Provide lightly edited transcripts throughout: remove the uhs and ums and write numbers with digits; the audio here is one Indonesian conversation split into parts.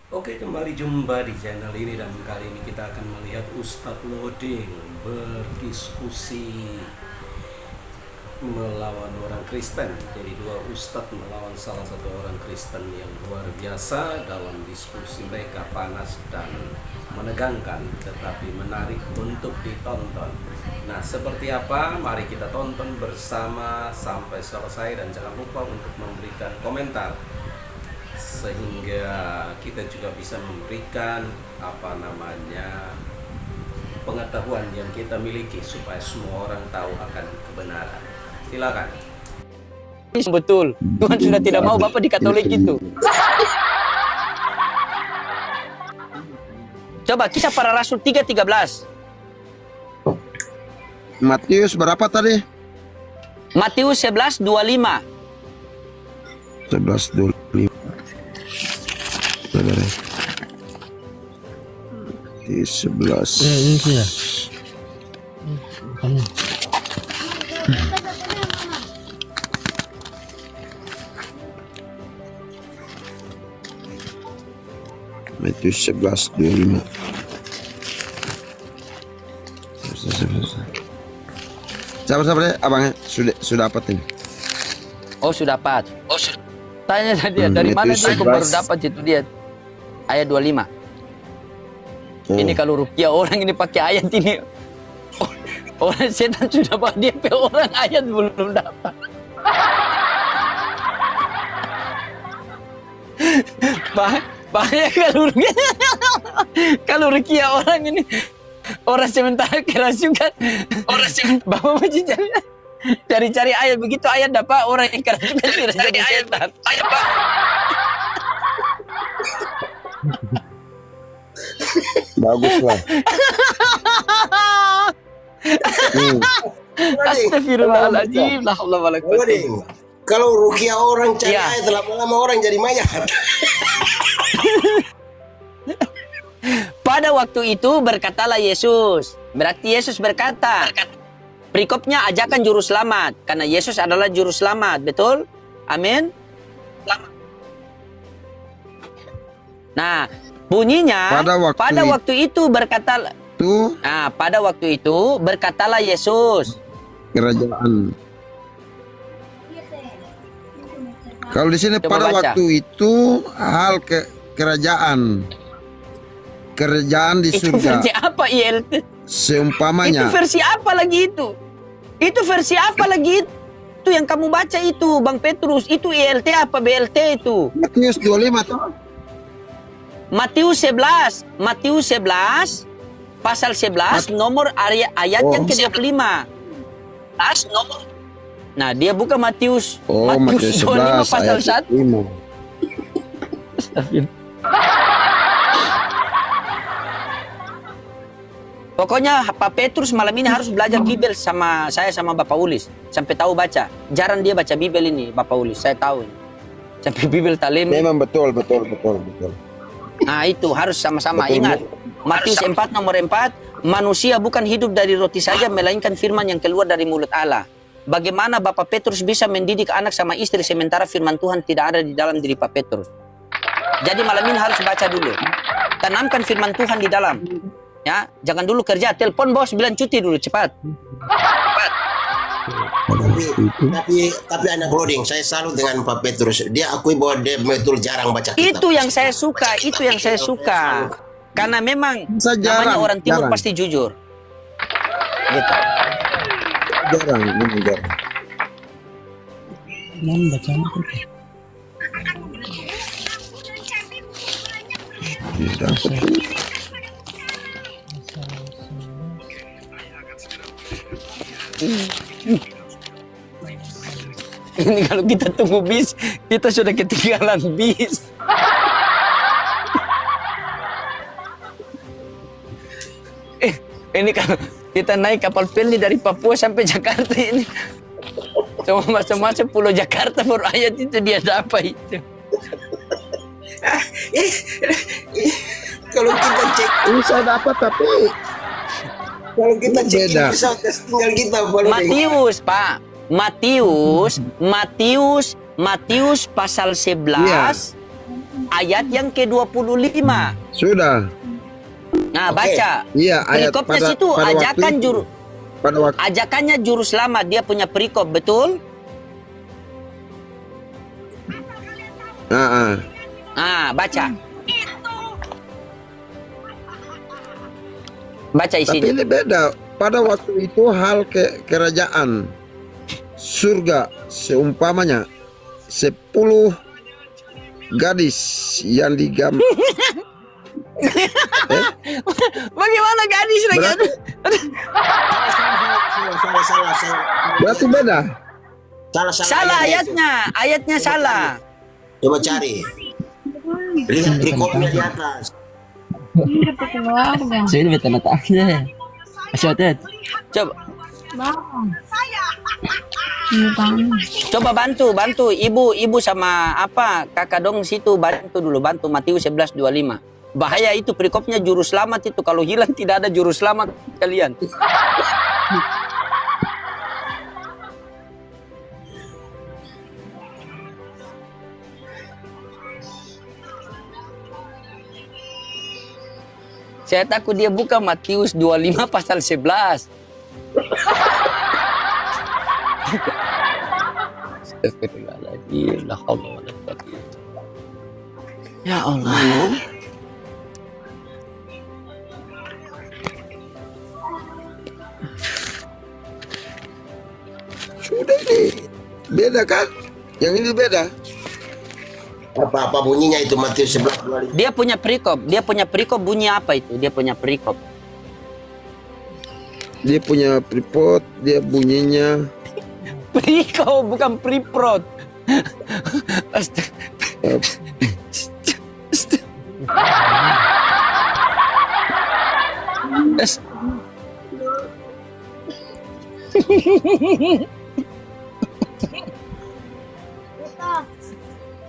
Oke, kembali jumpa di channel ini dan kali ini kita akan melihat Ustadz Loading berdiskusi melawan orang Kristen. Jadi dua ustadz melawan salah satu orang Kristen yang luar biasa dalam diskusi mereka, panas dan menegangkan tetapi menarik untuk ditonton. Nah, seperti apa? Mari kita tonton bersama sampai selesai dan jangan lupa untuk memberikan komentar sehingga kita juga bisa memberikan pengetahuan yang kita miliki supaya semua orang tahu akan kebenaran. Silakan. Betul, Tuhan sudah tidak mau Bapak di Katolik itu. Coba kisah para rasul 3:13. Matius berapa tadi? Matius 11:25. 11:25. Saudara. Di 11. Ini sudah. Kamu. Matius 11:25. Sabar, abangnya sudah dapat ini. Oh, sudah dapat. Tanya dia dari mana Matius dia kok baru 11. dapat itu dia. Ayat 25. Ini kalau rupiah orang ini pakai ayat ini. Orang setan sudah bawa dia pe orang ayat belum dapat. Banyak kalau rupiah orang ini orang sementara kerasukan bapak masih cari ayat begitu ayat dapat orang yang kerasukan sudah jadi setan. Ayat pak. Bagus lah. Astagfirullahaladzim. La haula wala quwwata illa billah. Kalau rukia orang cari Iya. ayat, lama-lama orang jadi mayat. Pada waktu itu berkatalah Yesus. Berarti Yesus berkata. Perikopnya ajakan juru selamat. Karena Yesus adalah juru selamat. Betul? Amin. Nah, bunyinya pada waktu itu berkata. Itu Nah, pada waktu itu berkatalah Yesus. kerajaan. Kalau di sini Coba pada baca. waktu itu hal kerajaan. Kerajaan di Itu surga. versi apa ILT? Itu Seumpamanya. versi apa lagi itu? Itu versi apa lagi itu? Itu yang kamu baca itu, Bang Petrus. Itu ILT apa BLT itu? Matius 25 toh? Matius 11 pasal 11 nomor ayat yang ke-25. Nah, dia buka Matius. Oh, Matius 25 11 pasal ayat 1. 5. Pokoknya Pak Petrus malam ini harus belajar Bibel sama saya sama Bapak Ulis. Sampai tahu baca. Jarang dia baca Bibel ini, Bapak Ulis. Saya tahu ini. Sampai Bibel Talem. Memang betul. Nah, itu harus sama-sama ingat. Matius 4 nomor 4, manusia bukan hidup dari roti saja melainkan firman yang keluar dari mulut Allah. Bagaimana Bapak Petrus bisa mendidik anak sama istri sementara firman Tuhan tidak ada di dalam diri Pak Petrus? Jadi malam ini harus baca dulu. Tanamkan firman Tuhan di dalam. Ya, jangan dulu kerja, telepon bos bilang cuti dulu cepat. tapi anak loading, saya salut dengan Pak Petrus. Dia akui bahwa dia betul jarang baca kitab. Itu yang saya suka, Karena memang namanya orang timur jarang. pasti jujur. Gitu. Memang jarang. Mau baca apa? Tidak. Ini kalau kita tunggu bis, kita sudah ketinggalan bis. Ini kalau kita naik kapal feri dari Papua sampai Jakarta ini. Cuma masa-masa Pulau Jakarta baru ayat itu dia dapat itu. Kalau kita cek, Ini saya dapat tapi kalau kita cek beda. ini pesawat tinggal kita Pak Loading. Matius, Pak. Matius pasal 11 Iya. ayat yang ke-25. Sudah. Nah, Oke. baca. Iya, ayat Perikopnya pada situ pada waktu ajakan itu. juru Pada waktu ajakannya juru selamat, dia punya perikop, betul? Baca. Baca tapi isinya. ini beda. Pada waktu itu hal kerajaan surga seumpamanya 10 gadis yang digam. Bagaimana gadis lagi? Berarti, Salah. berarti beda. Salah ayatnya, ayatnya salah. Coba cari. Lihat perikopnya di atas. keluarga. Saya udah tanda tangan. Asyik. Coba Bang. coba bantu ibu sama kakak dong situ, bantu Matius 11:25. Bahaya itu perikopnya juru selamat itu, kalau hilang tidak ada juru selamat kalian. Saya takut dia buka Matius 25 pasal 11. Astagfirullahaladzim, la haula wala quwwata illa billah. Ya Allah. Sudah ini beda kan? Yang ini beda. Apa bunyinya itu Matius 11:25? Dia punya perikop bunyi apa itu? Dia punya perikop. Dia punya pripot, dia bunyinya Perikop bukan priprot.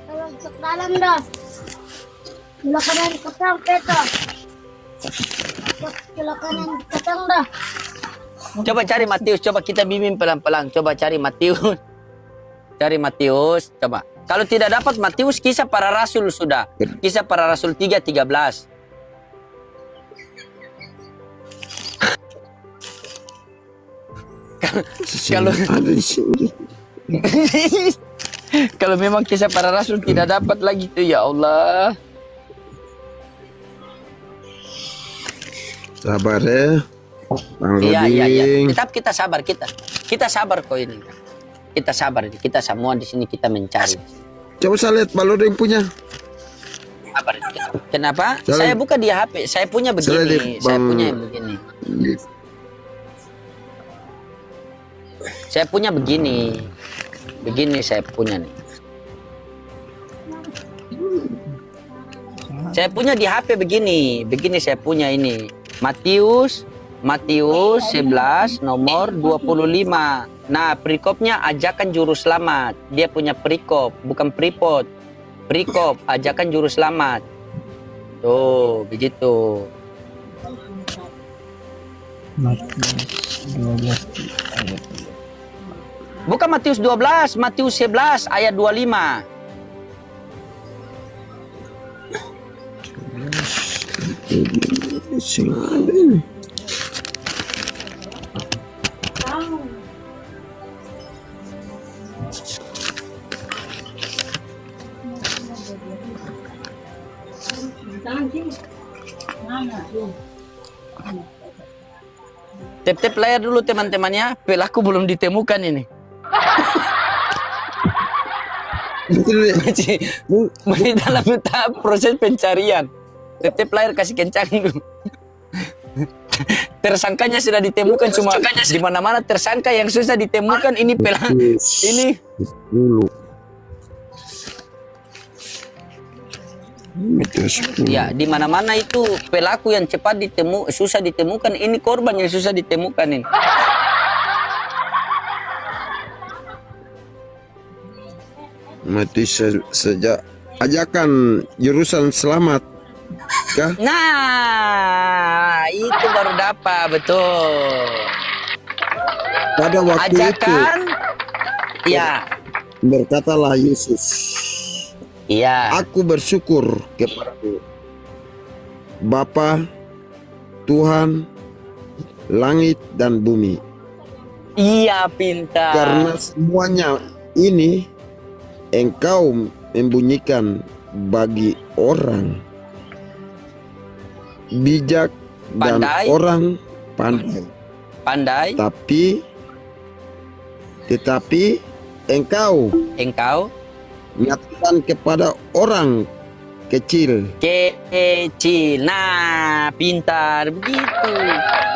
Kalau masuk dalam dah. Sebelah kanan ketang peta. Sebelah kanan ketang dah. Coba cari Matius, coba kita bimbing pelan-pelan. Coba cari Matius. Cari Matius, coba. Kalau tidak dapat Matius, Kisah Para Rasul sudah. Kisah Para Rasul 3:13. Kalau ada di sini. kalau memang Kisah Para Rasul tidak dapat lagi tuh, ya Allah. Sabar ya. Bang Iya. Roding. Tetap kita sabar, kita sabar kok ini. Kita sabar, kita semua di sini kita mencari. Coba saya lihat Bang Roding punya. Sabar. Kenapa? Salah. Saya buka di HP, saya punya Salah begini, di saya Bang- punya yang begini. Saya punya begini. Begini saya punya nih. Saya punya di HP begini. Begini saya punya ini. Matius 11 nomor 25. Nah, perikopnya ajakan juru selamat. Dia punya perikop, bukan pripot. Perikop, ajakan juru selamat. Tuh, begitu. Matius 12 ayat. Bukan Matius 12, Matius 11 ayat 25. Sing ada ini. Tap-tap layar dulu teman-temannya. Pelaku belum ditemukan ini. Masih dalam tahap proses pencarian. Tap-tap layar kasih kencang dulu. Tersangkanya sudah ditemukan, cuma di mana-mana tersangka yang susah ditemukan ini ini Dulu. Matius 10. ya di mana-mana itu pelaku yang cepat susah ditemukan, ini korban yang susah ditemukan ini. Matius sejak ajakan jurusan selamat kah? Nah, itu baru dapat betul. Pada waktu Ajakan ya. itu berkatalah Yesus, Iya. Aku bersyukur kepada Bapa, Tuhan, langit dan bumi. Iya, pintar. Karena semuanya ini Engkau membunyikan bagi orang bijak dan Pandai. orang pandai. Pandai, Tetapi Engkau engkau nyatakan kepada orang kecil. kecil. Nah, pintar begitu.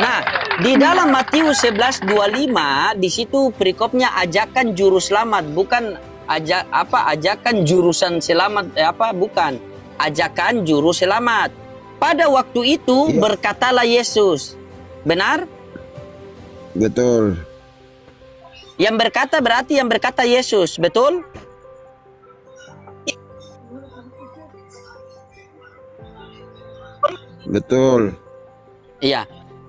Nah, di dalam Matius 11:25 di situ perikopnya ajakan juru selamat, bukan ajakan jurusan selamat bukan. Ajakan juru selamat. Pada waktu itu berkatalah Yesus. Benar? Betul. Yang berkata berarti yang berkata Yesus, betul? Betul. Iya.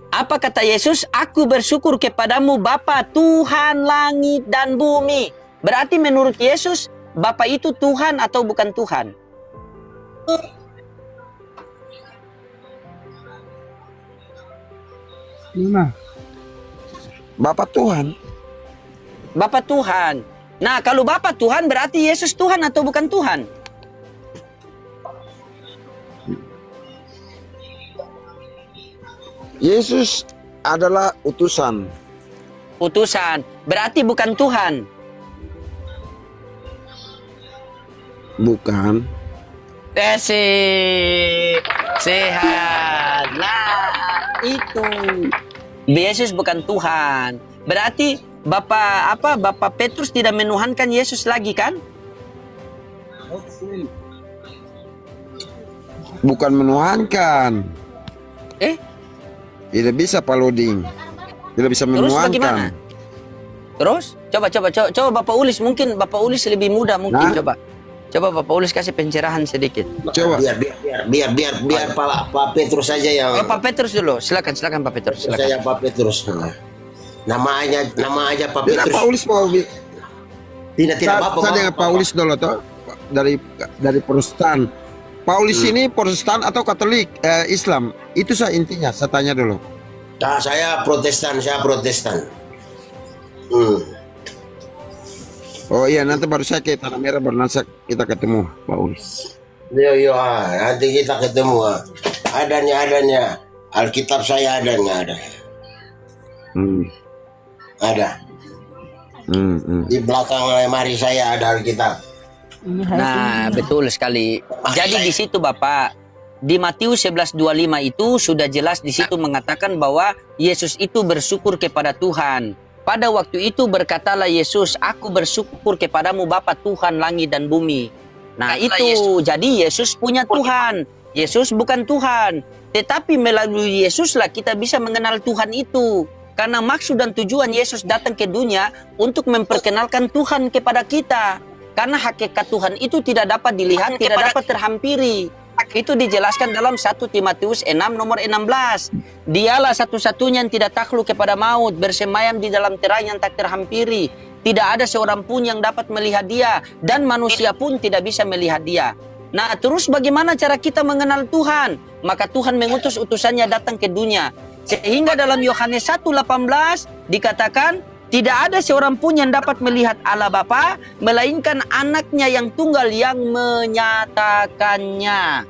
Apa kata Yesus? Aku bersyukur kepadamu Bapa, Tuhan langit dan bumi. Berarti menurut Yesus, Bapa itu Tuhan atau bukan Tuhan? Lima. Bapak Tuhan. Bapa Tuhan. Nah, kalau Bapa Tuhan berarti Yesus Tuhan atau bukan Tuhan? Yesus adalah utusan. Utusan. Berarti bukan Tuhan. Bukan. Sehat. Nah, itu. Yesus bukan Tuhan. Berarti Bapak Petrus tidak menuhankan Yesus lagi kan? Bukan menuhankan. Tidak bisa Pak Loding. Tidak bisa Terus bagaimana? menuhankan. Terus coba Bapak Ulis, mungkin Bapak Ulis lebih mudah mungkin. Nah. Coba Bapak Ulis kasih pencerahan sedikit. Coba. Biar Pak Petrus saja yang Oh, Pak Petrus dulu. Silakan Pak Petrus. Silakan. saya Pak Petrus. Nama aja Pak Tidak Petrus. Paulis mau Tidak Bapak. saya dengan Paulis dulu toh dari Protestan. Paulis ini Protestan atau Katolik Islam? Itu saya intinya. Saya tanya dulu. Nah, saya Protestan. Oh iya, nanti baru saya ke Tanah Merah baru nanti kita ketemu Paulis. Yo, nanti kita ketemu. Adanya. Alkitab saya ada nggak ada? Ada. Di belakang lemari saya ada Alkitab. Nah, betul sekali. Jadi di situ Bapak, di Matius 11:25 itu sudah jelas di situ mengatakan bahwa Yesus itu bersyukur kepada Tuhan. Pada waktu itu berkatalah Yesus, aku bersyukur kepadamu Bapa Tuhan langit dan bumi. Nah itu, jadi Yesus punya Tuhan. Yesus bukan Tuhan. Tetapi melalui Yesuslah kita bisa mengenal Tuhan itu. Karena maksud dan tujuan Yesus datang ke dunia untuk memperkenalkan Tuhan kepada kita. Karena hakikat Tuhan itu tidak dapat dilihat, tidak dapat terhampiri. Itu dijelaskan dalam 1 Timotius 6 nomor 16. Dialah satu-satunya yang tidak takluk kepada maut, bersemayam di dalam terang yang tak terhampiri. Tidak ada seorang pun yang dapat melihat dia, dan manusia pun tidak bisa melihat dia. Nah, terus bagaimana cara kita mengenal Tuhan? Maka Tuhan mengutus utusannya datang ke dunia. Sehingga dalam Yohanes 1:18 dikatakan, tidak ada seorang pun yang dapat melihat Allah Bapa, melainkan anaknya yang tunggal yang menyatakannya.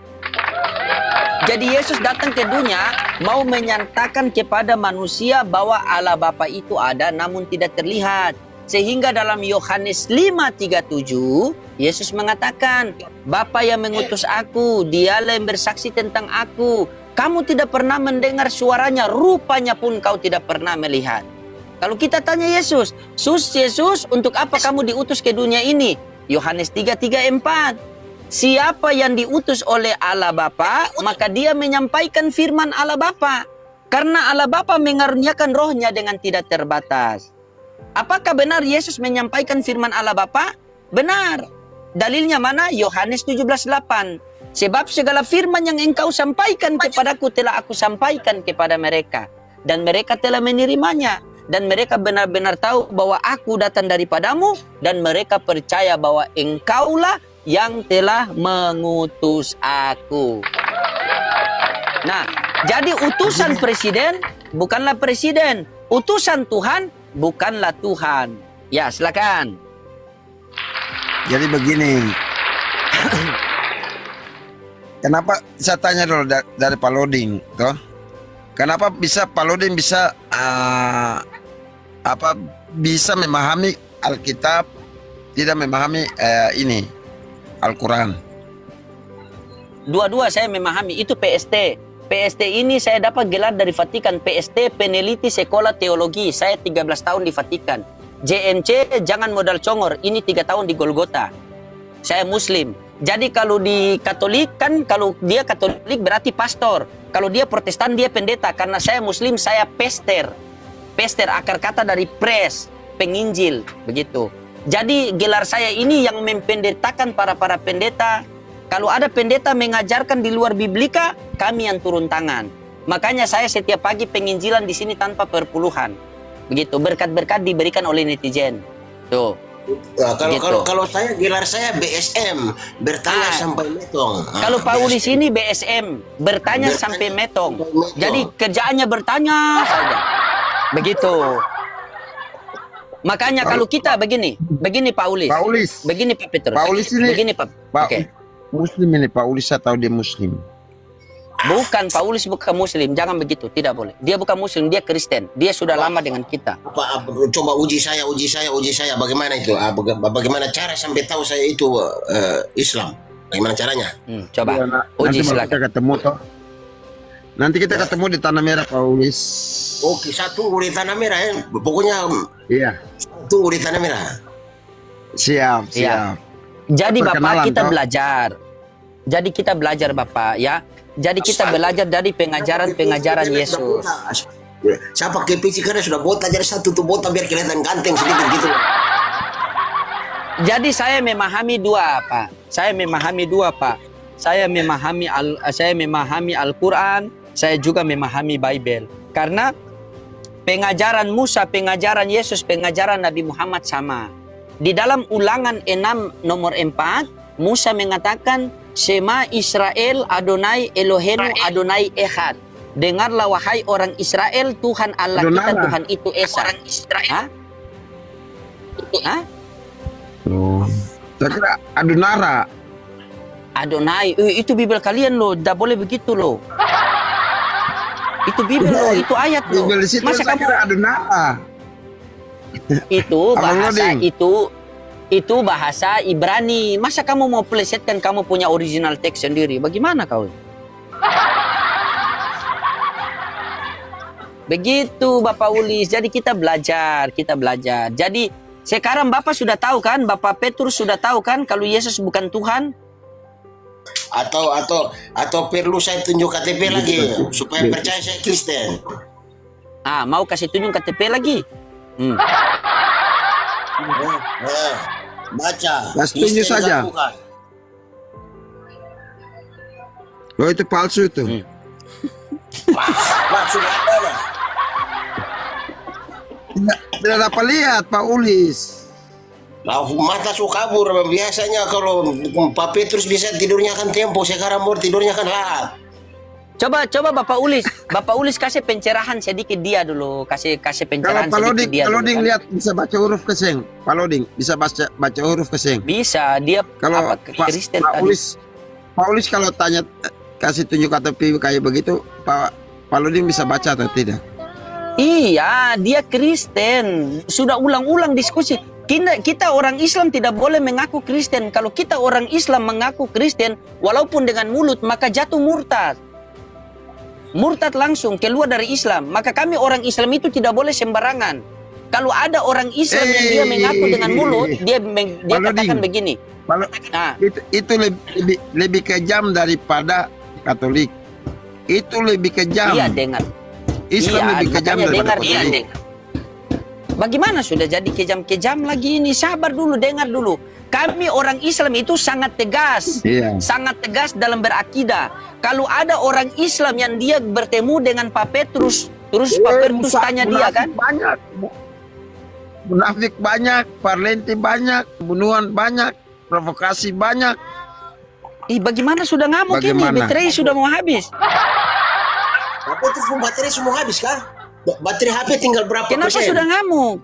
Jadi Yesus datang ke dunia mau menyatakan kepada manusia bahwa Allah Bapa itu ada namun tidak terlihat. Sehingga dalam Yohanes 5:37 Yesus mengatakan, Bapa yang mengutus aku, dialah yang bersaksi tentang aku. Kamu tidak pernah mendengar suaranya, rupanya pun kau tidak pernah melihat. Kalau kita tanya Yesus, Yesus, untuk apa kamu diutus ke dunia ini? Yohanes 3:4. Siapa yang diutus oleh Allah Bapa, maka dia menyampaikan firman Allah Bapa. Karena Allah Bapa mengaruniakan rohnya dengan tidak terbatas. Apakah benar Yesus menyampaikan firman Allah Bapa? Benar. Dalilnya mana? Yohanes 17:8. Sebab segala firman yang engkau sampaikan kepadaku telah aku sampaikan kepada mereka. Dan mereka telah menerimanya. Dan mereka benar-benar tahu bahwa aku datang daripadamu. Dan mereka percaya bahwa engkaulah yang telah mengutus aku. Nah, jadi utusan presiden bukanlah presiden, utusan Tuhan bukanlah Tuhan. Ya, silakan. Jadi begini. Kenapa saya tanya dulu dari Pak Loding, toh? Kenapa bisa Pak Loding bisa bisa memahami Alkitab, tidak memahami ini Al-Quran? Dua-dua saya memahami, itu PST. PST ini saya dapat gelar dari Vatikan, PST peneliti sekolah teologi. Saya 13 tahun di Vatikan. JMC jangan modal congor, ini 3 tahun di Golgota. Saya Muslim. Jadi kalau di Katolik kan, kalau dia Katolik berarti pastor. Kalau dia Protestan dia pendeta. Karena saya Muslim, saya pester. Pester akar kata dari pres, penginjil, begitu. Jadi gelar saya ini yang mempendetakan para pendeta. Kalau ada pendeta mengajarkan di luar biblika, kami yang turun tangan. Makanya saya setiap pagi penginjilan di sini tanpa perpuluhan. Begitu, berkat-berkat diberikan oleh netizen. Tuh. Nah, Gitu. kalau saya gelar saya BSM, bertanya sampai metong. Kalau Paulis ini BSM, bertanya sampai metong. Jadi kerjaannya bertanya saja. Begitu. Makanya kalau kita begini Paulis. Begini Pak Petrus. Paulis ini begini Pak. Oke. Muslim ini Paulis atau dia Muslim? Bukan, Paulus bukan Muslim, jangan begitu, tidak boleh. Dia bukan Muslim, dia Kristen. Dia sudah lama dengan kita. Coba uji saya. Bagaimana itu? Bagaimana cara sampai tahu saya itu Islam? Bagaimana caranya? Coba, Ya, uji nanti silakan. kita ketemu toh. Nanti kita ketemu di Tanah Merah, Paulis. Oke, saya tunggu di Tanah Merah ya. Pokoknya Iya, tunggu di Tanah Merah. siap. Iya. Jadi Bapak Perkenalan, kita toh. belajar. Jadi kita belajar Bapak ya. Jadi kita belajar dari pengajaran Yesus. Saya pakai PC karena sudah botak, jadi satu tuh botak biar kelihatan ganteng sedikit gitu. Jadi saya memahami dua, Pak. Saya memahami Al-Qur'an, saya juga memahami Bible. Karena pengajaran Musa, pengajaran Yesus, pengajaran Nabi Muhammad sama. Di dalam Ulangan 6 nomor 4, Musa mengatakan, Shema Israel, Adonai Elohenu, Adonai Echad. Dengarlah wahai orang Israel, Tuhan Allah kita, Adonara. Tuhan itu Esa. Orang Israel. Hah? Oh. Saya kira Adonara. Adonai, itu Bibel kalian loh, tidak boleh begitu loh. Itu Bibel loh, itu ayat loh. Bibel di situ Masa saya kamu kira Adonara. itu Abang bahasa Loding. itu bahasa Ibrani. Masa kamu mau plesetkan kamu punya original teks sendiri? Bagaimana kau? Begitu Bapak Ulis. Jadi kita belajar. Jadi sekarang Bapak sudah tahu kan? Bapak Petrus sudah tahu kan kalau Yesus bukan Tuhan? Atau perlu saya tunjuk KTP lagi supaya percaya saya Kristen. Mau kasih tunjuk KTP lagi? Baca. Ya, setuju Kristen saja. kan bukan? Oh, itu palsu itu. Pak, sudah ada lah. Tidak dapat lihat Pak Ulis. Lah, mata su kabur. Biasanya kalau Pak Petrus bisa tidurnya kan tempo, sekarang mau tidurnya kan lat. Coba Bapak Ulis kasih pencerahan sedikit dia dulu, kasih Kalau pencerahan Pak sedikit dia Loding dulu. Kan? lihat bisa baca huruf keseng. Pak Loding bisa baca huruf keseng. Bisa, dia Kalau apa Kristen tadi. Pak Ulis kalau tanya kasih tunjuk KTP kayak begitu, Pak Loding bisa baca atau tidak? Iya, dia Kristen. Sudah ulang-ulang diskusi. Kita orang Islam tidak boleh mengaku Kristen. Kalau kita orang Islam mengaku Kristen, walaupun dengan mulut, maka jatuh murtad. Murtad langsung keluar dari Islam. Maka kami orang Islam itu tidak boleh sembarangan. Kalau ada orang Islam yang dia mengaku dengan mulut, dia katakan begini. Nah, Itu lebih kejam daripada Katolik. Itu lebih kejam. iya dengar. Islam lebih kejam makanya daripada dengar. Katolik. Bagaimana sudah jadi kejam-kejam lagi ini? Sabar dulu, dengar dulu. Kami orang Islam itu sangat tegas. Iya. Sangat tegas dalam berakidah. Kalau ada orang Islam yang dia bertemu dengan Pak Petrus, terus Pak Petrus tanya dia kan? Banyak. Munafik banyak, parlenti banyak, pembunuhan banyak. provokasi banyak. Ih, bagaimana sudah ngamuk ini? Bagaimana? Baterai sudah mau habis. Apa itu baterai semua habis kah? Baterai HP tinggal berapa Kenapa persen? sudah ngamuk?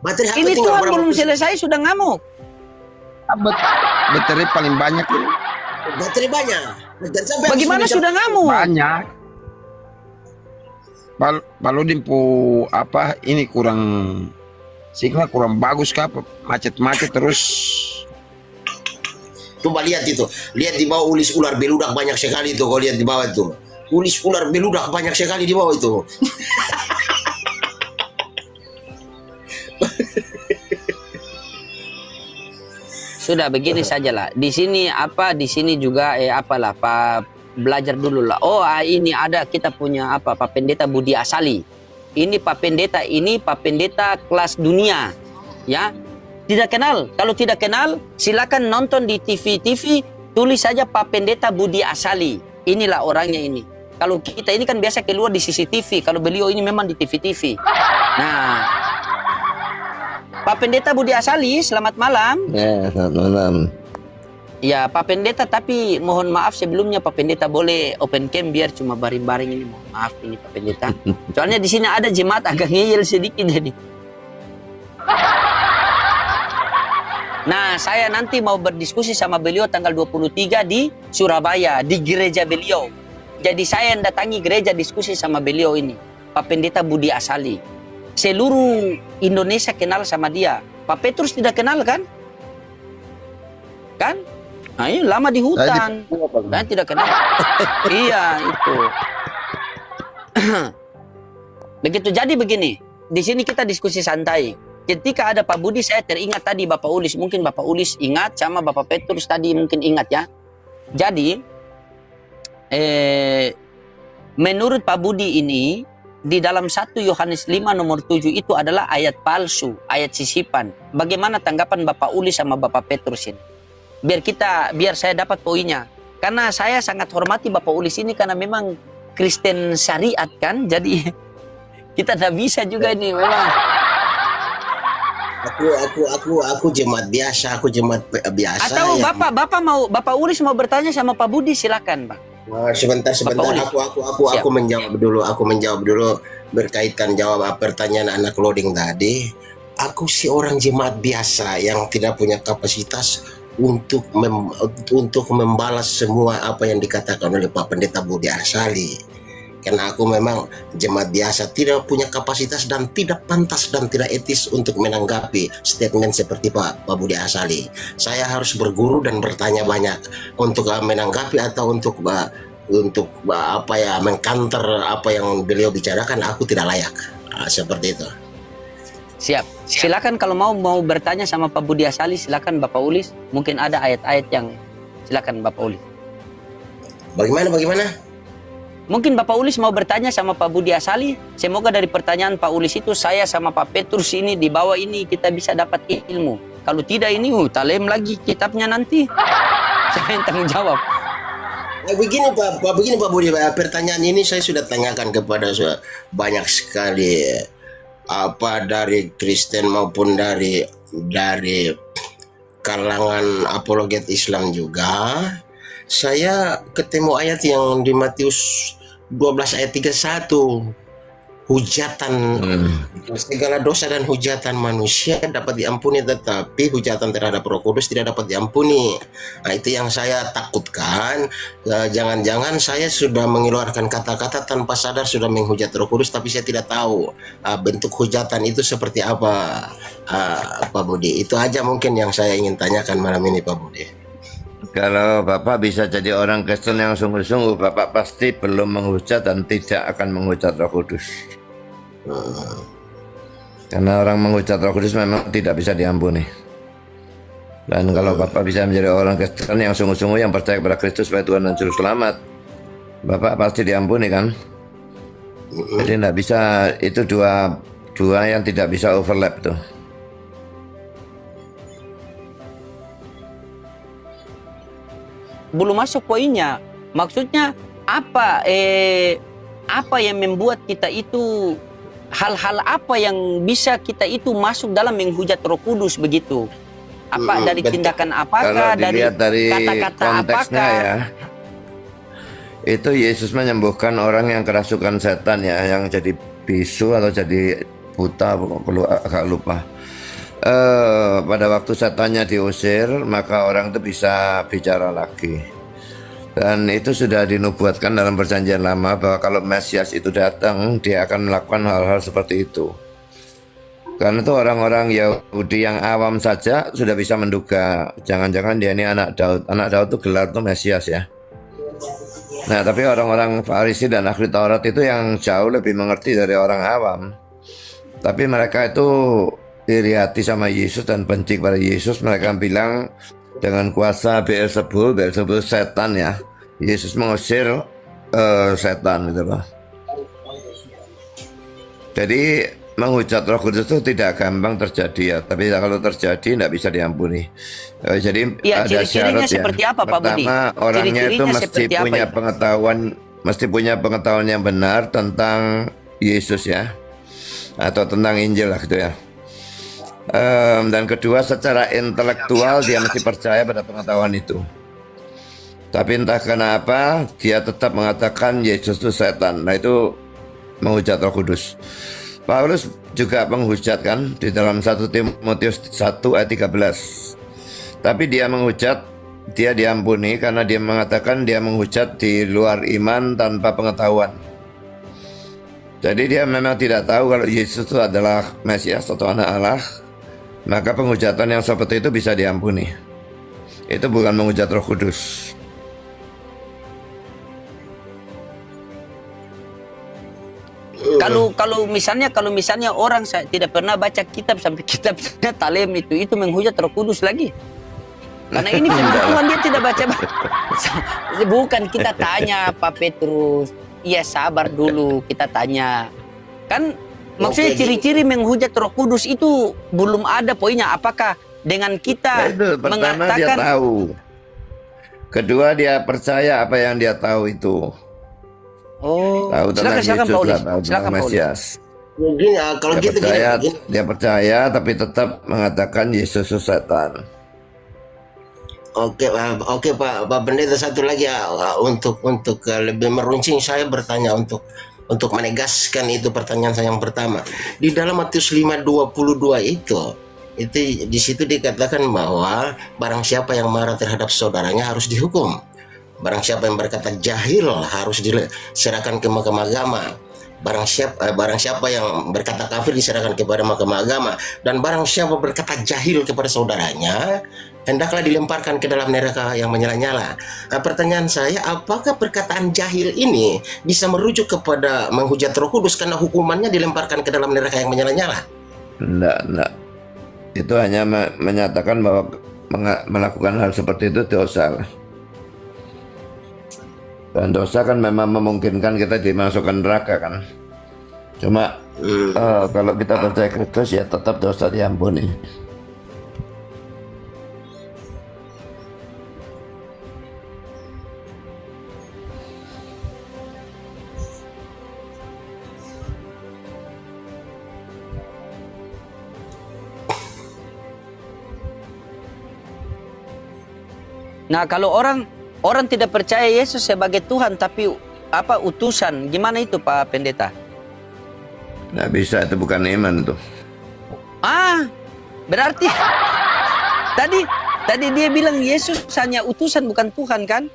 Baterai HP Ini tinggal Tuhan berapa belum persen? selesai sudah ngamuk. Baterai paling banyak ini. Baterai banyak. Dan sampai harus Bagaimana minta- sudah ngamuk? Banyak. Kalau dimpu apa ini kurang signal kurang bagus kah? Macet-macet terus. Coba lihat itu. Lihat di bawah ulis ular beludak banyak sekali itu. Kau lihat di bawah itu. Ulis ular beludak banyak sekali di bawah itu. Sudah begini sajalah. Di sini apa? Di sini juga apalah Pak, belajar dulu lah. Oh, ini ada kita punya apa? Pak Pendeta Budi Asali. Ini Pak Pendeta kelas dunia. Ya. Tidak kenal. Kalau tidak kenal, silakan nonton di TV-TV, tulis saja Pak Pendeta Budi Asali. Inilah orangnya ini. Kalau kita ini kan biasa keluar di CCTV, kalau beliau ini memang di TV-TV. Nah, Pak Pendeta Budi Asali, selamat malam. Ya, selamat malam. Ya, Pak Pendeta, tapi mohon maaf sebelumnya Pak Pendeta boleh open cam biar cuma baring-baring ini. Mohon maaf ini Pak Pendeta. Soalnya di sini ada jemaat agak ngeyel sedikit jadi. Nah, saya nanti mau berdiskusi sama beliau tanggal 23 di Surabaya, di gereja beliau. Jadi saya yang datangi gereja diskusi sama beliau ini, Pak Pendeta Budi Asali. Seluruh Indonesia kenal sama dia. Pak Petrus tidak kenal kan? Kan? Ayo, lama di hutan. Kan tidak kenal. Iya, itu. Begitu jadi begini. Di sini kita diskusi santai. Ketika ada Pak Budi, saya teringat tadi Bapak Ulis. Mungkin Bapak Ulis ingat sama Bapak Petrus tadi mungkin ingat ya. Jadi, menurut Pak Budi ini, di dalam 1 Yohanes 5 nomor 7 itu adalah ayat palsu, ayat sisipan. Bagaimana tanggapan Bapak Ulis sama Bapak Petrus ini? Biar saya dapat poinnya. Karena saya sangat hormati Bapak Ulis ini karena memang Kristen syariat kan. Jadi kita tidak bisa juga ini memang. Aku jemaat biasa, biasa. Atau yang- Bapak Ulis mau bertanya sama Pak Budi, silakan, Pak. Sebentar. Bapak Ulis. Siap. Aku menjawab dulu berkaitan jawab pertanyaan anak loading tadi. Aku si orang jemaat biasa yang tidak punya kapasitas untuk membalas semua apa yang dikatakan oleh Pak Pendeta Budi Asali. Karena aku memang jemaat biasa, tidak punya kapasitas dan tidak pantas dan tidak etis untuk menanggapi statement seperti Pak Budi Asali. Saya harus berguru dan bertanya banyak untuk menanggapi atau untuk apa ya, mengcounter apa yang beliau bicarakan. Aku tidak layak. Seperti itu. Siap. Silakan kalau mau bertanya sama Pak Budi Asali, silakan Bapak Ulis. Mungkin ada ayat-ayat yang silakan Bapak Ulis. Bagaimana? Mungkin Bapak Ulis mau bertanya sama Pak Budi Asali. Semoga dari pertanyaan Pak Ulis itu saya sama Pak Petrus ini di bawah ini kita bisa dapat ilmu. Kalau tidak ini talem lagi kitabnya nanti. Saya yang tanggung jawab. Begini Pak Budi, pertanyaan ini saya sudah tanyakan kepada banyak sekali apa dari Kristen maupun dari kalangan apologet Islam juga. Saya ketemu ayat yang di Matius 12 ayat 31. Hujatan segala dosa dan hujatan manusia dapat diampuni, tetapi hujatan terhadap Roh Kudus tidak dapat diampuni. Nah, itu yang saya takutkan. Jangan-jangan saya sudah mengeluarkan kata-kata tanpa sadar sudah menghujat Roh Kudus, tapi saya tidak tahu bentuk hujatan itu seperti apa, Pak Budi. Itu aja mungkin yang saya ingin tanyakan malam ini, Pak Budi. Kalau Bapak bisa jadi orang Kristen yang sungguh-sungguh, Bapak pasti belum menghujat dan tidak akan menghujat Roh Kudus. Karena orang menghujat Roh Kudus memang tidak bisa diampuni. Dan kalau Bapak bisa menjadi orang Kristen yang sungguh-sungguh, yang percaya kepada Kristus sebagai Tuhan dan Juru Selamat, Bapak pasti diampuni kan? Jadi tidak bisa, itu dua yang tidak bisa overlap tuh. Belum masuk poinnya. Maksudnya apa yang membuat kita itu, hal-hal apa yang bisa kita itu masuk dalam menghujat Roh Kudus begitu? Apa dari betul. tindakan Kalau apakah, dari dilihat dari kata-kata konteksnya apakah? ya, itu Yesus menyembuhkan orang yang kerasukan setan ya, yang jadi bisu atau jadi buta, perlu agak lupa. Pada waktu setannya diusir, maka orang itu bisa bicara lagi. Dan itu sudah dinubuatkan dalam perjanjian lama bahwa kalau Mesias itu datang, dia akan melakukan hal-hal seperti itu. Karena itu orang-orang Yahudi yang awam saja sudah bisa menduga, jangan-jangan dia ini anak Daud. Anak Daud itu gelar itu Mesias ya. Nah, tapi orang-orang Farisi dan ahli Taurat itu yang jauh lebih mengerti dari orang awam. Tapi mereka itu iri hati sama Yesus dan benci pada Yesus. Mereka bilang dengan kuasa Beelzebul setan ya, Yesus mengusir setan gitu loh. Jadi menghujat Roh Kudus itu tidak gampang terjadi ya, tapi kalau terjadi tidak bisa diampuni. Jadi Ya, ada ciri-cirinya syarat ya. seperti apa, Pak Budi? Pertama, orangnya itu Ciri-cirinya mesti seperti apa punya itu? pengetahuan yang benar tentang Yesus ya, atau tentang Injil lah gitu ya. Dan kedua, secara intelektual dia mesti percaya pada pengetahuan itu. Tapi entah kenapa dia tetap mengatakan Yesus itu setan. Nah, itu menghujat Roh Kudus. Paulus juga menghujat kan di dalam 1 Timotius 1 ayat 13. Tapi dia menghujat, dia diampuni karena dia mengatakan dia menghujat di luar iman tanpa pengetahuan. Jadi dia memang tidak tahu kalau Yesus itu adalah Mesias atau anak Allah. Maka penghujatan yang seperti itu bisa diampuni. Itu bukan menghujat Roh Kudus. Kalau misalnya orang tidak pernah baca kitab sampai kitabnya Talem itu menghujat Roh Kudus lagi. Karena ini firman Tuhan dia tidak baca. Bukan kita tanya Pak Petrus, ya sabar dulu kita tanya. Kan maksudnya ciri-ciri menghujat Roh Kudus itu belum ada poinnya. Apakah dengan Nah, kita itu pertama dia mengatakan tahu. Kedua dia percaya apa yang dia tahu itu. oh, Tahu tentang silakan Yesus Paulus. lah, tahu tentang Silakan Paulus. Mesias. Mungkin kalau Dia gitu percaya, gini. dia percaya tapi tetap mengatakan Yesus itu setan. Oke Pak Pendeta, satu lagi ya, untuk lebih meruncing saya bertanya untuk menegaskan itu pertanyaan saya yang pertama. Di dalam Matius 5:22 itu di situ dikatakan bahwa barang siapa yang marah terhadap saudaranya harus dihukum. Barang siapa yang berkata jahil harus diserahkan ke mahkamah agama. Barang siapa yang berkata kafir diserahkan kepada mahkamah agama, dan barang siapa berkata jahil kepada saudaranya hendaklah dilemparkan ke dalam neraka yang menyala-nyala. Nah, pertanyaan saya, apakah perkataan jahil ini bisa merujuk kepada menghujat Roh Kudus karena hukumannya dilemparkan ke dalam neraka yang menyala-nyala? Enggak. Itu hanya menyatakan bahwa melakukan hal seperti itu dosa. Dan dosa kan memang memungkinkan kita dimasukkan neraka kan. Cuma kalau kita percaya Kristus ya tetap dosa diampuni. Nah, kalau orang tidak percaya Yesus sebagai Tuhan tapi utusan, gimana itu Pak Pendeta? Nggak bisa, itu bukan iman itu. Berarti tadi dia bilang Yesus hanya utusan bukan Tuhan kan?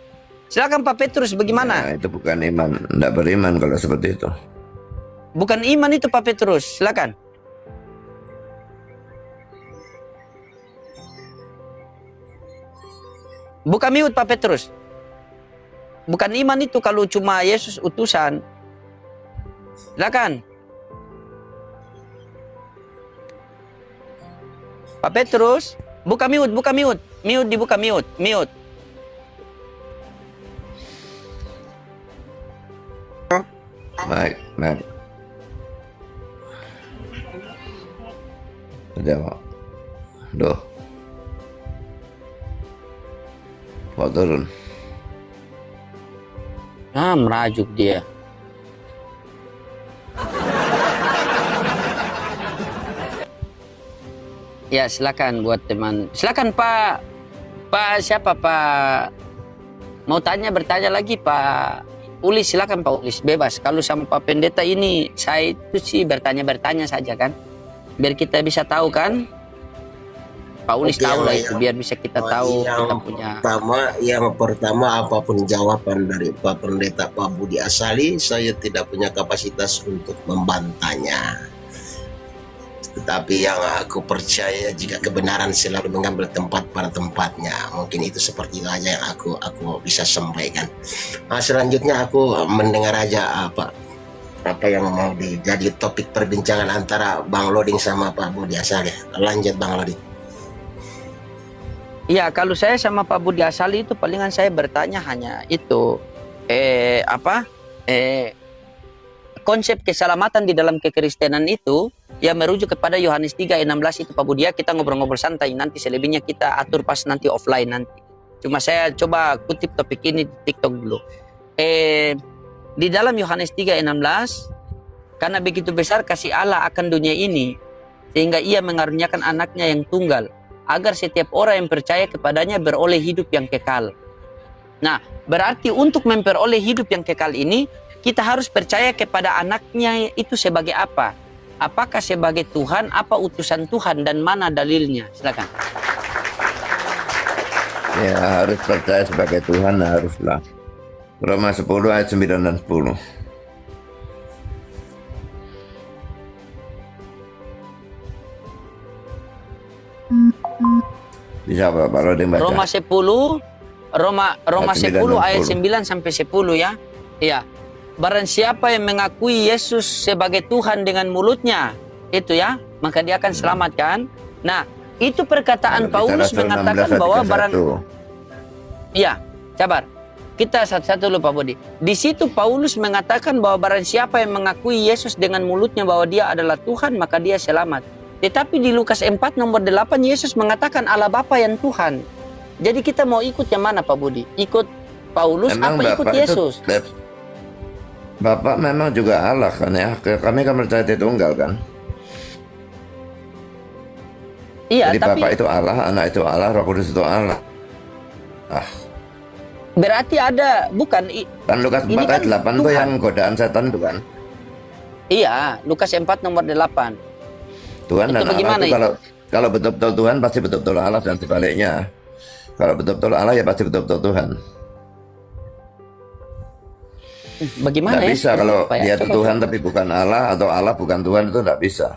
Silakan Pak Petrus, bagaimana? Nah, itu bukan iman, nggak beriman kalau seperti itu. Bukan iman itu Pak Petrus, silakan. Bukan mute Pak Petrus. Bukan iman itu kalau cuma Yesus utusan. Silakan. Pak Petrus, buka mute. Mute dibuka mute. Baik. Udah, Pak. Duh. Mau turun. Merajuk dia. Ya, silakan buat teman. Silakan Pak. Pak siapa Pak? Mau bertanya lagi Pak Ulis, silakan Pak Ulis, bebas. Kalau sama Pak Pendeta ini saya itu sih bertanya saja kan. Biar kita bisa tahu kan. Pak Ulis Oke, tahu lah yang- itu, biar bisa kita tahu kita punya. Yang pertama apapun jawaban dari Pak Pendeta Pak Budi Asali, saya tidak punya kapasitas untuk membantahnya. Tetapi yang aku percaya jika kebenaran selalu mengambil tempat pada tempatnya. Mungkin itu seperti itu aja yang aku bisa sampaikan. Nah, selanjutnya aku mendengar aja apa yang mau jadi topik perbincangan antara Bang Loding sama Pak Budi Asali. Lanjut Bang Loding. Iya, kalau saya sama Pak Budi Asali itu palingan saya bertanya hanya itu konsep keselamatan di dalam kekristenan itu yang merujuk kepada Yohanes 3:16 itu Pak Budi, ya, kita ngobrol-ngobrol santai, nanti selebihnya kita atur pas nanti offline nanti. Cuma saya coba kutip topik ini di TikTok dulu. Di dalam Yohanes 3:16, karena begitu besar kasih Allah akan dunia ini sehingga ia mengaruniakan anaknya yang tunggal agar setiap orang yang percaya kepadanya beroleh hidup yang kekal. Nah, berarti untuk memperoleh hidup yang kekal ini, kita harus percaya kepada anaknya itu sebagai apa? Apakah sebagai Tuhan, apa utusan Tuhan, dan mana dalilnya? Silakan. Ya, harus percaya sebagai Tuhan, haruslah. Roma 10 ayat 9 dan 10. Bisa Pak Loding baca? Roma 10 Ayat 9 10 dan ayat 10. 9 sampai 10 ya. Iya. Barang siapa yang mengakui Yesus sebagai Tuhan dengan mulutnya, itu ya, maka dia akan selamat kan? Nah, itu perkataan Paulus mengatakan bahwa barang iya, sabar. Kita satu-satu dulu Pak Budi. Di situ Paulus mengatakan bahwa barang siapa yang mengakui Yesus dengan mulutnya bahwa dia adalah Tuhan, maka dia selamat. Tetapi di Lukas 4 nomor 8 Yesus mengatakan Allah Bapa yang Tuhan. Jadi kita mau ikut yang mana Pak Budi? Ikut Paulus Emang apa ikut Bapak Yesus? Bapak memang juga Allah kan ya. Kami kan percaya Tritunggal kan. Iya, Jadi tapi Bapak itu Allah, Anak itu Allah, Roh Kudus itu Allah. berarti ada bukan Kan Lukas 4 Ini kan ayat 8 tuh Tuhan. yang godaan setan tuh kan. iya, Lukas 4 nomor 8. Tuhan Itu dan Allah bagaimana itu kalau betul-betul Tuhan pasti betul-betul Allah dan sebaliknya. Kalau betul-betul Allah ya pasti betul-betul Tuhan. Bagaimana Tidak ya? bisa kalau Apa ya? dia itu Coba. Tuhan tapi bukan Allah atau Allah bukan Tuhan, itu tidak bisa.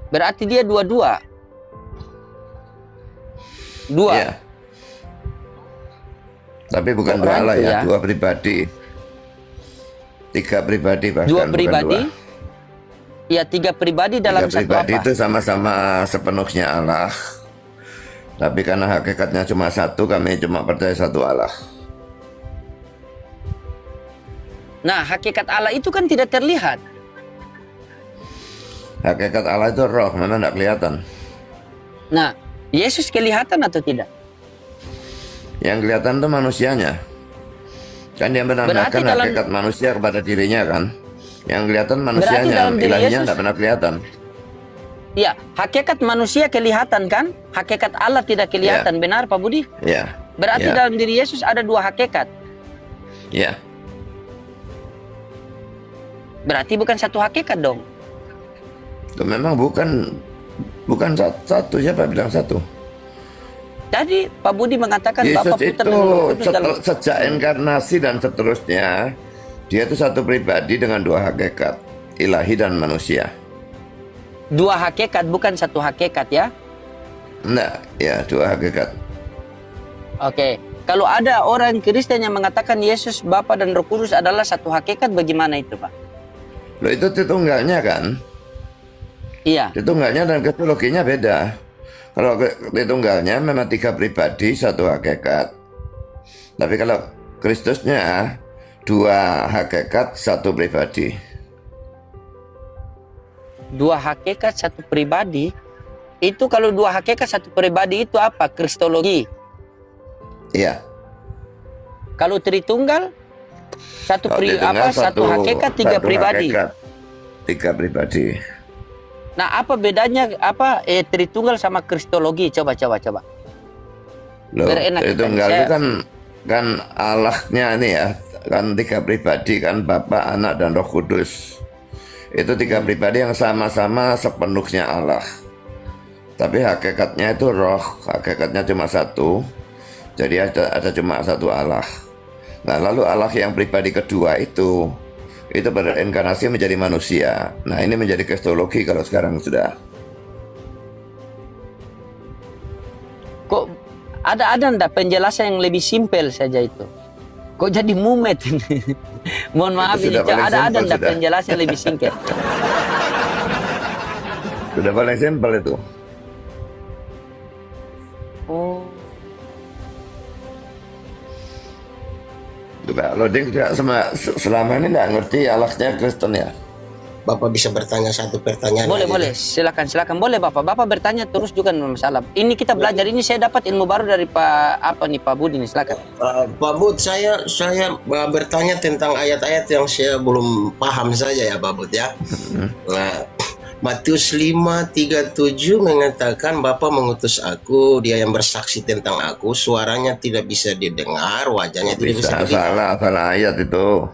Berarti dia dua-dua. Dua. Iya. Tapi bukan dua Orang Allah itu ya, ya. dua pribadi. Tiga pribadi bahkan Dua bukan pribadi. dua. Ya, tiga pribadi dalam Tiga satu pribadi apa? itu sama-sama sepenuhnya Allah. Tapi karena hakikatnya cuma satu, kami cuma percaya satu Allah. Nah, hakikat Allah itu kan tidak terlihat. Hakikat Allah itu roh, memang tidak kelihatan. Nah, Yesus kelihatan atau tidak? Yang kelihatan itu manusianya. Kan dia Berarti menandakan dalam- hakikat manusia kepada dirinya kan. Yang kelihatan manusianya, dalam diri ilahinya Yesus- tidak pernah kelihatan. Ya, hakikat manusia kelihatan kan? Hakikat Allah tidak kelihatan, benar Pak Budi? Ya, Berarti Ya. dalam diri Yesus ada dua hakikat. ya. Berarti bukan satu hakikat dong. Itu memang bukan satu. Siapa bilang satu? Jadi Pak Budi mengatakan Yesus Bapa, Putra, itu dan Roh Kudus dalam... sejak inkarnasi dan seterusnya, dia itu satu pribadi dengan dua hakikat, ilahi dan manusia. Dua hakikat, bukan satu hakikat ya. Nah, ya dua hakikat. Oke. Kalau ada orang Kristen yang mengatakan Yesus, Bapa dan Roh Kudus adalah satu hakikat, bagaimana itu Pak? Loh itu Tritunggalnya kan? Iya. Tritunggalnya dan kristologinya beda. Kalau Tritunggalnya memang tiga pribadi, satu hakikat. Tapi kalau Kristusnya dua hakikat, satu pribadi. Dua hakikat, satu pribadi. Itu kalau dua hakikat, satu pribadi itu apa? Kristologi. Iya, Kalau Tritunggal, Kalau didengar satu hakikat, tiga satu pribadi. hakikat, tiga pribadi. Nah, apa bedanya Tritunggal sama Kristologi? Coba. Loh, Biar enak kita. Tritunggal itu kan Allahnya ini ya, kan tiga pribadi kan, Bapa, Anak, dan Roh Kudus. Itu tiga pribadi yang sama-sama sepenuhnya Allah. Tapi hakikatnya itu roh, hakikatnya cuma satu. Jadi ada cuma satu Allah. Nah, lalu Allah yang pribadi kedua itu berinkarnasi menjadi manusia. Nah, ini menjadi kristologi kalau sekarang sudah. Kok ada enggak penjelasan yang lebih simpel saja itu? Kok jadi mumet ini? Mohon maaf Itu ini, sudah paling ada simpel enggak sudah. penjelasan yang lebih singkat? Sudah paling simpel itu. Oh. Coba loading juga selama ini nggak ngerti Allahnya Kristen ya. Bapak bisa bertanya satu pertanyaan. Boleh, silakan. Boleh Bapak bertanya terus juga nggak masalah. Ini kita belajar, ini saya dapat ilmu baru dari Pak Budi nih, silakan. Pak Bud, saya bertanya tentang ayat-ayat yang saya belum paham saja ya Pak Bud ya. Nah, Matius 5:37 mengatakan Bapa mengutus aku, dia yang bersaksi tentang aku, suaranya tidak bisa didengar, wajahnya tidak bisa dilihat. Salah ayat itu.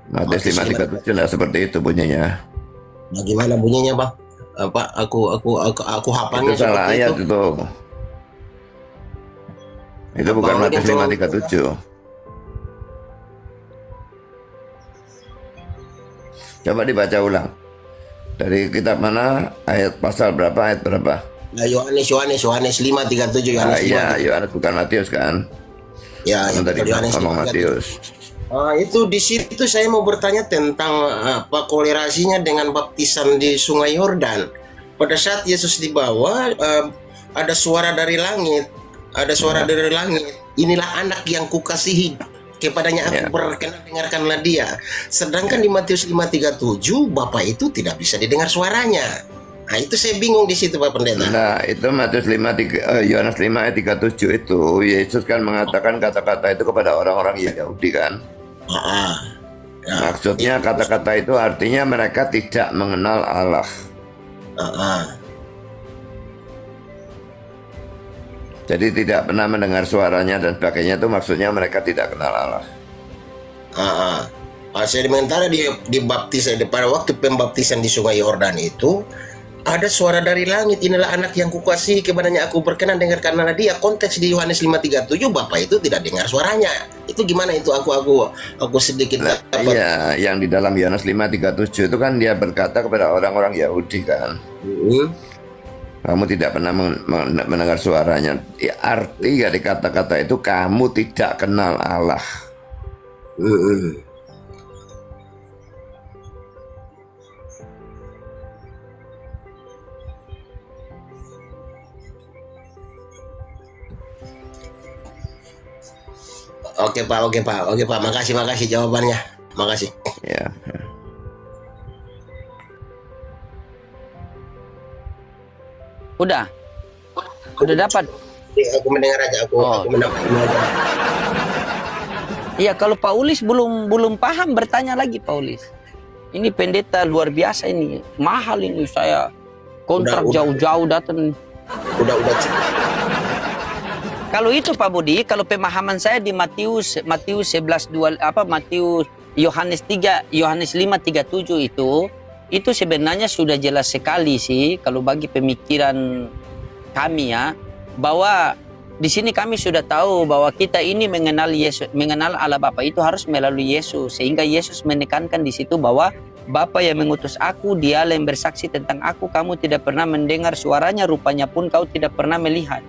Matius 5:37 nggak seperti itu bunyinya. Bagaimana bunyinya, Bang? Apa aku hafalnya Itu salah seperti ayat itu. itu. Itu bukan Apa Matius itu? 5:37. Coba dibaca ulang. Dari kitab mana? Ayat pasal berapa? Ayat berapa? Nah, Yohanes 5:37 Ah, Yohanes iya, 5. Yohanes bukan Matius kan? Ya, Yang tadi Yohanes ngomong 5:37. Matius. Itu di situ saya mau bertanya tentang apa kolerasinya dengan baptisan di Sungai Yordan. Pada saat Yesus dibawa, ada suara dari langit, dari langit. Inilah anak yang kukasihi, kepadanya aku berkenan, dengarkanlah dia. Sedangkan di Matius 5:37 Bapak itu tidak bisa didengar suaranya. Nah, itu saya bingung di situ Pak Pendeta. Nah, itu Matius 5, Yohanes 5 ayat 37 itu Yesus kan mengatakan kata-kata itu kepada orang-orang Yahudi kan. Maksudnya kata-kata itu artinya mereka tidak mengenal Allah. Jadi tidak pernah mendengar suaranya dan sebagainya, itu maksudnya mereka tidak kenal Allah. Sementara di baptisan pada waktu pembaptisan di Sungai Yordan itu ada suara dari langit, inilah anak yang kukasihi, kepadanya aku berkenan, dengarkanlah dia. Konteks di Yohanes 5:37 Bapak itu tidak dengar suaranya. Itu gimana itu? Aku sedikit Iya, yang di dalam Yohanes 5:37 itu kan dia berkata kepada orang-orang Yahudi kan. Kamu tidak pernah mendengar suaranya. Ya, arti dari kata-kata itu kamu tidak kenal Allah. Oke Pak, makasih jawabannya, makasih. Ya. Udah dapat. Aku mendengar aja, aku mendapat aja. Iya, kalau Paulis belum paham, bertanya lagi Paulis. Ini pendeta luar biasa ini, mahal ini, saya kontrak jauh-jauh datang. Udah Kalau itu Pak Budi, kalau pemahaman saya di Matius 11:2 Yohanes 5:37 itu sebenarnya sudah jelas sekali sih kalau bagi pemikiran kami ya, bahwa di sini kami sudah tahu bahwa kita ini mengenal Yesus, mengenal Allah Bapa itu harus melalui Yesus, sehingga Yesus menekankan di situ bahwa Bapa yang mengutus aku, dialah yang bersaksi tentang aku, kamu tidak pernah mendengar suaranya, rupanya pun kau tidak pernah melihat.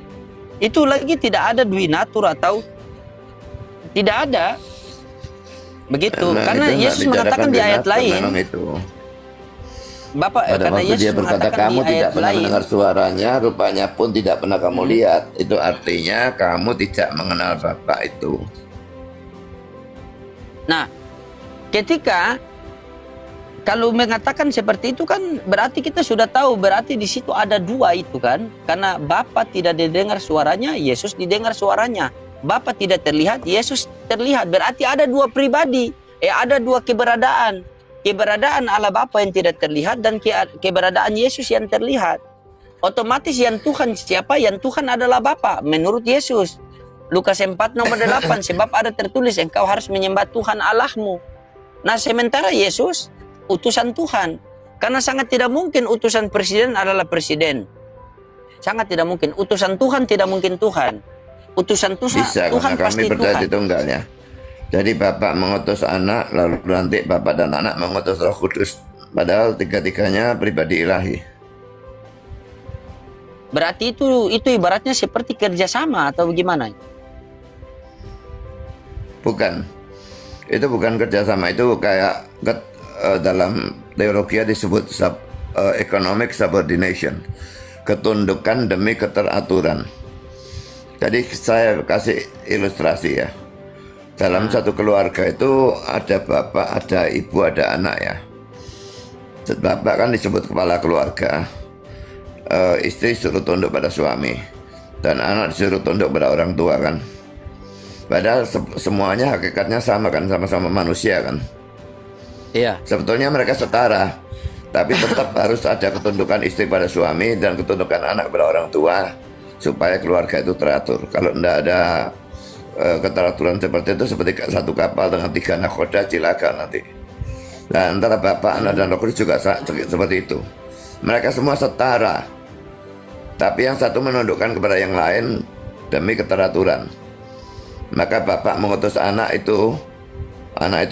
Itu lagi tidak ada duinatur atau tidak ada begitu, karena Yesus mengatakan di ayat lain Bapak, pada karena waktu Yesus dia berkata mengatakan kamu di ayat tidak pernah lain, mendengar suaranya, rupanya pun tidak pernah kamu lihat. Itu artinya kamu tidak mengenal Bapa itu. Nah, ketika kalau mengatakan seperti itu kan berarti kita sudah tahu, berarti di situ ada dua itu kan, karena Bapa tidak didengar suaranya, Yesus didengar suaranya. Bapa tidak terlihat, Yesus terlihat. Berarti ada dua pribadi, ada dua keberadaan. Keberadaan Allah Bapa yang tidak terlihat dan keberadaan Yesus yang terlihat. Otomatis yang Tuhan siapa? Yang Tuhan adalah Bapa menurut Yesus. Lukas 4 nomor 8, sebab ada tertulis engkau harus menyembah Tuhan Allahmu. Nah, sementara Yesus utusan Tuhan. Karena sangat tidak mungkin utusan presiden adalah presiden. Sangat tidak mungkin. Utusan Tuhan tidak mungkin Tuhan. Utusan Tuhan, Bisa, Tuhan karena pasti kami percaya Tuhan. di tunggalnya. Jadi Bapak mengutus anak, lalu nanti Bapak dan anak mengutus Roh Kudus. Padahal tiga-tiganya pribadi ilahi. Berarti itu ibaratnya seperti kerjasama atau bagaimana? Bukan. Itu bukan kerjasama, itu kayak dalam teologi disebut economic subordination. Ketundukan demi keteraturan. Jadi saya kasih ilustrasi ya. Dalam satu keluarga itu ada bapak, ada ibu, ada anak ya. Bapak kan disebut kepala keluarga. Istri suruh tunduk pada suami. Dan anak disuruh tunduk pada orang tua kan. Padahal semuanya hakikatnya sama kan, sama-sama manusia kan. Iya. Sebetulnya mereka setara. Tapi tetap harus ada ketundukan istri pada suami dan ketundukan anak pada orang tua. Supaya keluarga itu teratur. Kalau tidak ada keteraturan seperti itu, seperti satu kapal dengan 3 nahkoda, cilaka nanti. Nah, antara Bapak, Anak, dan Roh Kudus juga seperti itu. Mereka semua setara. Tapi yang satu menundukkan kepada yang lain demi keteraturan. Maka Bapak mengutus anak itu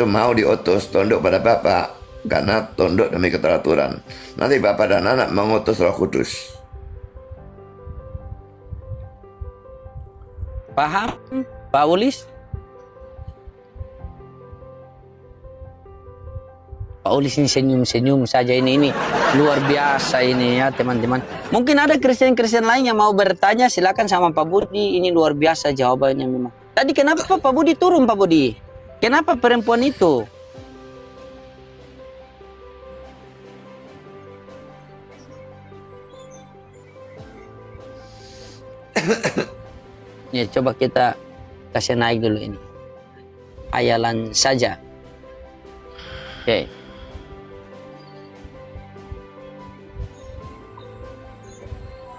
mau diutus tunduk pada Bapak karena tunduk demi keteraturan. Nanti Bapak dan anak mengutus Roh Kudus. Paham, Pak Ulis? Pak Ulis ini senyum-senyum saja ini luar biasa ini ya teman-teman. Mungkin ada Kristen-Kristen lain yang mau bertanya, silakan sama Pak Budi. Ini luar biasa jawabannya memang. Tadi kenapa Pak Budi turun, Pak Budi? Kenapa perempuan itu? Ya, coba kita kasih naik dulu ini. Hayalan saja. Oke.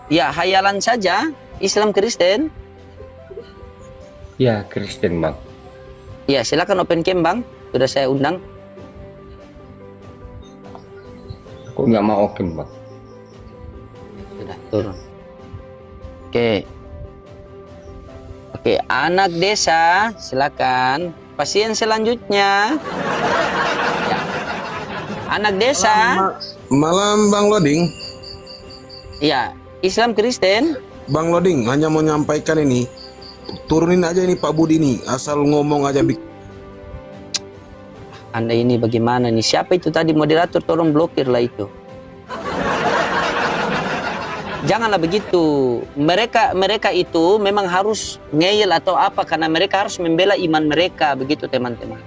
Ya, hayalan saja. Islam Kristen. Ya, Kristen Bang. Ya, silakan open cam Bang. Sudah saya undang. Aku nggak mau open Bang. Sudah turun. Oke. Oke, anak desa, silakan. Pasien selanjutnya. Ya. Anak desa. Malam Bang Loding. Ya, Islam Kristen. Bang Loding hanya mau nyampaikan ini. Turunin aja ini Pak Budi nih, asal ngomong aja. Anda ini bagaimana nih? Siapa itu tadi moderator? Tolong blokir lah itu. Janganlah begitu. Mereka itu memang harus ngeyel atau apa karena mereka harus membela iman mereka, begitu teman-teman.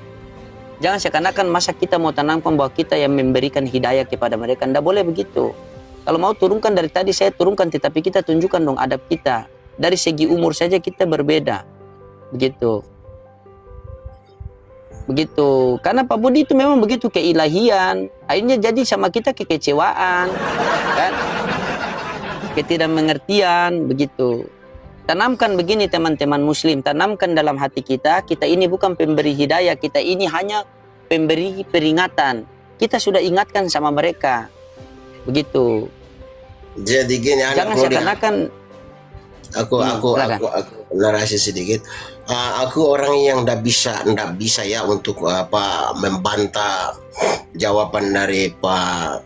Jangan seakan-akan masa kita mau tanamkan bahwa kita yang memberikan hidayah kepada mereka. Tidak boleh begitu. Kalau mau turunkan dari tadi saya turunkan, tetapi kita tunjukkan dong adab kita. Dari segi umur saja kita berbeda. Begitu. Begitu. Karena Pak Budi itu memang begitu keilahian. Akhirnya jadi sama kita kekecewaan. Kan? Ketidakmengertian. Begitu. Tanamkan begini teman-teman muslim. Tanamkan dalam hati kita. Kita ini bukan pemberi hidayah. Kita ini hanya pemberi peringatan. Kita sudah ingatkan sama mereka. Begitu. Jadi gini anak Jangan Loding. seakan-akan Aku narasi sedikit. Aku orang yang ndak bisa ya untuk membantah jawaban dari Pak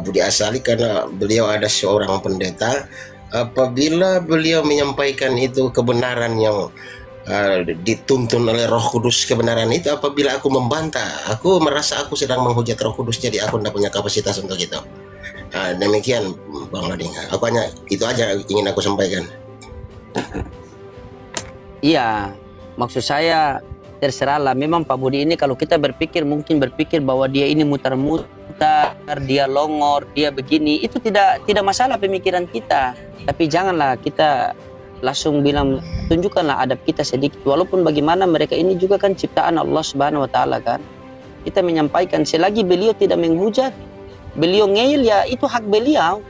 Budi Asali karena beliau ada seorang pendeta. Apabila beliau menyampaikan itu kebenaran yang dituntun oleh Roh Kudus, kebenaran itu, apabila aku membantah, aku merasa aku sedang menghujat Roh Kudus, jadi aku tidak punya kapasitas untuk itu. Demikian Bang Loding. Aku hanya itu aja ingin aku sampaikan. Iya, maksud saya terserahlah. Memang Pak Budi ini kalau kita berpikir mungkin berpikir bahwa dia ini mutar-mutar, dia longor, dia begini, itu tidak masalah pemikiran kita. Tapi janganlah kita langsung bilang, tunjukkanlah adab kita sedikit. Walaupun bagaimana mereka ini juga kan ciptaan Allah Subhanahu wa taala kan. Kita menyampaikan selagi beliau tidak menghujat, beliau ngeyel, ya itu hak beliau.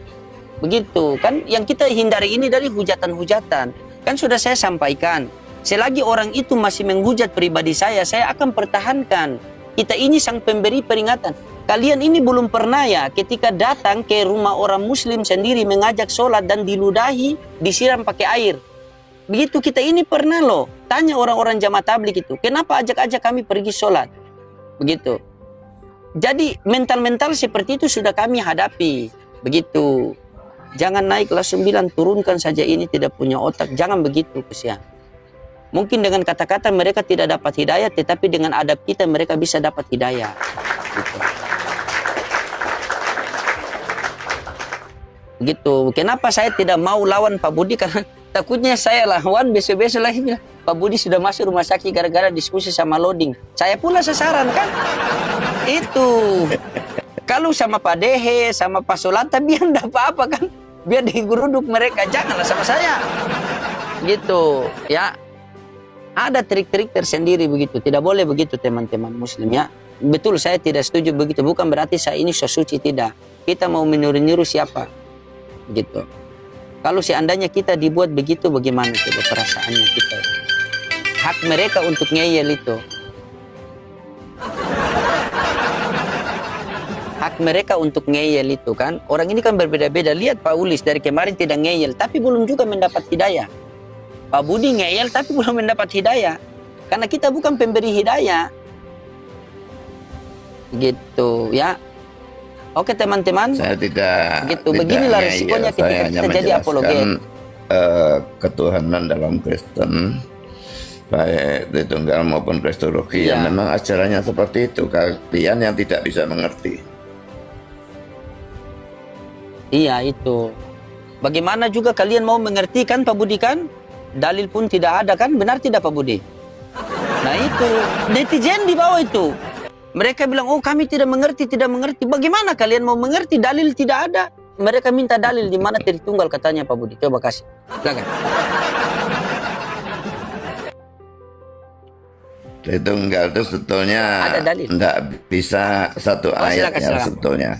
Begitu kan, yang kita hindari ini dari hujatan-hujatan. Kan sudah saya sampaikan, selagi orang itu masih menghujat pribadi saya akan pertahankan. Kita ini sang pemberi peringatan. Kalian ini belum pernah ya ketika datang ke rumah orang muslim sendiri mengajak sholat dan diludahi, disiram pakai air. Begitu kita ini pernah loh. Tanya orang-orang jamaah tabligh itu, kenapa ajak-ajak kami pergi sholat? Begitu. Jadi mental-mental seperti itu sudah kami hadapi. Begitu. Jangan naik langsung bilang turunkan saja ini tidak punya otak. Jangan begitu kesian. Mungkin dengan kata-kata mereka tidak dapat hidayah, tetapi dengan adab kita mereka bisa dapat hidayah. Gitu. Gitu. Kenapa saya tidak mau lawan Pak Budi? Karena takutnya saya lawan besok-besok lagi bilang Pak Budi sudah masuk rumah sakit gara-gara diskusi sama loading. Saya pula sasaran kan? Itu. Kalau sama Pak Dehe, sama Pak Solanta, biar enggak apa-apa kan? Biar digeruduk mereka, janganlah sama saya. Gitu, ya. Ada trik-trik tersendiri begitu. Tidak boleh begitu teman-teman muslim ya. Betul, saya tidak setuju begitu. Bukan berarti saya ini so suci, tidak. Kita mau meniru-niru siapa? Gitu. Kalau seandainya kita dibuat begitu, bagaimana coba perasaannya kita? Hak mereka untuk ngeyel itu. Hak mereka untuk ngeyel itu kan. Orang ini kan berbeda-beda. Lihat Pak Ulis dari kemarin tidak ngeyel, tapi belum juga mendapat hidayah. Pak Budi ngeyel tapi belum mendapat hidayah. Karena kita bukan pemberi hidayah. Gitu ya. Oke teman-teman. Saya tidak. Gitu. Beginilah risikonya ketika kita jadi apologet. Ketuhanan dalam Kristen, baik Tritunggal maupun Kristologi, Ya. memang ajarannya seperti itu. Kalian yang tidak bisa mengerti. Iya itu. Bagaimana juga kalian mau mengerti kan Pak Budi kan? Dalil pun tidak ada kan? Benar tidak Pak Budi? Nah itu. Netizen di bawah itu. Mereka bilang, oh kami tidak mengerti, tidak mengerti. Bagaimana kalian mau mengerti? Dalil tidak ada. Mereka minta dalil di mana Tritunggal katanya Pak Budi. Coba kasih. Silakan. Tritunggal itu sebetulnya Ada dalil. tidak bisa satu ayat ya, silakan. sebetulnya.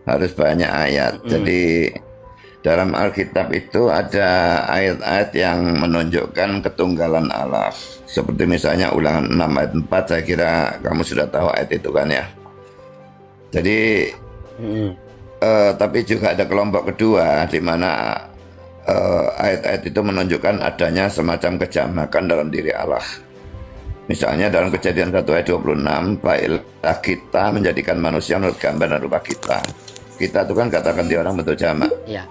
Harus banyak ayat. Jadi dalam Alkitab itu ada ayat-ayat yang menunjukkan ketunggalan Allah. Seperti misalnya Ulangan 6 ayat 4, saya kira kamu sudah tahu ayat itu kan ya. Jadi tapi juga ada kelompok kedua di mana ayat-ayat itu menunjukkan adanya semacam kejamakan dalam diri Allah. Misalnya dalam Kejadian 1 ayat 26, baiklah kita menjadikan manusia menurut gambar dan rupa kita. Kita itu kan katakan dia orang bentuk jamak. Ya.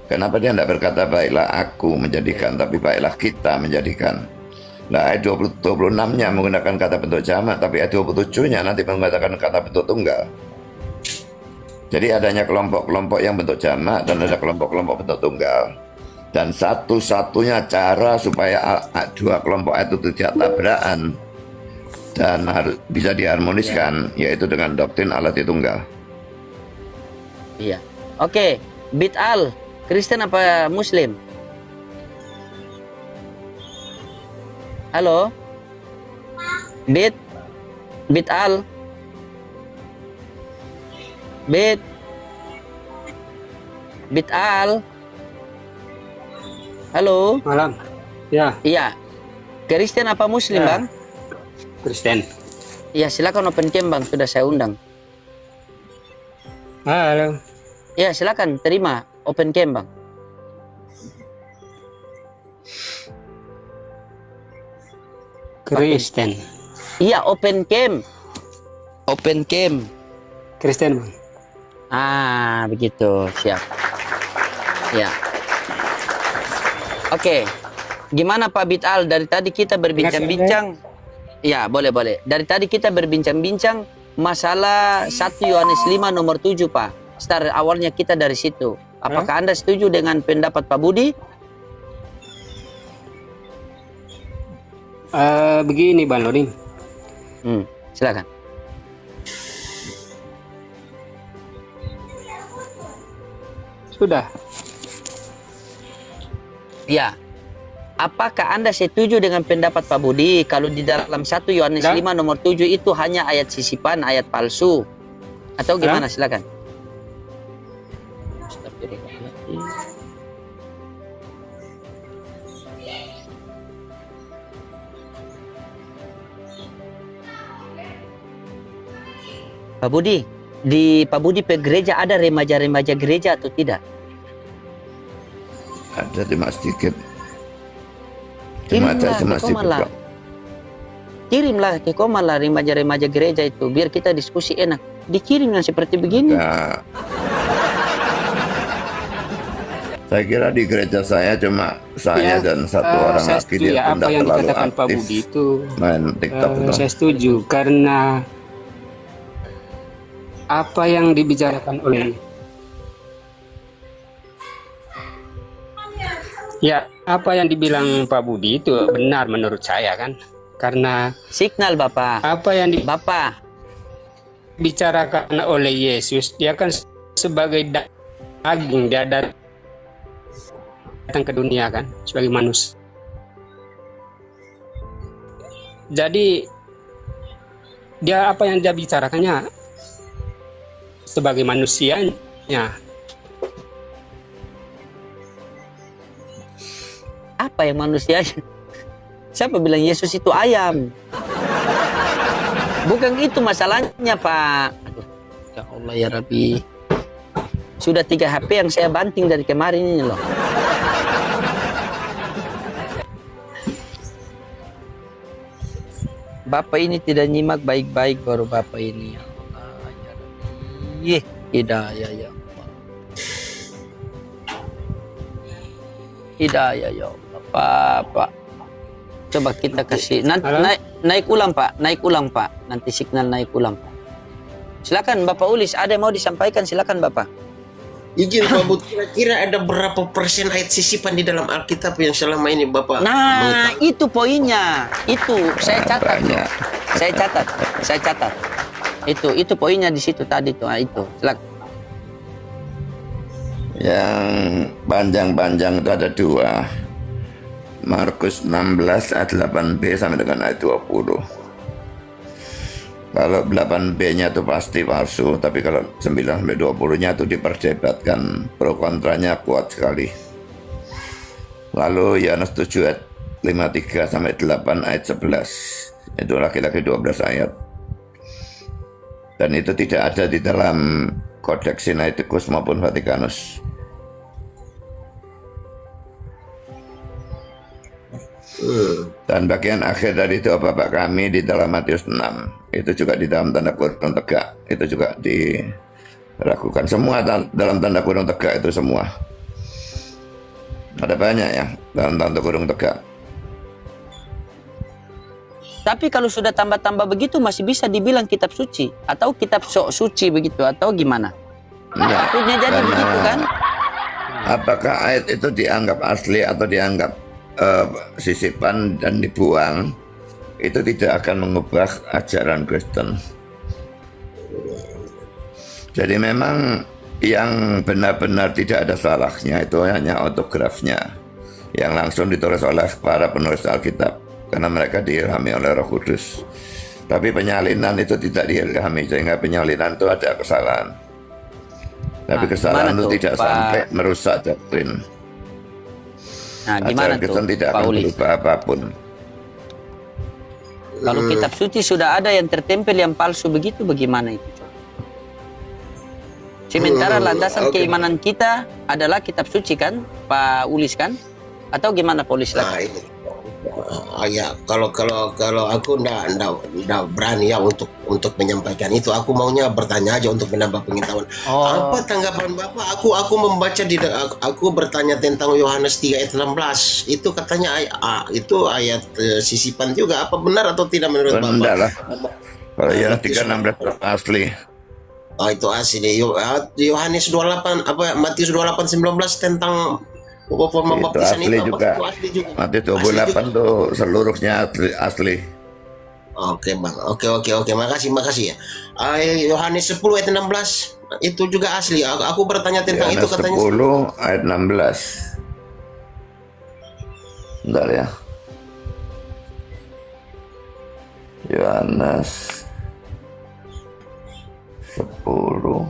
Kenapa dia tidak berkata baiklah aku menjadikan, tapi baiklah kita menjadikan. Nah ayat 26-nya menggunakan kata bentuk jamak, tapi ayat 27-nya nanti menggunakan kata bentuk tunggal. Jadi adanya kelompok-kelompok yang bentuk jamak dan ada kelompok-kelompok bentuk tunggal. Dan satu-satunya cara supaya dua kelompok itu tidak tabrakan dan harus bisa diharmoniskan, yaitu dengan doktrin Allah Tritunggal. Iya. Oke. Bid'al. Kristen apa Muslim? Halo? Bid'al. Bid'al. Halo? Malam. Ya, Iya. Kristen apa Muslim, Ya. Bang? Kristen. Iya, silakan open cam, Bang. Sudah saya undang. Halo. Iya, silakan terima open cam, Bang. Kristen. Iya, open cam. Open cam. Kristen, Bang. Ah, begitu. Siap. Ya. Oke. Gimana Pak Bid'al? Dari tadi kita berbincang-bincang. Ya, boleh. Dari tadi kita berbincang-bincang masalah 1 Yohanes 5 nomor 7, Pak. Start awalnya kita dari situ. Apakah Anda setuju dengan pendapat Pak Budi? Begini, Bang Loding. Silakan. Sudah. Ya, Apakah Anda setuju dengan pendapat Pak Budi kalau di dalam 1 Yohanes Ya. 5 nomor 7 itu hanya ayat sisipan, ayat palsu? Atau gimana? Silakan. Pak Budi, di Pak Budi pe gereja ada remaja-remaja gereja atau tidak? Ada cuma sedikit. Kirimlah Cuma ke sedikit Komala. kok. Kirimlah ke Komala remaja-remaja gereja itu biar kita diskusi enak. Dikirim yang seperti begini. Nah, saya kira di gereja saya cuma saya dan satu orang saya lagi setuju dia ya pun apa tidak yang terlalu dikatakan Pak aktif Budi itu. main TikTok itu. Saya setuju karena apa yang dibicarakan oleh apa yang dibilang Pak Budi itu benar menurut saya kan, karena Signal Bapak. apa yang Bapak, dibicarakan oleh Yesus, dia kan sebagai daging, dia datang ke dunia kan sebagai manusia. Jadi dia apa yang dia bicarakannya sebagai manusianya. apa yang manusia? Siapa bilang Yesus itu ayam? Bukan itu masalahnya, Pak. Aduh, ya Allah ya Rabbi. Sudah 3 HP yang saya banting dari kemarin ini loh. Bapak ini tidak nyimak baik-baik baru Bapak ini. Ya Allah ya Rabbi. Hidayah ya Allah. Hidayah ya Allah. Pak. Coba kita kasih naik ulang Pak, nanti signal naik ulang Pak. Silakan Bapak Ulis, ada yang mau disampaikan, silakan Bapak. Izin Pak Bud, kira-kira ada berapa persen ayat sisipan di dalam Alkitab yang selama ini Bapak Nah, mengetahui? itu poinnya. Itu saya catat. Banyak. Saya catat. Itu poinnya di situ tadi tuh. Nah, itu. Silakan. Yang panjang-panjang itu ada 2. Markus 16 ayat 8b sampai dengan ayat 20. Kalau 8b-nya itu pasti palsu, tapi kalau 9 sampai 20-nya itu diperdebatkan, pro kontranya kuat sekali. Lalu Yohanes 7 ayat 53 sampai 8 ayat 11. Itu laki-laki 12 ayat. Dan itu tidak ada di dalam Kodeks Sinaiticus maupun Vatikanus. Dan bagian akhir dari doa Bapa kami di dalam Matius 6 itu juga di dalam tanda kurung tegak, itu juga dilakukan semua dalam tanda kurung tegak, itu semua ada banyak ya dalam tanda kurung tegak. Tapi kalau sudah tambah-tambah begitu masih bisa dibilang kitab suci atau kitab sok suci begitu atau gimana? Enggak. Takutnya jadi Karena begitu kan? apakah ayat itu dianggap asli atau dianggap sisipan dan dibuang, itu tidak akan mengubah ajaran Kristen. Jadi memang yang benar-benar tidak ada salahnya itu hanya autografnya yang langsung ditulis oleh para penulis Alkitab karena mereka diilhami oleh Roh Kudus. Tapi penyalinan itu tidak diilhami, sehingga penyalinan itu ada kesalahan. Tapi kesalahan itu tidak sampai merusak doktrin. Nah, gimana ajaran Kristen tidak akan berubah apapun. Kalau kitab suci sudah ada yang tertempel yang palsu begitu, bagaimana itu? Sementara landasan keimanan kita adalah kitab suci kan, Pak Ulis kan? Atau gimana Pak Ulis? Nah, ini. Ya, kalau aku ndak berani ya untuk menyampaikan itu. Aku maunya bertanya aja untuk menambah pengetahuan. Apa tanggapan Bapak? Aku membaca aku bertanya tentang Yohanes 3 ayat 16. Itu katanya itu ayat sisipan juga. Apa benar atau tidak menurut Bapak? Benar lah. Kalau Yohanes 3:16 asli. Oh, itu asli. Yohanes 28 Matius 28:19 tentang forma Itu baptisan asli itu juga. asli juga. Matius 28 tuh seluruhnya asli. Oke Bang, oke, makasih ya. Yohanes 10 ayat 16 itu juga asli. Aku bertanya tentang itu Yohanes katanya. 10 ayat 16. Bentar ya. Yohanes 10.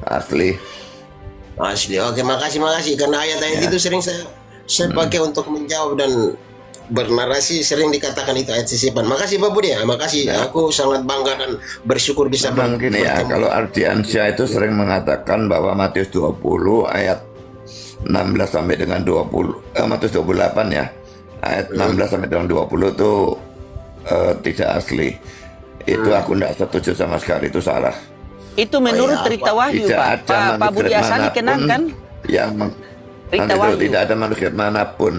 Asli. Asli. Oke, makasih karena ayat-ayat itu sering saya pakai untuk menjawab dan bernarasi, sering dikatakan itu ayat sisipan. Makasih Pak Budi ya, makasih. Aku sangat bangga dan bersyukur bisa Memang gini ya, bertemu. kalau Ardiansyah itu sering mengatakan bahwa Matius 20 ayat 16 sampai dengan 20, Matius 28 ya, ayat 16 sampai dengan 20 itu tidak asli. Itu aku tidak setuju sama sekali, itu salah. Itu menurut Oh, iya, Rita Wahyu, Tidak Pak. ada Pak Budi manusia Asani kenang kan? yang Rita Nanti Wahyu. tidak ada manusia manapun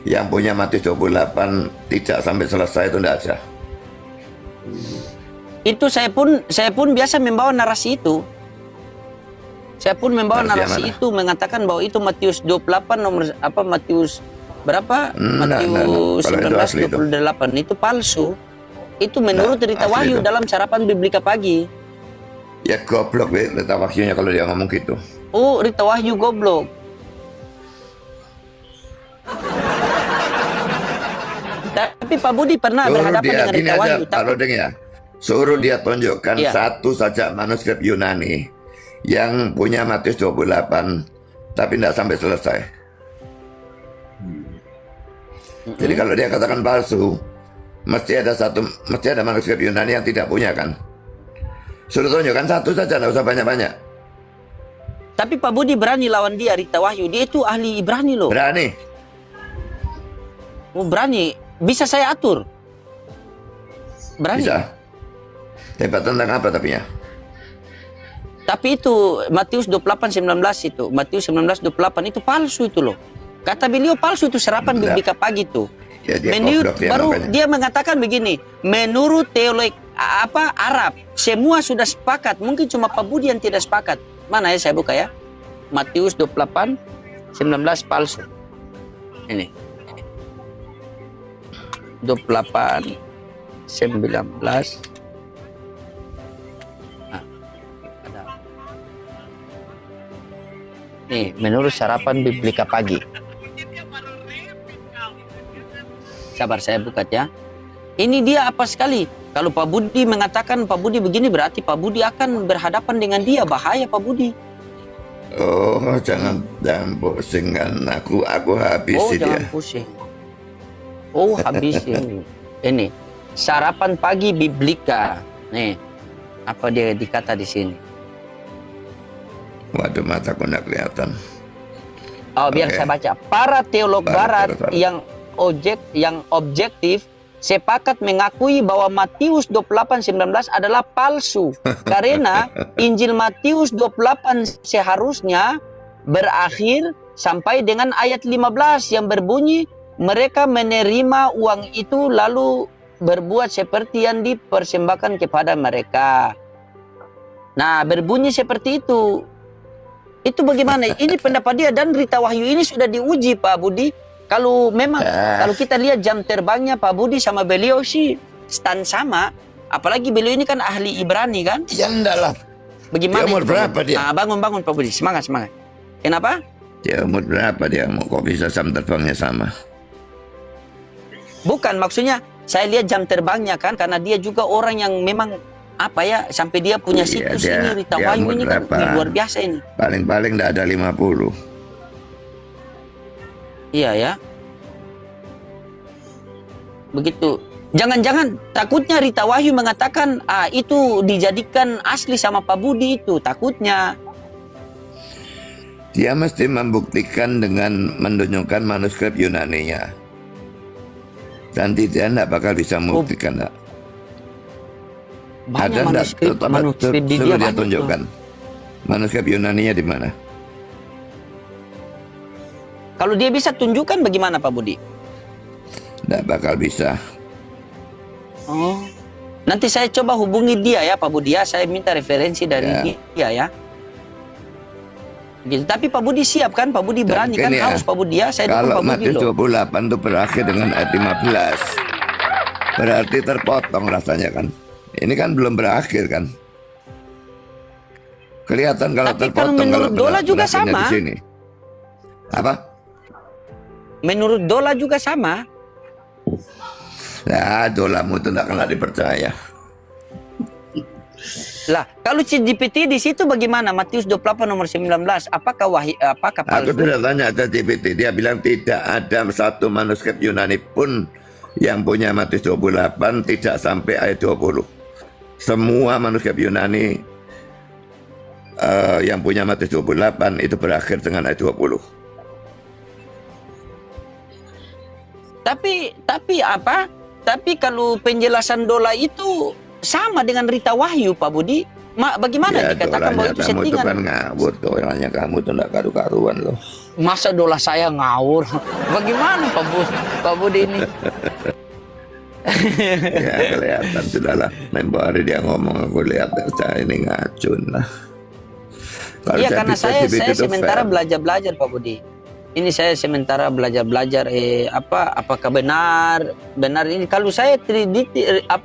yang punya Matius 28 tidak sampai selesai, itu tidak ada. Itu saya pun biasa membawa narasi itu. Saya pun membawa Narasi yang narasi mana? itu mengatakan bahwa itu Matius 28 nomor apa Matius berapa? Matius Kalau itu asli itu. 19:28 itu palsu. Itu menurut Rita asli Wahyu itu. dalam sarapan Biblika pagi. Ya goblok Rita Wahyunya kalau dia ngomong gitu. Oh, Rita Wahyu goblok. Tapi Pak Budi pernah Suruh berhadapan dia, dengan gini Rita aja Wahyu. Pak Rodeng ya. Suruh dia tunjukkan Iya. satu saja manuskrip Yunani yang punya Matius 28 tapi tidak sampai selesai. Jadi kalau dia katakan palsu, mesti ada manuskrip Yunani yang tidak punya kan. Suruh tunjukkan satu saja, tidak usah banyak-banyak. Tapi Pak Budi berani lawan dia, Rita Wahyu. Dia itu ahli Ibrani loh. Berani. Oh, berani. Bisa saya atur. Berani. Bisa. Hebat tentang apa tapi ya? Tapi itu Matius 28:19 itu. Matius 19:28 itu palsu itu loh. Kata beliau palsu itu serapan Enggak. Biblika pagi itu. Ya, dia Menurut goblok dia baru makanya. dia mengatakan begini, menurut teolog Arab, semua sudah sepakat, mungkin cuma Pak Budi yang tidak sepakat. Mana ya saya buka ya? Matius 28:19 palsu. Ini. 28:19. Nah, ada. Nih, menurut sarapan Biblika pagi. Sabar saya buka ya. Ini dia apa sekali. Kalau Pak Budi mengatakan Pak Budi begini, berarti Pak Budi akan berhadapan dengan dia. Bahaya Pak Budi. Oh, jangan pusingkan aku Oh, habisi dia. jangan pusing. Oh, habisin. Ini sarapan pagi Biblika. Nih, apa dia dikata di sini? Waduh, mataku nggak kelihatan. Oh, biar Oke. saya baca. Para teolog Para Barat teolog Barat. yang objektif sepakat mengakui bahwa Matius 28:19 adalah palsu karena Injil Matius 28 seharusnya berakhir sampai dengan ayat 15 yang berbunyi mereka menerima uang itu lalu berbuat seperti yang dipersembahkan kepada mereka. Nah, berbunyi seperti itu. Itu bagaimana? Ini pendapat dia dan Rita Wahyu ini sudah diuji Pak Budi. Kalau memang kalau kita lihat jam terbangnya Pak Budi sama beliau sih stand sama. Apalagi beliau ini kan ahli Ibrani kan? Ya enggak lah. Bagaimana? Dia umur itu, Pak berapa Budi? dia? Ah, bangun Pak Budi, semangat. Kenapa? Dia umur berapa dia? Mau kok bisa jam terbangnya sama? Bukan, maksudnya saya lihat jam terbangnya kan karena dia juga orang yang memang apa ya sampai dia punya Iya, situs dia- ini Rita dia Wahyu umur ini kan berapa? luar biasa ini. Paling-paling enggak ada 50. Iya ya. Begitu. Jangan-jangan takutnya Rita Wahyu mengatakan itu dijadikan asli sama Pak Budi itu takutnya. Dia mesti membuktikan dengan menunjukkan manuskrip Yunaninya. Dan dia enggak bakal bisa membuktikan. Enggak. Banyak Ada enggak? manuskrip di Suruh dia dia banyak tunjukkan. Manuskrip Yunaninya di mana? Kalau dia bisa tunjukkan bagaimana Pak Budi? Enggak bakal bisa. Oh. Nanti saya coba hubungi dia ya Pak Budi ya. Saya minta referensi dari Ya. dia ya. Gitu. Tapi Pak Budi siap kan? Pak Budi berani kan? gini ya, Harus Pak Budi ya. Saya dukung Kalau Pak Budi Matius loh. 28 itu berakhir dengan ayat 15. Berarti terpotong rasanya kan. Ini kan belum berakhir kan. Kelihatan kalau Tapi kalau terpotong menurut Dola juga penjelasannya sama. di sini. Apa? Menurut Dola juga sama. Ya, dolamu itu tidak kena dipercaya. Lah, kalau ChatGPT di situ bagaimana? Matius 28 nomor 19. Apakah Aku palsu? sudah tanya ChatGPT, dia bilang tidak ada satu manuskrip Yunani pun yang punya Matius 28 tidak sampai ayat 20. Semua manuskrip Yunani yang punya Matius 28 itu berakhir dengan ayat 20. Tapi apa? Tapi kalau penjelasan Dola itu sama dengan Rita Wahyu, Pak Budi. Bagaimana Ya, dikatakan bahwa dolanya itu kamu itu settingan? kan ngawur, dolanya kamu itu tidak karu-karuan loh. Masa Dola saya ngawur? Bagaimana Pak Budi ini? Ya kelihatan sudahlah. Member hari dia ngomong, aku lihat saya ini ngacun lah. Kalau Iya, karena saya ChatGPT itu sementara fair. belajar Pak Budi. Ini saya sementara belajar apakah benar ini kalau saya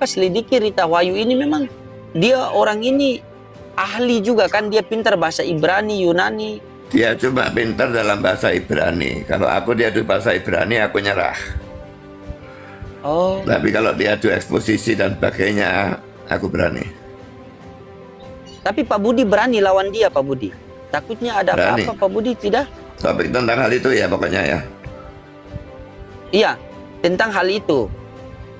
selidiki Rita Wahyu ini memang dia orang ini ahli juga kan, dia pintar bahasa Ibrani, Yunani. Dia cuma pintar dalam bahasa Ibrani. Kalau aku diadu bahasa Ibrani aku nyerah. Oh, Tapi kalau diadu eksposisi dan sebagainya aku berani. tapi Pak Budi berani lawan dia, Pak Budi. Takutnya ada Berani. apa-apa Pak Budi, tidak? Topik tentang hal itu ya pokoknya ya. Iya, tentang hal itu.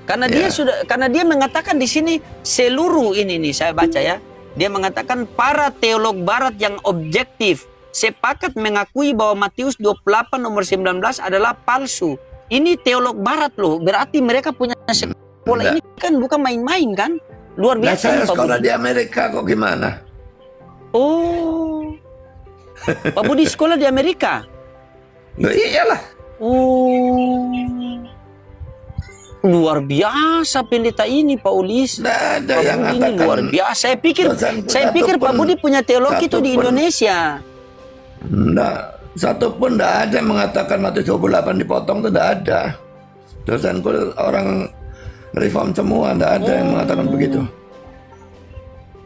Karena dia karena dia mengatakan di sini seluruh ini nih saya baca ya. Dia mengatakan para teolog barat yang objektif sepakat mengakui bahwa Matius 28 nomor 19 adalah palsu. Ini teolog barat loh. Berarti mereka punya sekolah ini kan bukan main-main kan? Luar Nah, biasa saya nih, Pak sekolah Budi. di Amerika kok gimana? Oh. Pak Budi sekolah di Amerika. Loh, iyalah. Oh. Luar biasa pendeta ini Pak Ulis. Nggak ada Pak yang Budi ini mengatakan luar biasa. Saya pikir Pak satupun- Budi punya teologi itu di satupun. Indonesia. Enggak, satupun enggak ada yang mengatakan Matius 28 dipotong itu enggak ada. Dosenku orang reform semua, enggak ada yang mengatakan begitu.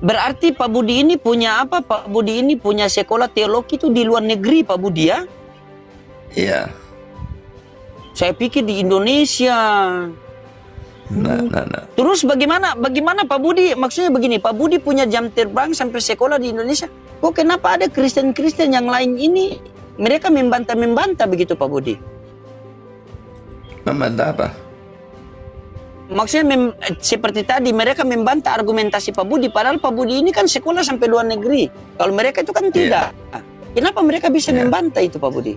Berarti Pak Budi ini punya apa? Pak Budi ini punya sekolah teologi itu di luar negeri Pak Budi ya? Iya. Saya pikir di Indonesia. Nah. Terus bagaimana Pak Budi? Maksudnya begini, Pak Budi punya jam terbang sampai sekolah di Indonesia. Kok kenapa ada Kristen-Kristen yang lain ini mereka membantah begitu Pak Budi? Membantah apa? Maksudnya seperti tadi mereka membantah argumentasi Pak Budi, padahal Pak Budi ini kan sekolah sampai luar negeri. Kalau mereka itu kan tidak. Kenapa mereka bisa membantah itu Pak Budi?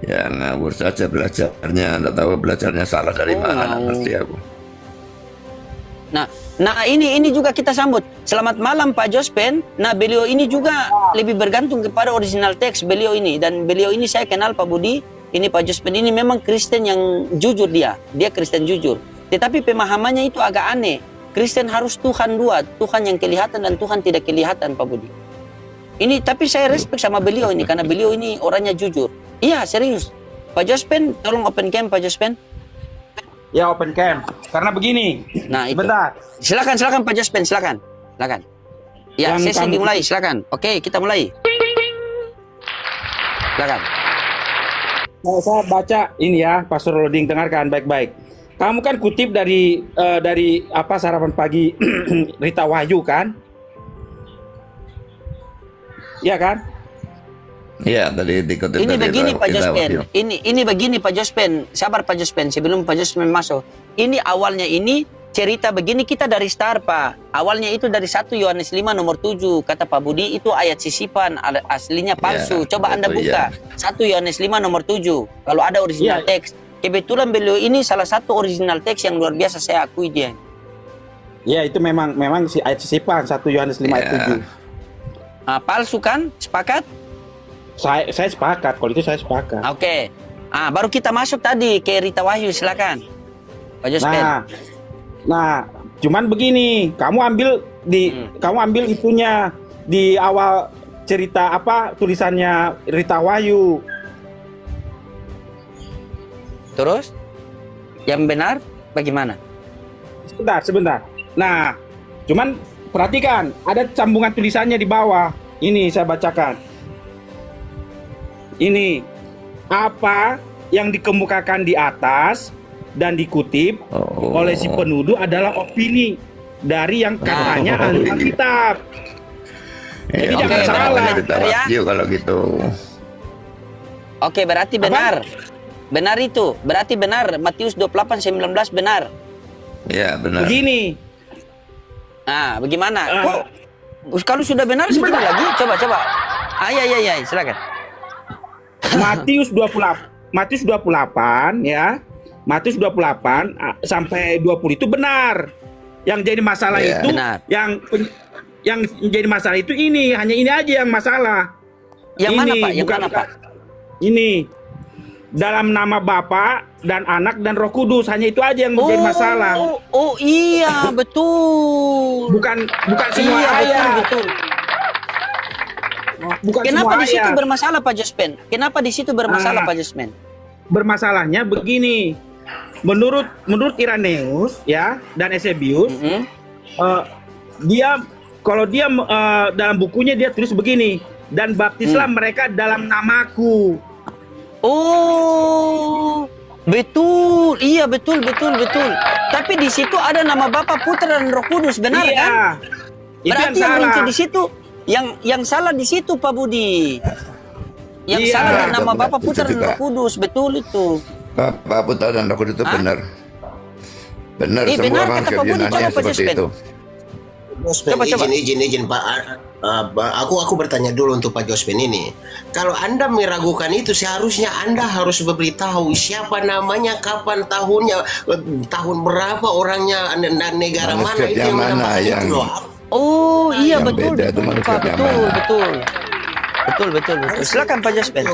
Ya ngawur saja belajarnya, enggak tahu belajarnya salah dari mana, enggak ngerti aku. Nah ini juga kita sambut. Selamat malam Pak Jospen. Nah beliau ini juga lebih bergantung kepada original teks beliau ini. Dan beliau ini saya kenal Pak Budi. Ini Pak Jospen ini memang Kristen yang jujur dia. Dia Kristen jujur. Tetapi pemahamannya itu agak aneh. Kristen harus Tuhan dua. Tuhan yang kelihatan dan Tuhan tidak kelihatan Pak Budi. Ini tapi saya respect sama beliau ini. Karena beliau ini orangnya jujur. Iya serius. Pak Jospen tolong open cam Pak Jospen. Ya open cam. Karena begini. Nah itu. Bentar. Silakan Pak Jospen, silakan. Ya, Yang sesi kamu- dimulai, silakan. Oke, kita mulai. Silakan. Saya baca ini ya, Pastor Loding, dengarkan baik-baik. Kamu kan kutip dari apa sarapan pagi Rita Wahyu kan? Iya kan? Iya, tadi dikutip Ini dari begini Pak Kita Jospen. Wahyu. Ini begini Pak Jospen. Sabar Pak Jospen sebelum Pak Jospen masuk. Ini awalnya ini cerita begini kita dari start Pak. Awalnya itu dari 1 Yohanes 5 nomor 7 kata Pak Budi itu ayat sisipan aslinya palsu. Ya, Coba Anda itu buka. 1 Yohanes 5 nomor 7. Kalau ada original Ya. teks. Kebetulan beliau ini salah satu original teks yang luar biasa saya akui dia. Ya itu memang si ayat sisipan 1 Yohanes 5 ayat Ya. 7. Nah, palsu kan? Sepakat? Saya sepakat, kalau itu saya sepakat. Oke. Baru kita masuk tadi ke Rita Wahyu, silakan. Pak Jospen. Nah, cuman begini, kamu ambil itunya di awal cerita apa tulisannya Rita Wahyu. Terus? Yang benar bagaimana? Sebentar. Nah, cuman perhatikan, ada sambungan tulisannya di bawah. Ini saya bacakan. Ini apa yang dikemukakan di atas dan dikutip oleh si penuduh adalah opini dari yang katanya ahli Alkitab. Jadi Ya, jangan oke, salah. kita wagyu kalau gitu. Oke, berarti benar. Benar itu. Berarti benar. Matius 28:19 benar. Ya, benar. Begini. Nah, bagaimana? Kok kalau sudah benar sebentar lagi? Coba. Ya, silakan. Matius 28 ya. Matius 28 sampai 20 itu benar. Yang jadi masalah Ya, itu benar. yang jadi masalah itu ini, hanya ini aja yang masalah. Yang Ini, mana, Pak? Yang bukan- mana, Pak? Ini dalam nama Bapa dan Anak dan Roh Kudus, hanya itu aja yang menjadi masalah. Oh, iya, betul. Bukan semua Iya, ayat. betul. Bukan Kenapa semua di situ ayat. bermasalah, Pak Jospen? Kenapa di situ bermasalah, Pak Jospen? Bermasalahnya begini. Menurut Irenaeus ya dan Eusebius, dia dalam bukunya dia tulis begini, dan baptislah mereka dalam namaku. Oh, betul. Iya, betul. Tapi di situ ada nama Bapa, Putra dan Roh Kudus, benar Iya. kan? Itu Berarti yang yang rinci salah. di situ, yang salah di situ, Pak Budi. Yang Iya. salah di nama Bapa, Itu Putra dan juga. Roh Kudus, betul itu. Bapak Putra dan Roh Kudus itu benar. Benar, Iya, semua benar, kata manuskrip Pak Budi. Yunani Coba, Pak seperti Jospen. itu. Jospen, Coba. izin Pak. Aku bertanya dulu untuk Pak Jospen ini. Kalau Anda meragukan itu, seharusnya Anda harus memberitahu siapa namanya, kapan tahunnya, tahun berapa orangnya, dan negara mana Manuskrip itu yang yang mana menambah yang- itu loh. Oh, iya, Yang betul, beda itu Pak. manuskrip yang Betul. mana? Betul. Silakan, Pak Jospen.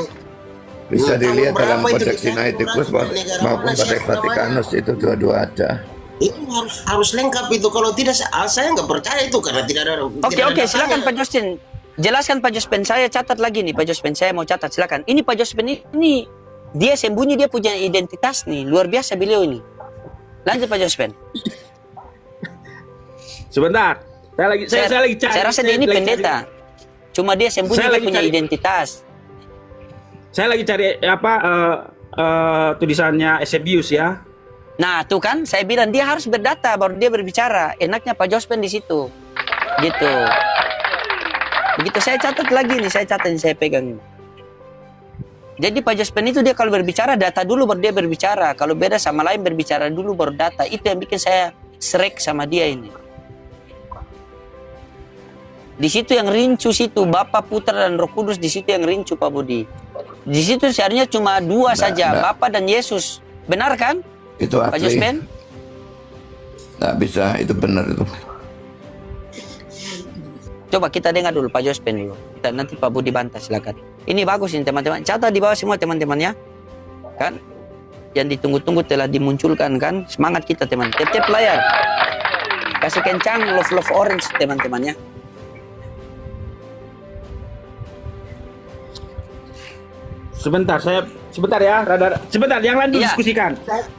Bisa Tahun dilihat dalam berapa itu Kodeks Sinaiticus negara maupun mana, Kodeks siapa namanya? Vatikanus itu dua-dua ada. Itu harus lengkap itu. Kalau tidak, saya nggak percaya itu karena tidak ada. Oke, silakan Pak Jospen. Jelaskan Pak Jospen, saya catat lagi nih Pak Jospen, saya mau catat, silakan. Ini Pak Jospen ini dia sembunyi, dia punya identitas nih, luar biasa beliau ini. Lanjut Pak Jospen. Sebentar. Saya lagi cari. Saya rasa dia ini pendeta. Cuma dia sembunyi, Saya dia lagi punya cari. identitas. Saya lagi cari tulisannya Eusebius ya. Nah, tuh kan saya bilang dia harus berdata baru dia berbicara. Enaknya Pak Jospen di situ. Gitu. Begitu saya catat lagi nih, saya pegang ini. Jadi Pak Jospen itu dia kalau berbicara data dulu baru dia berbicara. Kalau beda sama lain berbicara dulu baru data. Itu yang bikin saya srek sama dia ini. Di situ yang rincu situ Bapa, Putra dan Roh Kudus, di situ yang rincu Pak Budi. Di situ seharusnya cuma dua saja, Bapa dan Yesus. Benar kan? Itu Pak asli. Jospen? Nggak bisa, itu benar itu. Coba kita dengar dulu Pak Jospen dulu. Kita nanti Pak Budi bantah, silakan. Ini bagus ini teman-teman. Catat di bawah semua teman-teman ya. Kan? Yang ditunggu-tunggu telah dimunculkan kan. Semangat kita teman. Tiap-tiap layar. Kasih kencang love orange teman-teman ya. Sebentar ya, sebentar yang lain dulu Iya. diskusikan.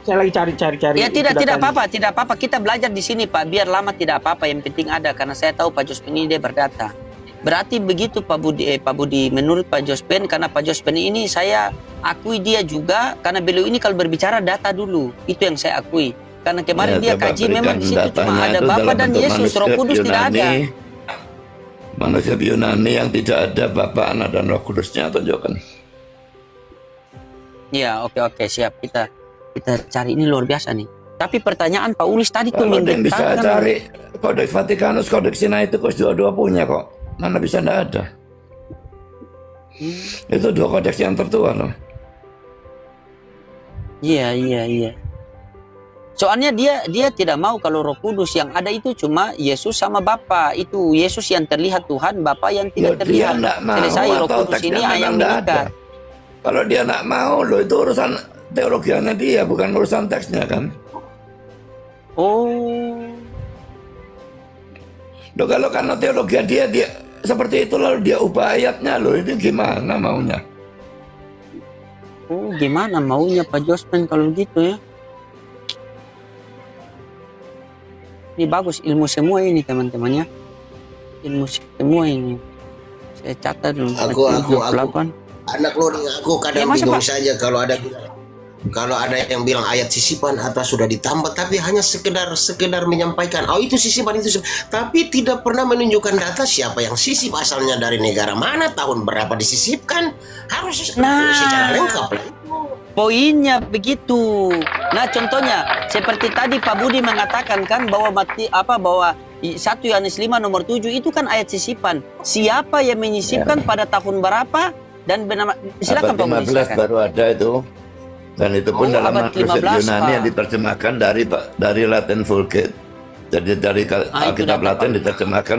Saya lagi cari. Ya tidak datanya. apa-apa. Kita belajar di sini Pak. Biar lama tidak apa-apa. Yang penting ada karena saya tahu Pak Jospen ini dia berdata. Berarti begitu Pak Budi menurut Pak Jospen, karena Pak Jospen ini saya akui dia juga karena beliau ini kalau berbicara data dulu. Itu yang saya akui. Karena kemarin dia coba kaji memang di berikan situ cuma datanya ada itu Bapa dalam dan bentuk Yesus, Roh manuskrip Kudus tidak ada. Manuskrip Yunani yang tidak ada Bapa, Anak dan Roh Kudusnya, tunjukkan. Ya, oke, siap. Kita cari, ini luar biasa nih. Tapi pertanyaan Pak Ulis tadi tuh Kalau yang bisa mendetailkan. cari Kodeks Vatikanus, Kodeks Sinaiticus dua-dua punya kok. Mana bisa nggak ada? Itu dua kodeks yang tertua loh. Iya. Soalnya dia tidak mau kalau Roh Kudus yang ada itu cuma Yesus sama Bapa. Itu Yesus yang terlihat Tuhan, Bapa yang tidak Dia terlihat. nggak mau Selesai Roh atau Kudus teksnya ini memang yang nggak ada. mengikat. Kalau dia nggak mau loh, itu urusan teologianya dia, bukan urusan teksnya kan. Oh. Loh, kalau karena teologi dia seperti itu lalu dia ubah ayatnya loh, ini gimana maunya? Oh, gimana maunya Pak Jospen kalau gitu ya? Ini bagus ilmu semua ini teman-teman ya. Ilmu semua ini. Saya catat dulu. Aku anak loading aku Ya, kadang masa, bingung Pak? saja kalau ada yang bilang ayat sisipan atas sudah ditambah, tapi hanya sekedar menyampaikan, oh itu sisipan itu, tapi tidak pernah menunjukkan data siapa yang sisip, asalnya dari negara mana, tahun berapa disisipkan, harus secara lengkap. Poinnya begitu. Nah, contohnya seperti tadi Pak Budi mengatakan kan bahwa bahwa 1 Yohanes 5 nomor 7 itu kan ayat sisipan. Siapa yang menyisipkan pada tahun berapa dan silakan Pak Budi. Abad 15 baru ada itu. Dan itu pun dalam abad manuskrip 15, Yunani Pak. yang diterjemahkan dari Latin Vulgate. Jadi dari Alkitab dapat, Latin Pak. diterjemahkan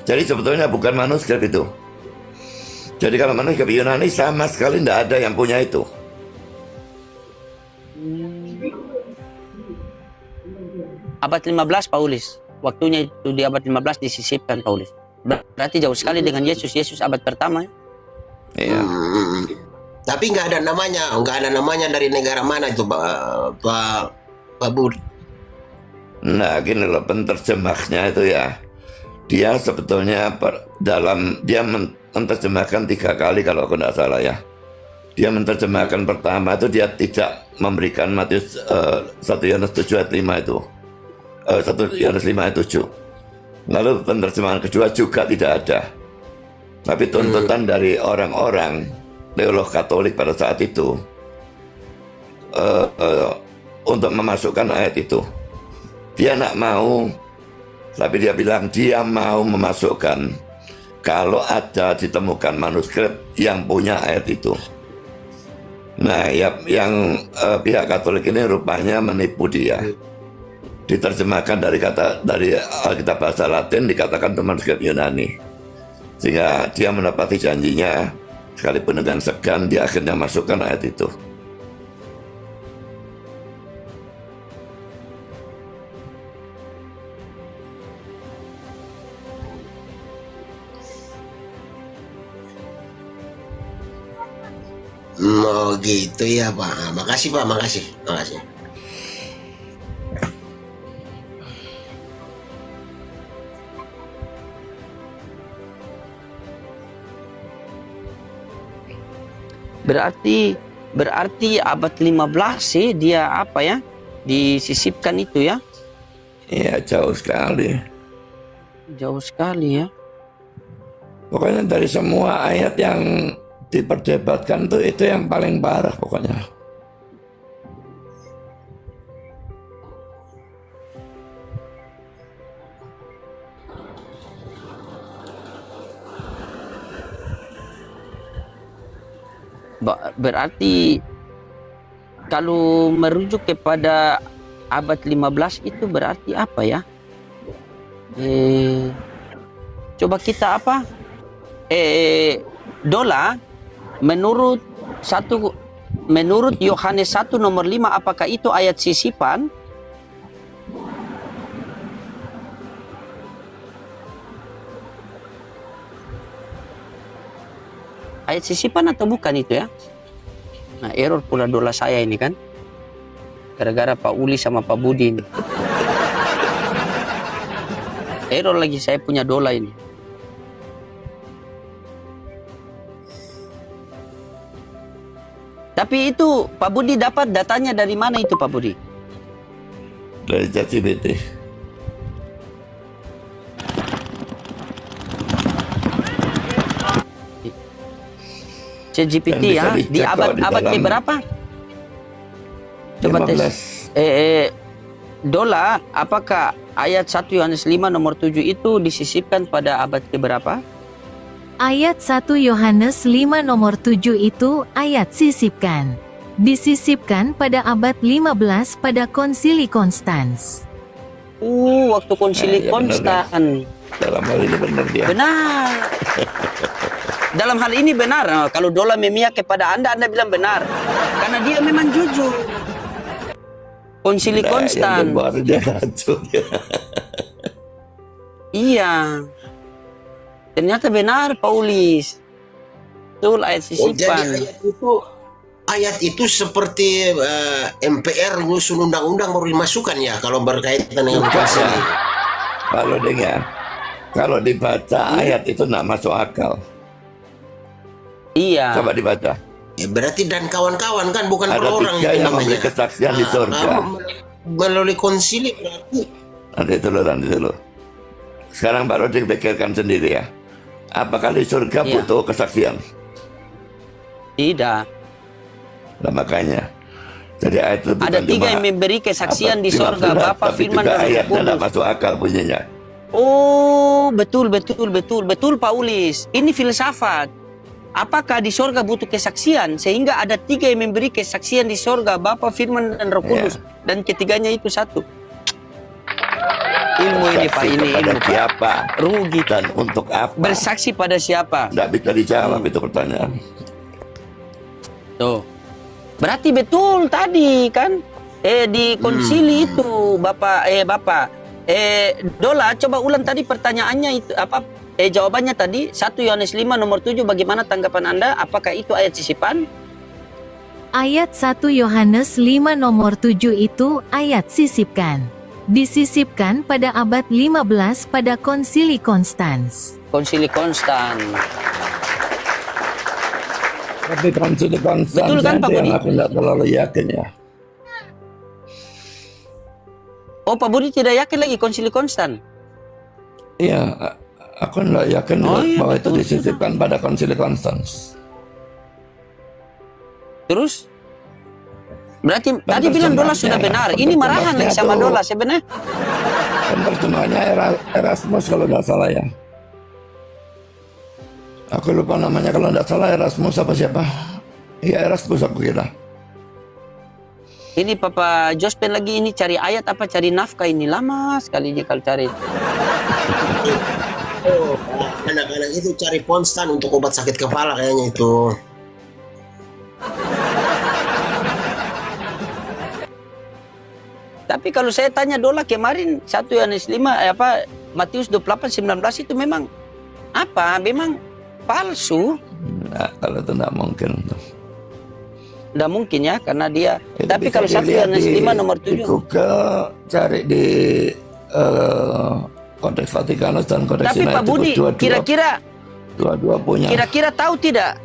jadi sebetulnya bukan manuskrip itu. Jadi kalau manuskrip Yunani sama sekali tidak ada yang punya itu. Abad 15 Paulis. Waktunya itu di abad 15 disisipkan Paulis. Berarti jauh sekali dengan Yesus. Yesus abad pertama. Iya. Tapi nggak ada namanya dari negara mana itu Pak Budi. Nah, gini loh, penterjemahnya itu ya, dia sebetulnya dia menerjemahkan 3 kali kalau aku tidak salah ya. Dia menerjemahkan pertama itu dia tidak memberikan Matius 1 Yohanes 7 ayat 5 itu. 1 Yohanes 5 ayat 7. Lalu penerjemahan kedua juga tidak ada. Tapi tuntutan dari orang-orang teolog Katolik pada saat itu untuk memasukkan ayat itu. Dia tidak mau, tapi dia bilang dia mau memasukkan kalau ada ditemukan manuskrip yang punya ayat itu. Nah, yang pihak Katolik ini rupanya menipu dia. Diterjemahkan dari Alkitab bahasa Latin dikatakan itu manuskrip Yunani, sehingga dia menepati janjinya. Sekalipun dengan segan, dia akhirnya masukkan ayat itu. Oh gitu ya Pak. Makasih Pak, makasih. Berarti abad 15 sih dia apa ya? Disisipkan itu ya? Iya, jauh sekali. Jauh sekali ya. Pokoknya dari semua ayat yang diperdebatkan tuh itu yang paling parah pokoknya. Berarti kalau merujuk kepada abad 15 itu berarti apa ya? Coba kita apa? Dola menurut Yohanes 1 nomor 5, apakah itu ayat sisipan? Ayat sisipan atau bukan itu ya? Nah, error pula dola saya ini kan. Gara-gara Pak Uli sama Pak Budi ini. Error lagi saya punya dola ini. Tapi itu Pak Budi dapat datanya dari mana itu Pak Budi? Dari ChatGPT. ChatGPT ya, di abad ke berapa? Coba tes. Dola, apakah ayat 1 Yohanes 5 nomor 7 itu disisipkan pada abad ke berapa? Ayat 1 Yohanes 5 nomor 7 itu ayat sisipkan. Disisipkan pada abad 15 pada Konsili Konstans. Waktu Konsili Konstan. Dalam hal ini benar dia. Benar. Dalam hal ini benar. Kalau dola memihak kepada Anda bilang benar. Karena dia memang jujur. Konsili Konstan. Baru dia ngaco. Iya. Ternyata benar Paulis. Betul ayat sisipan. Jadi ayat itu seperti MPR nyusun undang-undang baru dimasukkan ya kalau berkaitan dengan Kalau dengar, kalau dibaca ayat itu tidak masuk akal. Iya. Coba dibaca. Ya, berarti dan kawan-kawan kan, bukan per Ada orang tiga itu yang memberi namanya. kesaksian di surga. Melalui konsili berarti. Nanti dulu. Sekarang baru dipikirkan sendiri ya. Apakah di surga Iya. butuh kesaksian? Tidak. Nah, makanya. Jadi ayat itu bukan Ada tiga cuma yang memberi kesaksian apa, di cuma sorga, surat, Bapa, tapi Firman, juga dan Roh ayatnya tidak Kudus. masuk akal bunyinya. Oh, betul Paulis. Ini filsafat. Apakah di sorga butuh kesaksian? Sehingga ada tiga yang memberi kesaksian di sorga, Bapa, Firman, dan Roh Kudus. Dan ketiganya itu satu. Ilmu ini Pak, Saksi ini kepada ilmu Pak. siapa Rugi. dan untuk apa? Bersaksi pada siapa? Tidak bisa dijawab itu pertanyaan. Tuh. Berarti betul tadi kan? Di konsili itu Bapak Dola, coba ulang tadi pertanyaannya itu apa? Jawabannya tadi 1 Yohanes 5 nomor 7, bagaimana tanggapan Anda? Apakah itu ayat sisipan? Ayat 1 Yohanes 5 nomor 7 itu ayat sisipkan. Disisipkan pada abad 15 pada Konsili Konstans. Konsili Konstan. Tapi konsili konstan Betul kan, Pak yang Budi? aku tidak terlalu yakin ya. Oh, Pak Budi tidak yakin lagi Konsili Konstan? Iya, aku tidak yakin iya, bahwa betul. itu disisipkan pada konsili Konstans. Terus? Berarti tadi bilang Dola sudah benar. Ini marahan lagi sama Dola sebenarnya. Kan terjemahannya Erasmus kalau tidak salah ya. Aku lupa namanya, kalau tidak salah Erasmus apa siapa? Iya, Erasmus aku kira. Ini Papa Jospen lagi ini cari ayat apa, cari nafkah, ini lama sekali dia kalau cari. Oh, anak-anak itu cari Ponstan untuk obat sakit kepala kayaknya itu. Tapi kalau saya tanya Dola kemarin 1 Yohanes 5 Matius 28:19 itu memang apa? Memang palsu. Nah, kalau itu tidak mungkin. Tidak mungkin ya, karena dia. Itu Tapi bisa kalau 1 dilihat Yohanes 5 nomor di 7. Google, cari di Kodeks Vatikanus dan Kodeks Tapi Pak Budi, dua-dua punya. kira-kira tahu tidak?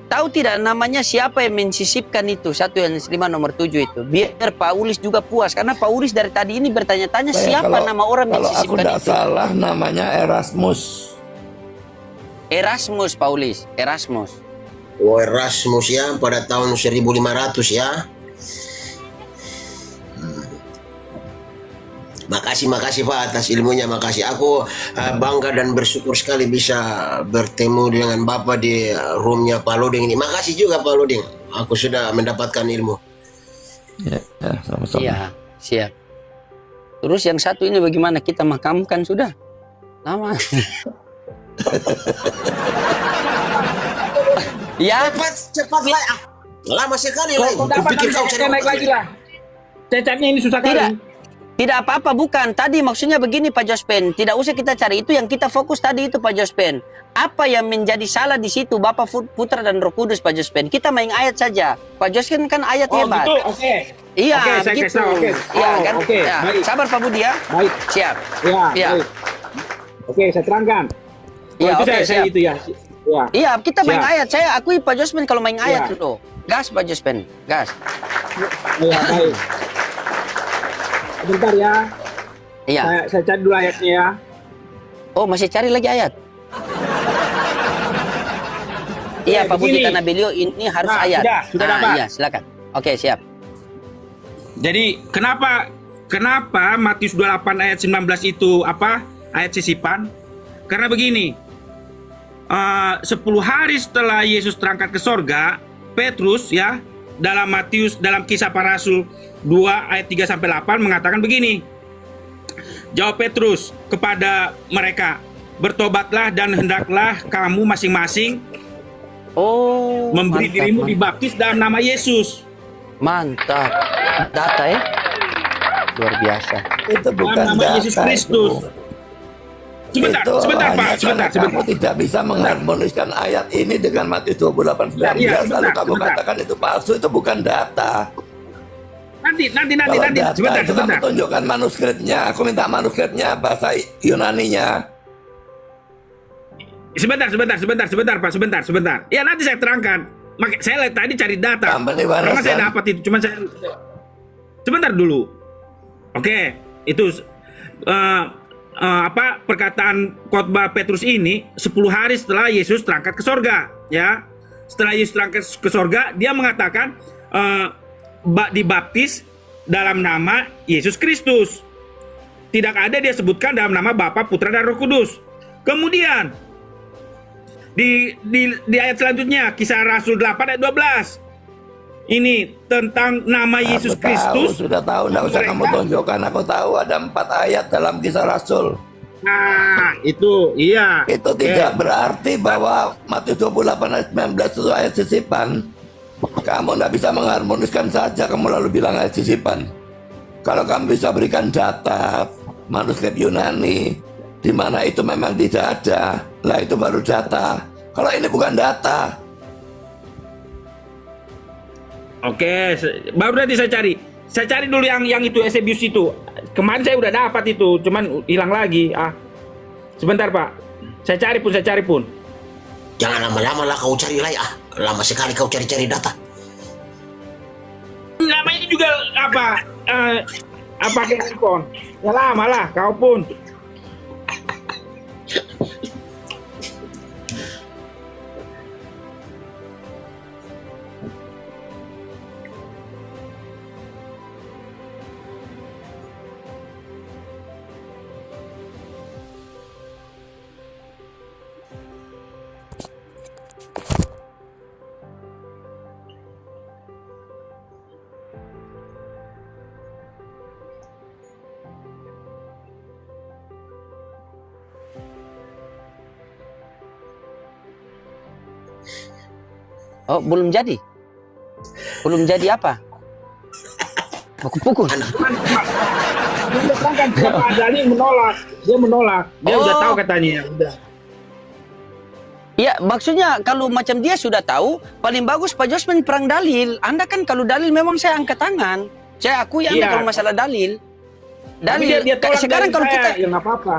Tahu tidak namanya siapa yang mensisipkan itu 1 Yohanes 5 nomor 7 itu? Biar Paulis juga puas, karena Paulis dari tadi ini bertanya-tanya siapa nama orang Kalau aku mensisipkan tidak itu. salah namanya Erasmus. Erasmus, Paulis, Erasmus. Oh, Erasmus ya, pada tahun 1500 ya. Makasih Pak atas ilmunya, makasih. Aku bangga dan bersyukur sekali bisa bertemu dengan Bapak di roomnya Pak Loding ini. Makasih juga Pak Loding, aku sudah mendapatkan ilmu. Ya, sama-sama. Iya, siap. Terus yang satu ini bagaimana? Kita makamkan sudah? Lama. Ya, Cepat lah. Lama sekali lah. Kok dapat Kupikir kau cari naik lagi lah. Cecatnya ini susah tidak. kali. Tidak apa-apa, bukan. Tadi maksudnya begini Pak Jospen, tidak usah kita cari itu, yang kita fokus tadi itu Pak Jospen. Apa yang menjadi salah di situ Bapa, Putra dan Roh Kudus Pak Jospen? Kita main ayat saja. Pak Jospen kan ayat Oh hebat. gitu, oke. Iya, Oke, saya begitu. kasih tahu, oke. Iya Oh, kan? oke, Ya. baik. Sabar Pak Budi ya. Baik. Siap. Ya, Iya. baik. Oke, saya terangkan. Iya, Itu oke, saya siap. itu ya. Ya. Iya, kita main Siap. ayat. Saya akui Pak Jospen kalau main ayat Iya. loh. Gas Pak Jospen, gas. Ya, baik. Sebentar ya. Iya. Saya cari dulu ayatnya ya. Oh, masih cari lagi ayat? Iya, Pak Budi, begini. karena beliau ini harus Nah, ayat. sudah dapat. Iya, silakan. Oke, siap. Jadi kenapa Matius 28 ayat 19 itu apa? Ayat sisipan? Karena begini. 10 hari setelah Yesus terangkat ke sorga, Petrus ya dalam Kisah Para Rasul 2 ayat 3 sampai 8 mengatakan begini. Jawab Petrus kepada mereka, bertobatlah dan hendaklah kamu masing-masing memberi dirimu dibaptis dalam nama Yesus. Mantap. Data ya. Luar biasa. Itu bukan Dalam nama data Yesus Kristus. itu. Sebentar Itu Pak, hanya sebentar. karena kamu tidak bisa mengharmoniskan ayat ini dengan Matius 28:19 Iya, lalu sebentar, kamu sebentar. katakan itu palsu. Itu bukan data. Nanti, Kalau data sebentar. itu kamu tunjukkan manuskripnya. Aku minta manuskripnya bahasa Yunaninya. Sebentar Pak, sebentar. Ya nanti saya terangkan. Saya tadi cari data. Karena saya dapat itu, cuma saya sebentar dulu. Oke, itu perkataan khotbah Petrus ini 10 hari setelah Yesus terangkat ke sorga, ya. Setelah Yesus terangkat ke sorga, dia mengatakan dibaptis dalam nama Yesus Kristus. Tidak ada dia sebutkan dalam nama Bapa, Putra, dan Roh Kudus. Kemudian di ayat selanjutnya, Kisah Rasul 8 ayat 12. Ini tentang nama Yesus Kristus. Sudah tahu, enggak usah kamu tunjukkan. Aku tahu ada 4 ayat dalam Kisah Rasul. Nah, itu iya. Itu tidak berarti bahwa Matius 28 ayat 19 itu ayat sisipan. Kamu tidak bisa mengharmoniskan saja, kamu lalu bilang ayat sisipan. Kalau kamu bisa berikan data manuskrip Yunani di mana itu memang tidak ada, lah itu baru data. Kalau ini bukan data. Oke, baru nanti saya cari. Saya cari dulu yang itu Eusebius itu. Kemarin saya udah dapat itu, cuman hilang lagi. Sebentar Pak. Saya cari pun. Jangan lama-lama lah kau cari lah ya. Lama sekali kau cari-cari data. Namanya juga apa handphone? Ya lama lah, kau pun. Oh, belum jadi? Belum jadi apa? Pukul. Dalil menolak. Dia menolak. Dia udah tahu katanya. Udah. Ya, maksudnya kalau macam dia sudah tahu, paling bagus Pak Josman perang dalil. Anda kan kalau dalil memang saya angkat tangan. Saya akui Anda kalau masalah dalil. Dalil. Dia tolak sekarang dalil kalau saya, kita ya nggak apa-apa.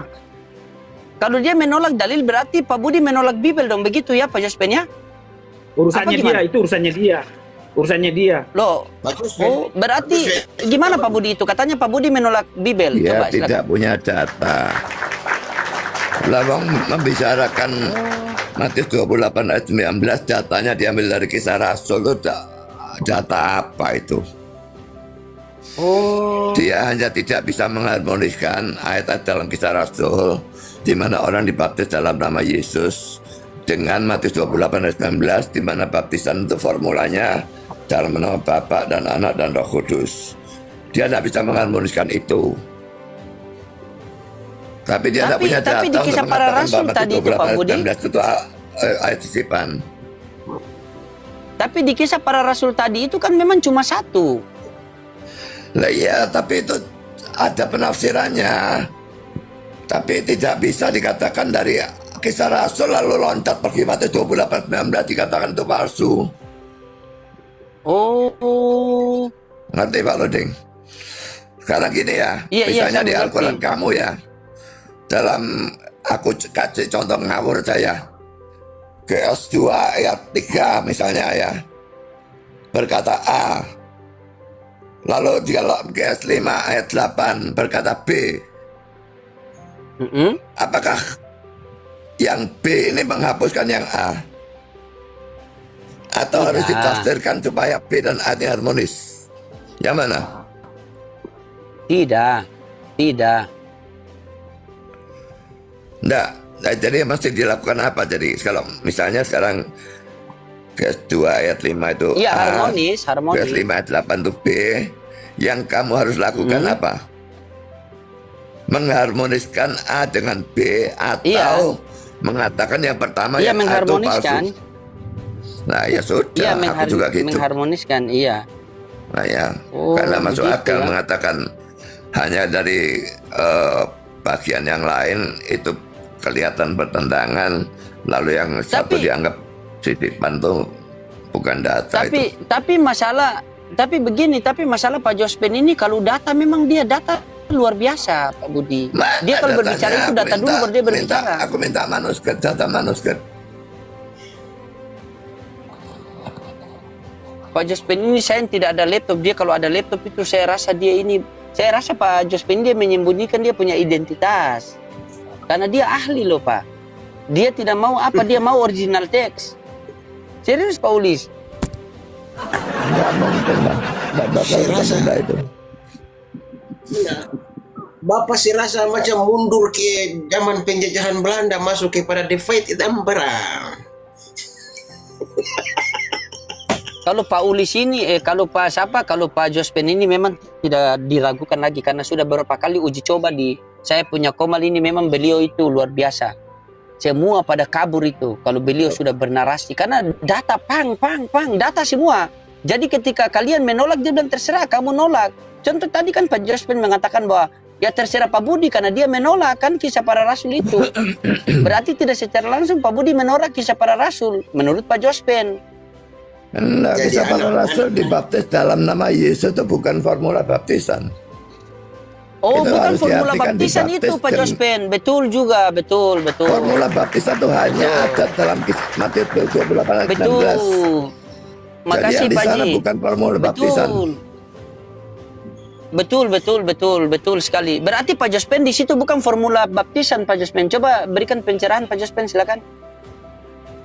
Kalau dia menolak dalil berarti Pak Budi menolak Bibel dong, begitu ya Pak Josman ya? Urusannya dia, itu urusannya dia. Loh, berarti gimana Pak Budi itu? Katanya Pak Budi menolak Bibel. Dia Coba, tidak silakan. punya data. Lawang membicarakan Matius 28 ayat 19, datanya diambil dari Kisah Rasul. Itu data apa itu? Dia hanya tidak bisa mengharmoniskan ayat-ayat dalam Kisah Rasul di mana orang dibaptis dalam nama Yesus dengan Matius 28 ayat 19 di mana baptisan itu formulanya dalam nama Bapa dan Anak dan Roh Kudus. Dia tidak bisa mengharmoniskan itu. Tapi dia tidak punya data di Kisah untuk Para mengatakan Rasul bahwa tadi Matius itu, Pak 28 Budi. ayat 19 itu ayat sisipan. Tapi di Kisah Para Rasul tadi itu kan memang cuma satu. Lah iya, tapi itu ada penafsirannya. Tapi tidak bisa dikatakan dari Kisah Rasul lalu loncat pergi Matius 28 19 dikatakan itu palsu. Oh. Ngerti Pak Loding? Sekarang gini ya, Iya, misalnya saya di mengerti. Al-Quran kamu ya, dalam aku kasih contoh ngawur saya, Keos 2 ayat 3 misalnya ya, berkata A, lalu di Keos 5 ayat 8 berkata B. Apakah yang B ini menghapuskan yang A? Atau harus ditafsirkan supaya B dan A ini harmonis? Yang mana? Tidak. Enggak. Nah, jadi mesti dilakukan apa? Jadi kalau misalnya sekarang Keos 2 ayat 5 itu Iya, A, harmonis. Keos 5 ayat 8 itu B, yang kamu harus lakukan apa? Mengharmoniskan A dengan B atau mengatakan yang pertama Iya, yang A itu mengharmoniskan. palsu. Nah ya sudah, Iya, aku juga gitu. mengharmoniskan, iya. Nah ya, Oh, karena masuk begitu akal ya. mengatakan hanya dari bagian yang lain itu kelihatan bertentangan, lalu yang satu dianggap titipan tuh bukan data itu. Tapi masalah Tapi begini, tapi masalah Pak Jospen ini kalau data memang dia data luar biasa Pak Budi. Dia kalau berbicara itu data dulu baru dia berbicara. Aku minta manuskrip, data manuskrip. Pak Jospen ini saya tidak ada laptop, dia kalau ada laptop itu saya rasa Pak Jospen dia menyembunyikan dia punya identitas. Karena dia ahli loh Pak. Dia tidak mau apa, dia mau original teks. Serius Pak Ulis. Enggak mungkin, Bang. Enggak bakal ada itu. Bapak sih rasa macam mundur ke zaman penjajahan Belanda masuk kepada divide itu emperor. Kalau Pak Ulis ini, kalau Pak Jospen ini memang tidak diragukan lagi karena sudah beberapa kali uji coba di saya punya Komal ini memang beliau itu luar biasa. Semua pada kabur itu kalau beliau sudah bernarasi karena data data semua. Jadi ketika kalian menolak dia bilang terserah kamu nolak. Contoh tadi kan Pak Jospen mengatakan bahwa ya terserah Pak Budi karena dia menolak kan kisah para rasul itu. Berarti tidak secara langsung Pak Budi menolak kisah para rasul menurut Pak Jospen. Enggak, kisah para rasul dibaptis dalam nama Yesus itu bukan formula baptisan. Oh, Itu bukan harus formula diartikan baptisan itu Pak Jospen. Betul juga, betul. Formula baptisan itu hanya ada dalam kisah Matius 28 ayat 19. Betul. Makasih Jadi yang di Pak sana Ji. bukan formula baptisan. Betul sekali. Berarti Pak Jospen di situ bukan formula baptisan Pak Jospen. Coba berikan pencerahan Pak Jospen silakan.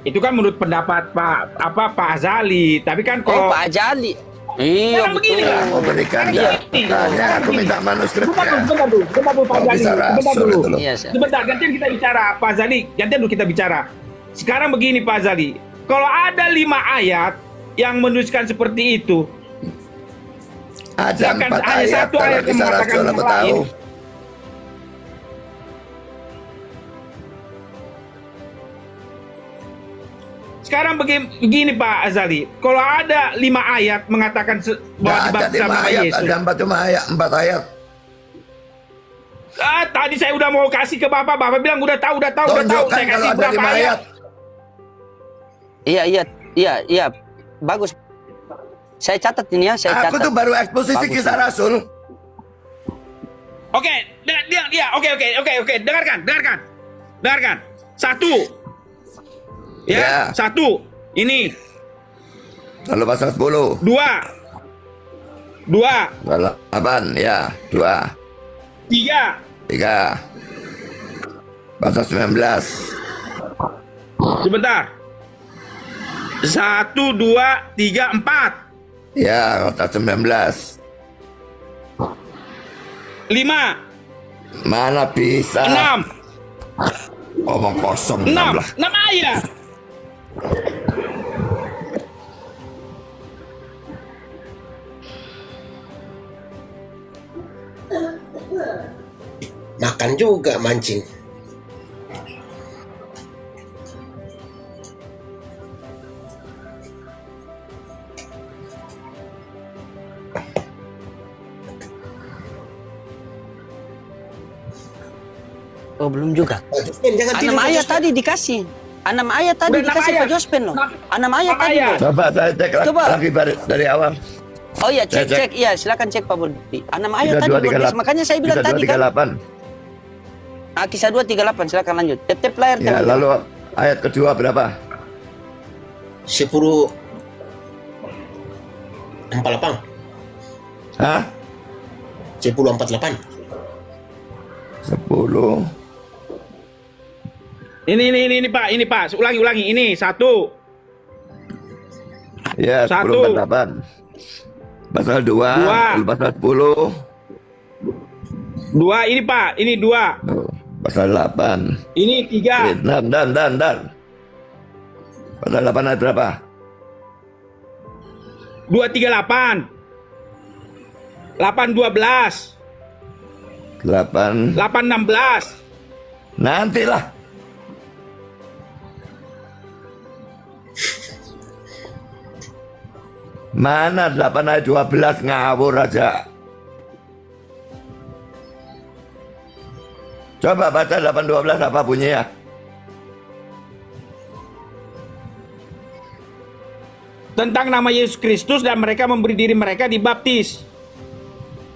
Itu kan menurut pendapat Pak Azali. Tapi kan kalau Pak Azali. Iya Sekarang begini betul. lah. Mau berikan datanya, aku minta manuskripnya. Sebentar dulu, Pak Kok bisa Azali. Sebentar rasul dulu. itu loh. Iya, Sir. Sebentar, gantian kita bicara, Pak Azali. Gantian dulu kita bicara. Sekarang begini, Pak Azali. Kalau ada 5 ayat yang menuliskan seperti itu, Ada Sedangkan 4 hanya ayat satu dalam ayat yang kisah mengatakan rasul, yang aku lain. tahu. sekarang begini Pak Azali. Kalau ada 5 ayat mengatakan bahwa Nggak ada dibaptis 5 sama ayat, Yesus. ada 4 ayat. Tadi saya udah mau kasih ke Bapak bilang udah tahu. Tunjukkan Saya kasih kalau ada berapa 5 ayat. Iya. Bagus. Saya catat ini ya, saya Aku catat. tuh baru eksposisi Bagus. kisah rasul. Oke, oke. Dengarkan. 1. Ya. 1. Ini. Lalu pasal 10. 2. 8, ya. 2. 3. 3. Pasal 19. Sebentar. 1, 2, 3, 4. Ya, pasal 19. 5. Mana bisa? 6. Omong kosong 6 lah. ayat. Makan juga mancing. Oh, belum juga. Pak Jospen, jangan tidur, 6 Pak ayat Jospen. tadi dikasih. 6 ayat tadi Udah 6 dikasih ayat. Pak Jospen loh. 6 ayat 6 tadi ayat. loh. Coba saya cek Coba. lagi dari awal. Oh iya, Saya cek. Iya, silakan cek Pak Budi. 6 ayat tadi 32, luar biasa. Makanya saya bilang kisah tadi kan. 238. Kisah 238, silakan lanjut. Tep layar Ya, teman. lalu ayat kedua berapa? 10 48. Hah? 10 48. 10. Ini Pak. Ulangi. Ini 1. Ya, 1. 10:48. Pasal 2, lalu pasal 10. 2 ini Pak. Ini 2. Oh, pasal 8. Ini 3. Dan. Pasal 8 ayat berapa? 238. 812. 8. 816. Nantilah. Mana 8 ayat 12 ngawur aja. Coba baca 8:12 apa bunyinya? tentang nama Yesus Kristus dan mereka memberi diri mereka dibaptis.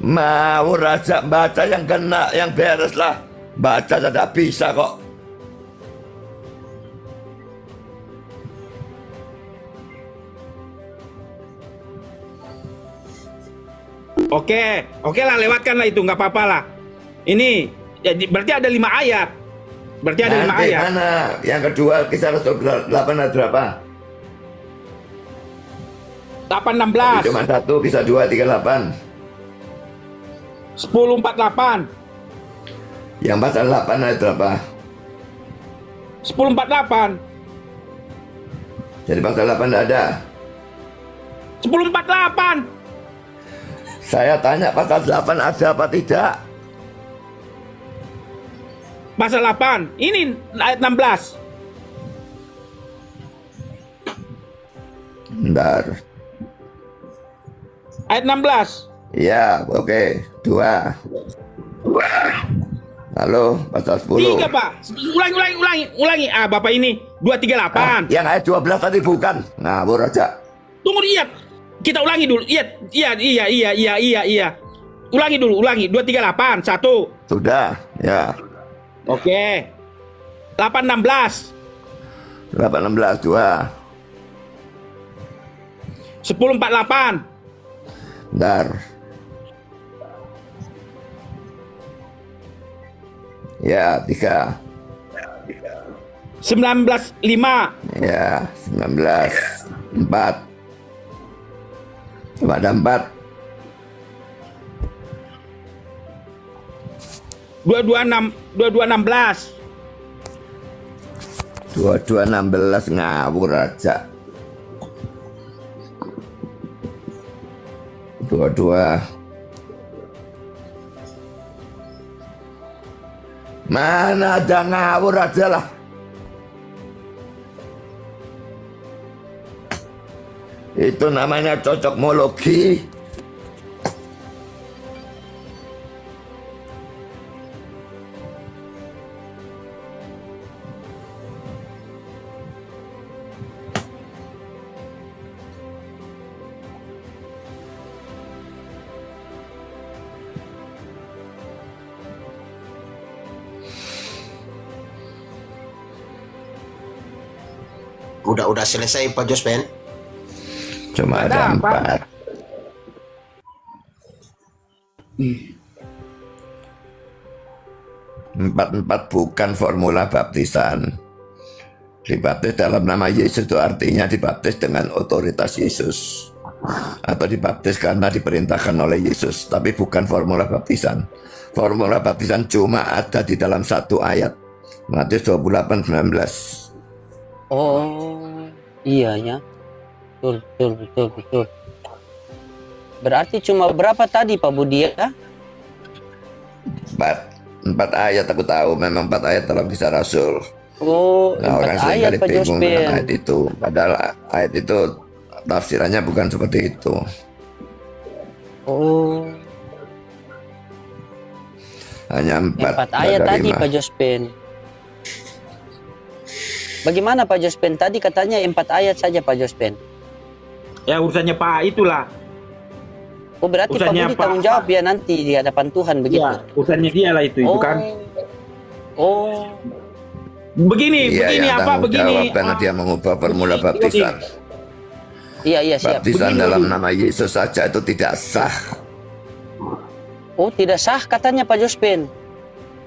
Mau raja baca yang kena, yang beres lah. Baca tidak bisa kok. Oke lah, lewatkanlah itu, nggak apa-apa lah. Ini jadi berarti ada 5 ayat. Berarti ada 5 Nanti ayat. mana? Yang kedua kisah Rasul 8 ayat berapa? 8:16, Cuma satu, kisah 2, 38. 10:48, Yang pasal 8 ayat berapa? 10:48, Jadi pasal 8 tidak ada. 10:48. Saya tanya pasal 8 ada apa tidak? Pasal 8. Ini ayat 16. Bentar. Ayat 16. Ya, oke. 2. Lalu pasal 10. 3, Pak. Ulangi. Ah, Bapak ini 238. Yang ayat 12 tadi bukan. Ngawur aja. Tunggu, lihat. Kita ulangi dulu. Iya. Ulangi dulu, 238. 1. Sudah, ya. Oke. 8:16. 8:16 2. 10:48. Bentar. Ya, 3. 19:5. Ya, 19. 4. Cuma ada 4. 22:16. 22:16 ngawur aja. 22. Mana ada ngawur aja lah. Itu namanya cocokmologi. Udah selesai Pak Jospen? Cuma ada 4. Empat bukan formula baptisan. Dibaptis dalam nama Yesus itu artinya dibaptis dengan otoritas Yesus. Atau dibaptis karena diperintahkan oleh Yesus. Tapi bukan formula baptisan. Formula baptisan cuma ada di dalam satu ayat. Matius 28:19. Oh, iya ya. Betul. Berarti cuma berapa tadi Pak Budi ya? 4 ayat aku tahu, memang 4 ayat dalam kisah Rasul. Oh, Nah, 4 orang ayat seringkali Pak bingung dengan Jospen. ayat itu. Padahal ayat itu tafsirannya bukan seperti itu. Oh, Hanya 4 ayat ada tadi 5. Pak Jospen. Bagaimana Pak Jospen? Tadi katanya 4 ayat saja Pak Jospen. Ya urusannya Pak itulah. Oh, berarti Pak Urusannya Budi Pak- tanggung jawab ya nanti di hadapan Tuhan begitu. Ya, urusannya dia lah itu kan. Oh, Begini Iya, yang apa tanggung begini. jawab karena dia mengubah formula baptisan. iya siap. Baptisan Begini, dalam Lodi. nama Yesus saja itu tidak sah. Oh, tidak sah katanya Pak Jospen.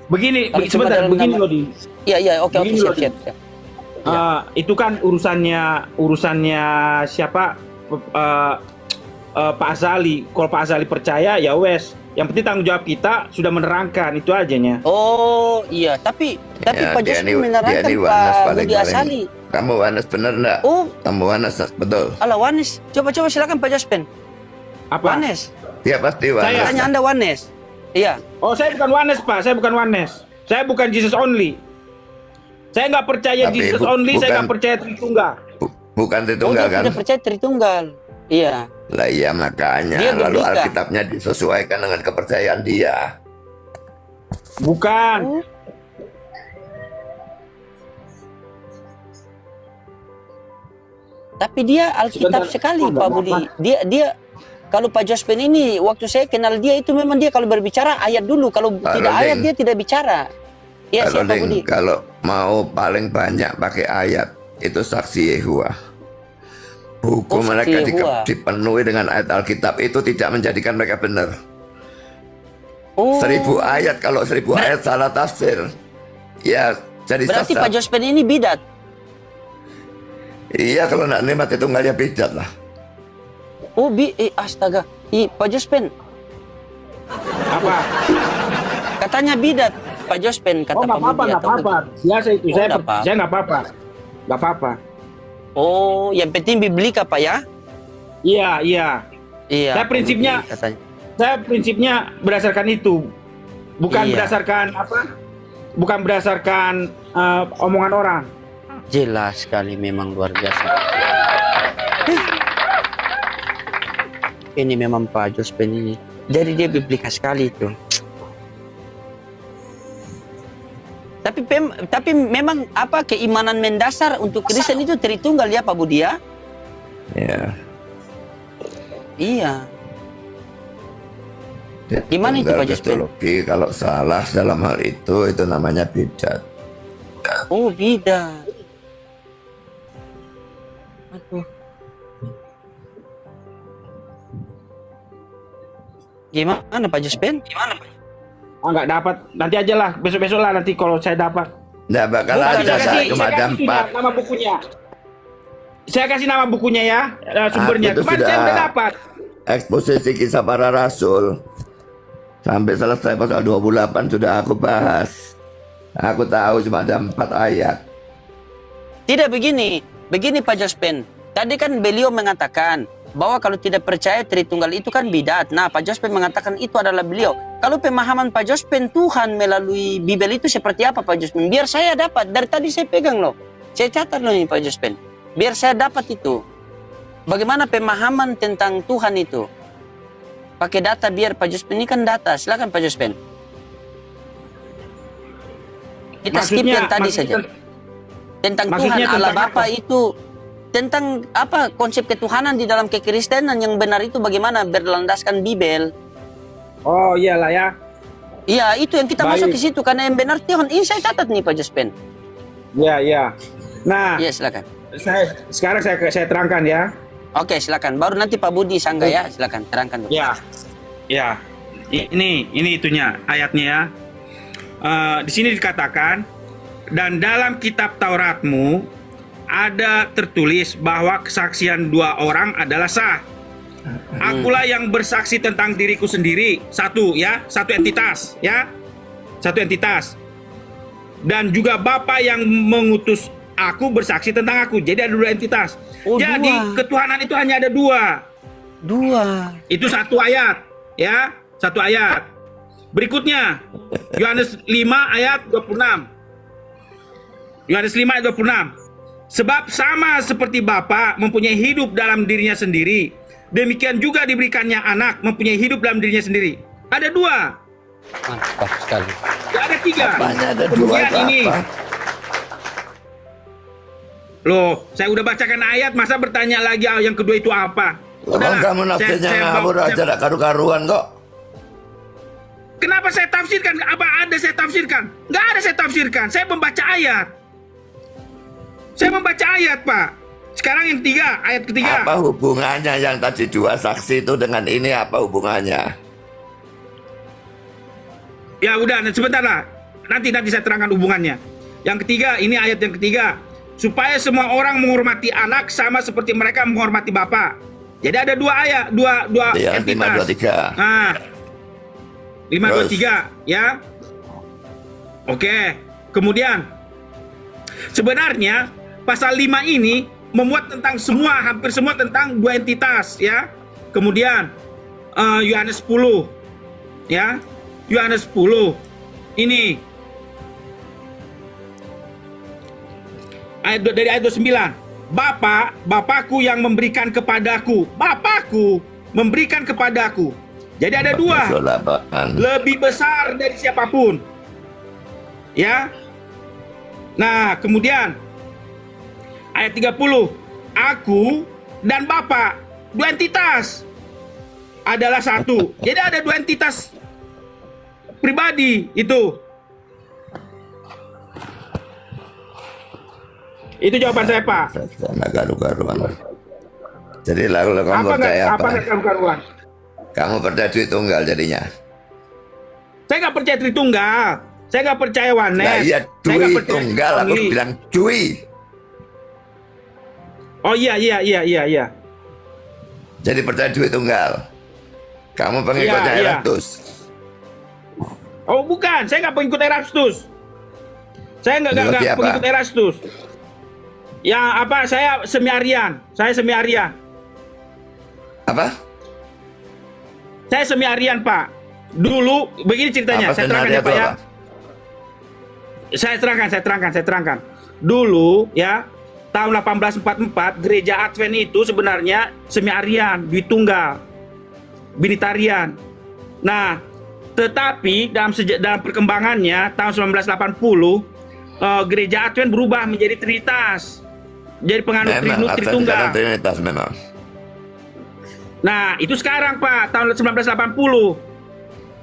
Begini, Kalau cuma sebentar, dalam begini nama- loh di. Iya, oke, Begini, siap, Lodi. siap. Itu kan urusannya siapa Pak Azali. Kalau Pak Azali percaya ya wes. Yang penting tanggung jawab kita sudah menerangkan itu ajanya. Oh, iya, tapi Ya, Pak dia Jospen ini- menerangkan dia ini wanas Pak paling- Budi Asali. Kamu wanas bener enggak? Oh, Kamu wanas betul. ala Wanes. Coba silakan Pak Jospen. Apa? Wanes. Dia pasti wanas. Katanya Anda Wanes. Iya. Oh, saya bukan Wanes, Pak. Saya bukan Wanes. Saya bukan Jesus only. Saya nggak percaya Tapi Jesus only. Saya bukan- nggak percaya Tritunggal. Bukan Oh, Tritunggal dia kan? tidak percaya Tritunggal. Iya. Lah iya makanya Dia lalu berbeda. Alkitabnya disesuaikan dengan kepercayaan dia. Bukan. Tapi dia Alkitab sekali Pak Budi. Dia kalau Pak Jospen ini waktu saya kenal dia itu memang dia kalau berbicara ayat dulu, kalau tidak ayat dia tidak bicara. Iya Kalau Pak Budi. kalau mau paling banyak pakai ayat itu saksi Yehova. Hukum Oh, mereka saksi Yehova. dipenuhi dengan ayat Alkitab itu tidak menjadikan mereka benar. Oh. 1000 ayat, kalau 1000 ayat salah tafsir, ya jadi Berarti sesat. Pak Jospen ini bidat. Iya, kalau nak nikmat tunggalnya bidat lah. Oh, astaga. Pak Jospen. Apa? Katanya bidat. Pak Jospen kata Oh, nggak Pak apa-apa, Budi nggak atau apa-apa. Biasa itu, Oh, saya nggak apa-apa. nggak apa-apa. Nggak apa-apa. Oh, yang penting biblika Pak ya? Iya, iya. Iya. Saya Pak prinsipnya, Budi katanya. saya prinsipnya berdasarkan itu, bukan Iya. berdasarkan apa? Bukan berdasarkan omongan orang. Jelas sekali, memang luar biasa. Ini memang Pak Jospen ini. Jadi dia biblika sekali itu. Tapi memang apa keimanan mendasar untuk Kristen itu Tritunggal ya Pak Budi ya? Ya. Iya. Gimana itu, Pak Jospen? Teologi kalau salah dalam hal itu namanya bidat. Oh, bidat. Aduh. Gimana Pak Jospen? Nggak dapat, nanti aja lah, besok-besok lah nanti kalau saya dapat. Nggak bakal Bukan, ada, saya kasih- cuma ada 4. Nama bukunya. Saya kasih nama bukunya ya, sumbernya. Aku itu Kemarin saya sudah- udah dapat. Eksposisi kisah para rasul sampai selesai pasal 28 sudah aku bahas. Aku tahu cuma ada 4 ayat. Tidak begini Pak Jospen. Tadi kan beliau mengatakan bahwa kalau tidak percaya Tritunggal itu kan bidat. Nah, Pak Jospen mengatakan itu adalah beliau. Kalau pemahaman Pak Jospen Tuhan melalui Bibel itu seperti apa Pak Jospen? Biar saya dapat, dari tadi saya pegang loh. Saya catat loh ini Pak Jospen. Biar saya dapat itu. Bagaimana pemahaman tentang Tuhan itu? Pakai data biar Pak Jospen ini kan data. Silakan Pak Jospen. Kita skip yang tadi saja. Tentang Tuhan maksudnya Allah tentang Bapa itu, tentang apa konsep ketuhanan di dalam kekristenan yang benar itu bagaimana berlandaskan Bibel. Oh iyalah ya. Iya, itu yang kita Baik. masuk ke situ karena yang benar Tuhan. Ini saya catat nih Pak Jospen. Iya, iya. Nah, Iya, silakan. sekarang saya terangkan ya. Oke, silakan. Baru nanti Pak Budi Sangga ya, silakan terangkan dulu. Ya, ya. Ini itunya ayatnya ya. Di sini dikatakan, dan dalam kitab Tauratmu ada tertulis bahwa kesaksian 2 orang adalah sah. Akulah yang bersaksi tentang diriku sendiri, satu entitas ya, satu entitas. Dan juga Bapa yang mengutus aku bersaksi tentang aku. Jadi ada 2 entitas. Oh, Jadi 2. ketuhanan itu hanya ada 2. 2. Itu 1 ayat, ya, 1 ayat. Berikutnya, Yohanes 5 ayat 26. Yohanes 5 ayat 26. Sebab sama seperti Bapa mempunyai hidup dalam dirinya sendiri, demikian juga diberikannya anak mempunyai hidup dalam dirinya sendiri. Ada 2. Mantap sekali. Ya, ada 3. Apanya ada 2 Kemudian itu ini. apa? Loh, saya udah bacakan ayat, masa bertanya lagi yang kedua itu apa? Kalau kamu nafsirnya ngawur aja, tak karu-karuan kok. Kenapa saya tafsirkan? Apa ada saya tafsirkan? Nggak ada saya tafsirkan. Saya membaca ayat. Saya membaca ayat, Pak. Sekarang yang ketiga, ayat ketiga. Apa hubungannya yang tadi 2 saksi itu dengan ini, apa hubungannya? Ya udah, sebentar lah. Nanti saya terangkan hubungannya. Yang ketiga, ini ayat yang ketiga. Supaya semua orang menghormati anak sama seperti mereka menghormati Bapa. Jadi ada 2 ayat, 2 Ya, entitas. 523. Nah, 523 Terus. ya. Oke. Kemudian sebenarnya pasal 5 ini memuat tentang hampir semua tentang 2 entitas ya. Kemudian Yohanes 10 ya. Yohanes 10 ini dari ayat 29. Bapakku yang memberikan kepadaku. Bapakku memberikan kepadaku. Jadi ada 2. Lebih besar dari siapapun. Ya. Nah, kemudian ayat 30. aku dan Bapak, dua entitas adalah satu. Jadi ada dua entitas pribadi itu. Itu jawaban saya, Pak. Sana garu-garuan. Jadi lalu kamu percaya apa? Karuan? Kamu percaya Tritunggal jadinya? Saya nggak percaya Tritunggal. Saya nggak percaya Oneness. Nah iya, Saya nggak percaya Tritunggal. Aku Only. bilang cuy. Oh iya. Jadi percaya Tritunggal. Kamu pengikutnya Iya. Erastus. Oh bukan, saya nggak pengikut Erastus. Saya nggak Berarti apa? pengikut Erastus. Ya apa? Saya semi Arian. Saya semi Arian. Apa? Saya semi Arian, Pak. Dulu begini ceritanya. Apa Saya terangkan sebenarnya ya, Pak itu ya. apa? Saya terangkan. Dulu ya, tahun 1844 gereja Advent itu sebenarnya semi Arian, Dwitunggal, Binitarian. Nah, tetapi dalam perkembangannya tahun 1980 gereja Advent berubah menjadi Trinitas. Jadi penganut Tritunggal. Trinitas memang. Nah, itu sekarang, Pak, tahun 1980.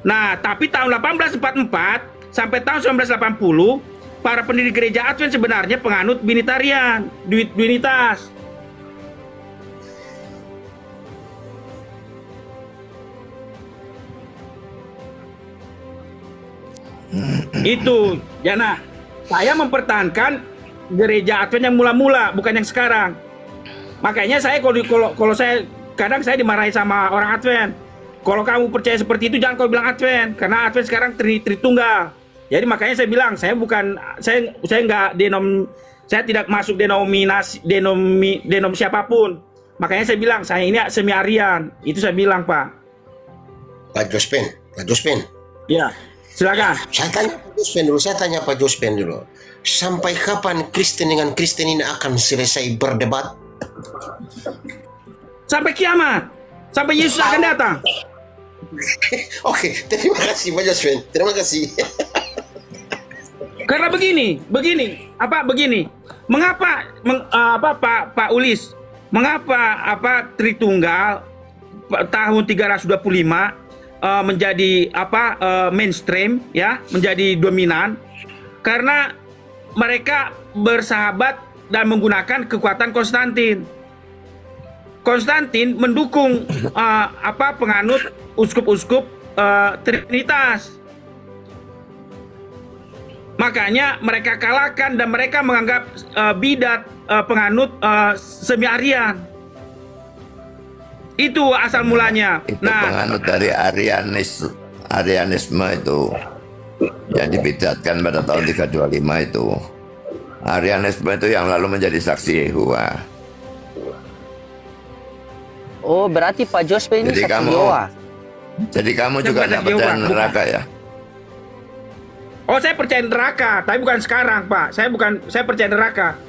Nah, tapi tahun 1844 sampai tahun 1980, para pendiri gereja Advent sebenarnya penganut Binitarian, Dwinitas. Itu, Jana. Saya mempertahankan gereja Advent yang mula-mula, bukan yang sekarang. Makanya saya kalau saya kadang saya dimarahi sama orang Advent. Kalau kamu percaya seperti itu jangan kau bilang Advent, karena Advent sekarang Tritunggal. Jadi makanya saya bilang saya nggak saya tidak masuk denom siapapun. Makanya saya bilang saya ini semi Arian. Itu saya bilang, Pak. Pak Jospen. Ya, silakan. Saya tanya Pak Jospen dulu. Sampai kapan Kristen dengan Kristen ini akan selesai berdebat? Sampai kiamat. Sampai Yesus akan datang. Oke, terima kasih Pak Jospen. Terima kasih. Karena begini. Mengapa Pak Ulis? Mengapa Tritunggal tahun 325 menjadi mainstream ya, menjadi dominan? Karena mereka bersahabat dan menggunakan kekuatan Konstantin. Konstantin mendukung penganut uskup-uskup Trinitas. Makanya mereka kalahkan dan mereka menganggap bidat penganut semi Arian. Itu asal mulanya. Itu penganut dari Arianisme itu yang dibidatkan pada tahun 325 itu. Arianisme itu yang lalu menjadi saksi Yehova. Oh, berarti Pak Jospe ini saksi Yehova. Jadi kamu juga nggak percaya neraka ya? Oh, saya percaya neraka, tapi bukan sekarang, Pak. Saya percaya neraka.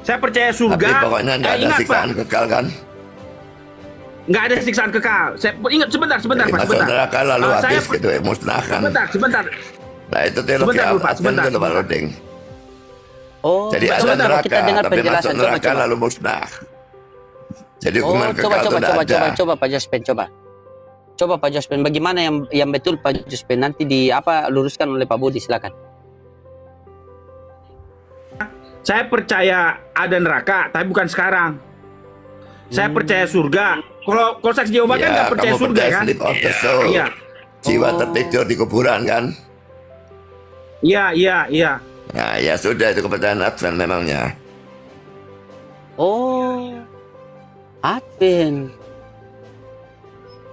Saya percaya surga. Tapi pokoknya nggak ada siksaan kekal kan? Nggak ada siksaan kekal. Saya ingat sebentar, Pak. Masuk neraka lalu habis gitu ya, musnah kan? Sebentar. Nah itu teologi Advent itu Pak Loding. Oh, jadi ada sebentar, neraka, kita dengar tapi penjelasan. masuk neraka lalu musnah. Jadi hukuman kekal itu tidak ada. Coba Pak Jospen, coba Pak Jospen, bagaimana yang betul Pak Jospen, nanti luruskan oleh Pak Budi, silakan. Saya percaya ada neraka, tapi bukan sekarang. Saya percaya surga. Kalau saksi Yehova kan nggak percaya surga kan? Sleep of the soul. Iya. Jiwa tertidur di kuburan kan? Iya. Nah ya sudah, itu kepercayaan Advent memangnya. Oh, Advent.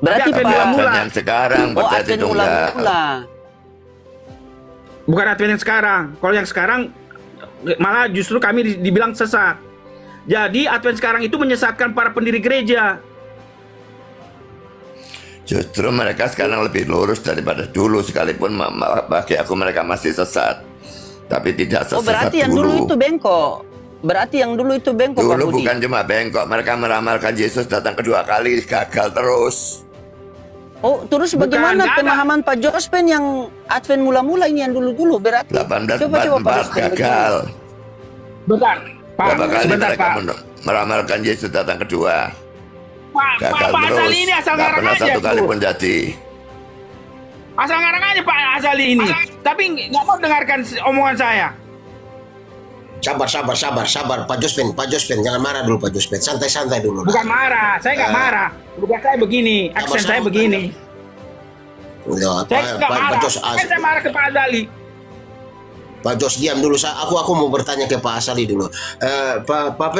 Berarti Advent Pak Advent yang sekarang percaya Advent Tritunggal. mula-mula. Bukan Advent yang sekarang. Kalau yang sekarang malah justru kami dibilang sesat. Jadi Advent sekarang itu menyesatkan para pendiri gereja. Justru mereka sekarang lebih lurus daripada dulu, sekalipun bagi aku mereka masih sesat. Tapi tidak sesat Oh, berarti yang dulu itu bengkok. Pak Dulu Budi. bukan cuma bengkok, mereka meramalkan Yesus datang kedua kali, gagal terus. Oh, terus Bukan, bagaimana nggak ada. pemahaman Pak Jospen yang Advent mula-mula ini yang dulu-dulu berarti? Coba Pak 1844 Jospen gagal. Bentar, Pak. Berapa kali Sebentar, mereka Pak. meramalkan Yesus datang kedua. Pak Gagal Azali terus, ini asal nggak ngarang pernah aja satu kali tuh. pun jadi. Asal ngarang aja Pak Azali ini. Tapi nggak mau dengarkan omongan saya. Sabar Pak Jospen, jangan marah dulu Pak Jospen, santai dulu. Bukan marah, saya nggak marah. Bukan saya begini, aksen saya begini. Ya, Saya nggak marah, saya marah ke Pak Azali. Pak Jos diam dulu. Aku mau bertanya ke Pak Asali dulu. Pak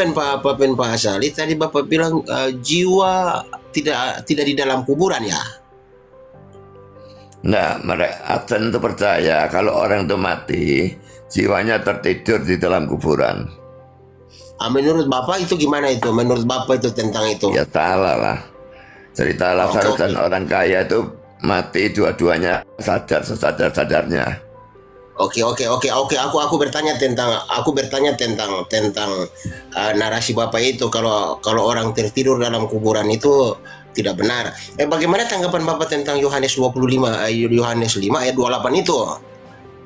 Asali tadi Bapak bilang jiwa tidak di dalam kuburan ya? Nah, mereka tentu percaya kalau orang itu mati, jiwanya tertidur di dalam kuburan. Menurut Bapak itu gimana itu? Menurut Bapak itu tentang itu? Ya salah lah. Cerita Lazarus dan orang kaya itu mati dua-duanya sesadar-sadarnya. Oke. Aku bertanya tentang narasi Bapak itu kalau orang tertidur dalam kuburan itu tidak benar. Bagaimana tanggapan Bapak tentang Yohanes 5 ayat 28 itu?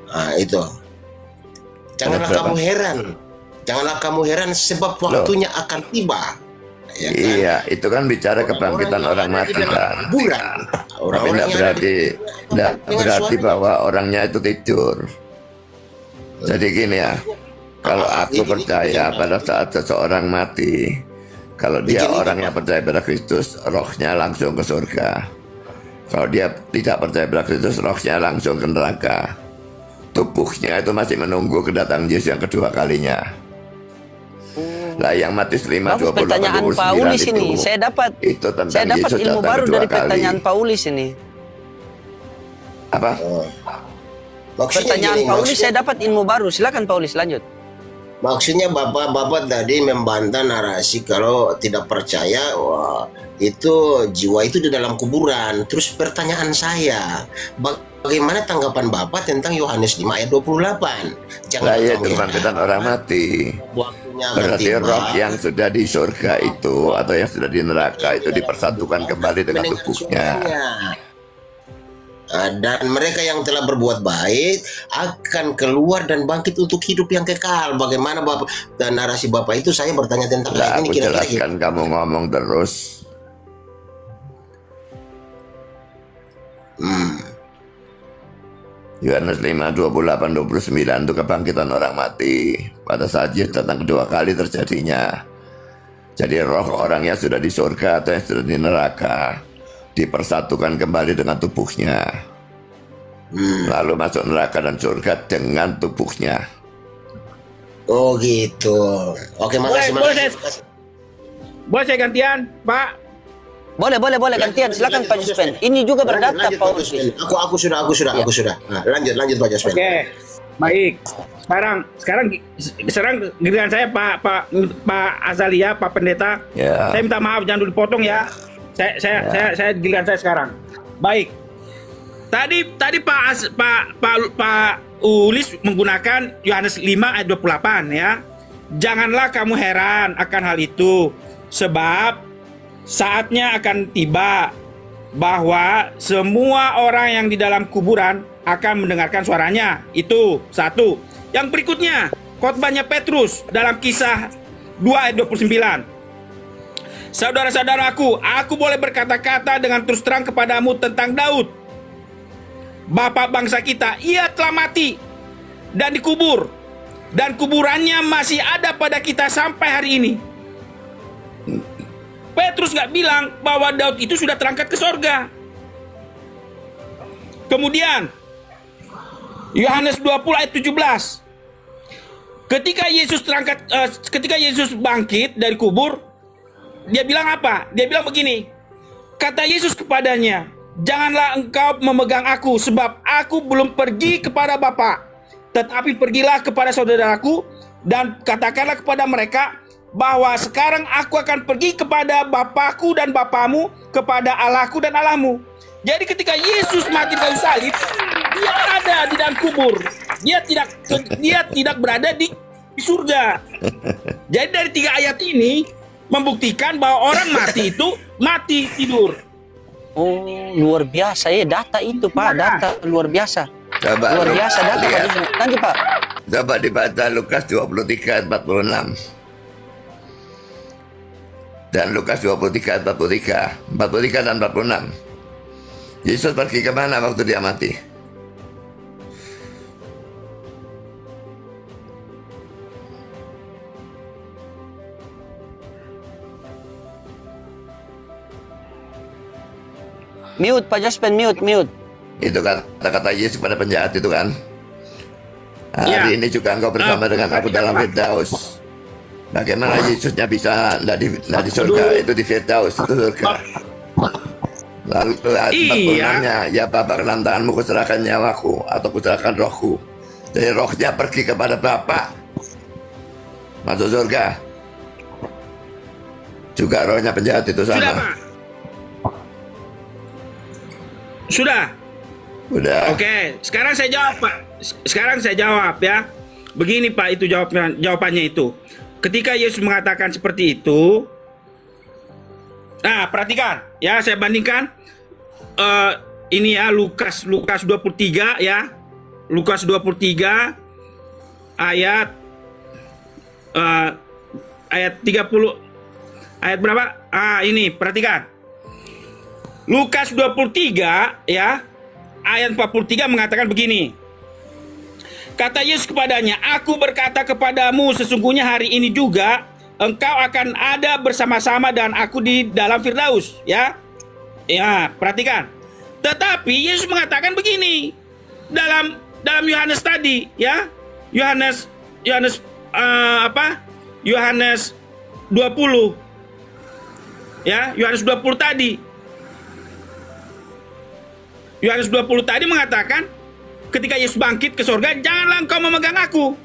Nah, itu. Janganlah kamu heran sebab waktunya akan tiba. Ya kan? Iya, itu kan bicara kebangkitan orang mati kan. Tapi tidak berarti bahwa orangnya itu tidur. Jadi gini ya, kalau aku percaya pada saat seseorang mati, kalau dia orang yang percaya pada Kristus, rohnya langsung ke surga. Kalau dia tidak percaya pada Kristus, rohnya langsung ke neraka. Tubuhnya itu masih menunggu kedatangan Yesus yang kedua kalinya. Lah yang Matius 5, Bagus 28, pertanyaan 29 Paulis itu, ini. Saya dapat Yesus ilmu datang baru kedua dari kali. pertanyaan Paulis ini. Apa? Pertanyaan Paulis saya dapat ilmu baru. Silakan Paulis lanjut. Maksudnya Bapak tadi membantah narasi kalau tidak percaya, wah, itu jiwa itu di dalam kuburan. Terus pertanyaan saya, bagaimana tanggapan Bapak tentang Yohanes 5 ayat 28? Lah ya, kebangkitan orang mati. Berarti roh yang sudah di surga itu atau yang sudah di neraka itu dipersatukan kembali dengan tubuhnya. Dan mereka yang telah berbuat baik akan keluar dan bangkit untuk hidup yang kekal. Bagaimana Bapak dan narasi Bapak itu? Saya bertanya tentang Nah, ini aku kira-kira. jelaskan, kamu ngomong terus. Yohanes 5, 28, 29 itu kebangkitan orang mati. Pada saat Yesus datang kedua kali terjadinya. Jadi roh orangnya sudah di surga atau yang sudah di neraka dipersatukan kembali dengan tubuhnya. Lalu masuk neraka dan surga dengan tubuhnya. Oh gitu. Oke, makasih. Boleh saya gantian, Pak? Boleh gantian. Silakan Pak Juspen. Ini juga berdata Paulis. Aku sudah. Nah, lanjut Pak Juspen. Oke. Baik. Sekarang giliran saya Pak Azali ya, Pak Pendeta. Ya. Saya minta maaf jangan dulu dipotong ya. Saya giliran saya sekarang. Baik. Tadi Pak Ulis menggunakan Yohanes 5 ayat 28 ya. Janganlah kamu heran akan hal itu, sebab saatnya akan tiba bahwa semua orang yang di dalam kuburan akan mendengarkan suaranya. Itu satu. Yang berikutnya, khotbahnya Petrus dalam Kisah 2 ayat 29. Saudara-saudaraku, aku boleh berkata-kata dengan terus terang kepadamu tentang Daud, bapak bangsa kita. Ia telah mati dan dikubur, dan kuburannya masih ada pada kita sampai hari ini. Petrus nggak bilang bahwa Daud itu sudah terangkat ke sorga. Kemudian Yohanes 20 ayat 17. Ketika Yesus bangkit dari kubur, dia bilang apa? Dia bilang begini. Kata Yesus kepadanya, "Janganlah engkau memegang aku, sebab aku belum pergi kepada Bapa. Tetapi pergilah kepada saudaraku dan katakanlah kepada mereka bahwa sekarang aku akan pergi kepada Bapakku dan Bapamu, kepada Allahku dan Allahmu." Jadi ketika Yesus mati di kayu salib, dia ada di dalam kubur. Dia tidak berada di surga. Jadi dari 3 ayat ini membuktikan bahwa orang mati itu mati tidur. Oh, luar biasa ya data itu Pak, data luar biasa. Luar biasa data Pak. Lanjut Pak. Coba dibaca Lukas 23 ayat 46. Dan Lukas 23, 43 dan 46. Yesus pergi kemana waktu dia mati? Mute, Pak Jaspen, mute. Itu kata-kata Yesus pada penjahat itu kan. Hari ini juga engkau bersama dengan aku dalam Firdaus. Bagaimana Yesusnya bisa tidak di surga? Itu di Firdaus, itu surga. Lalu pertanyaannya, ya Bapa, dalam tanganmu kuserahkan nyawaku atau kuserahkan rohku. Jadi rohnya pergi kepada Bapa, masuk surga. Juga rohnya penjahat itu sama. Sudah, Pak. Sudah. Udah. Oke, sekarang saya jawab, Pak. Sekarang saya jawab ya. Begini, Pak, itu jawabannya itu. Ketika Yesus mengatakan seperti itu, nah, perhatikan ya, saya bandingkan ini ya, Lukas 23 ya. Lukas 23 ayat 30, ayat berapa? Ini perhatikan. Lukas 23 ya, ayat 43 mengatakan begini. Kata Yesus kepadanya, aku berkata kepadamu, sesungguhnya hari ini juga engkau akan ada bersama-sama dengan aku di dalam Firdaus, ya. Ya, perhatikan. Tetapi Yesus mengatakan begini dalam Yohanes tadi, ya. Yohanes 20. Ya, Yohanes 20 tadi. Yohanes 20 tadi mengatakan ketika Yesus bangkit ke surga, janganlah engkau memegang aku,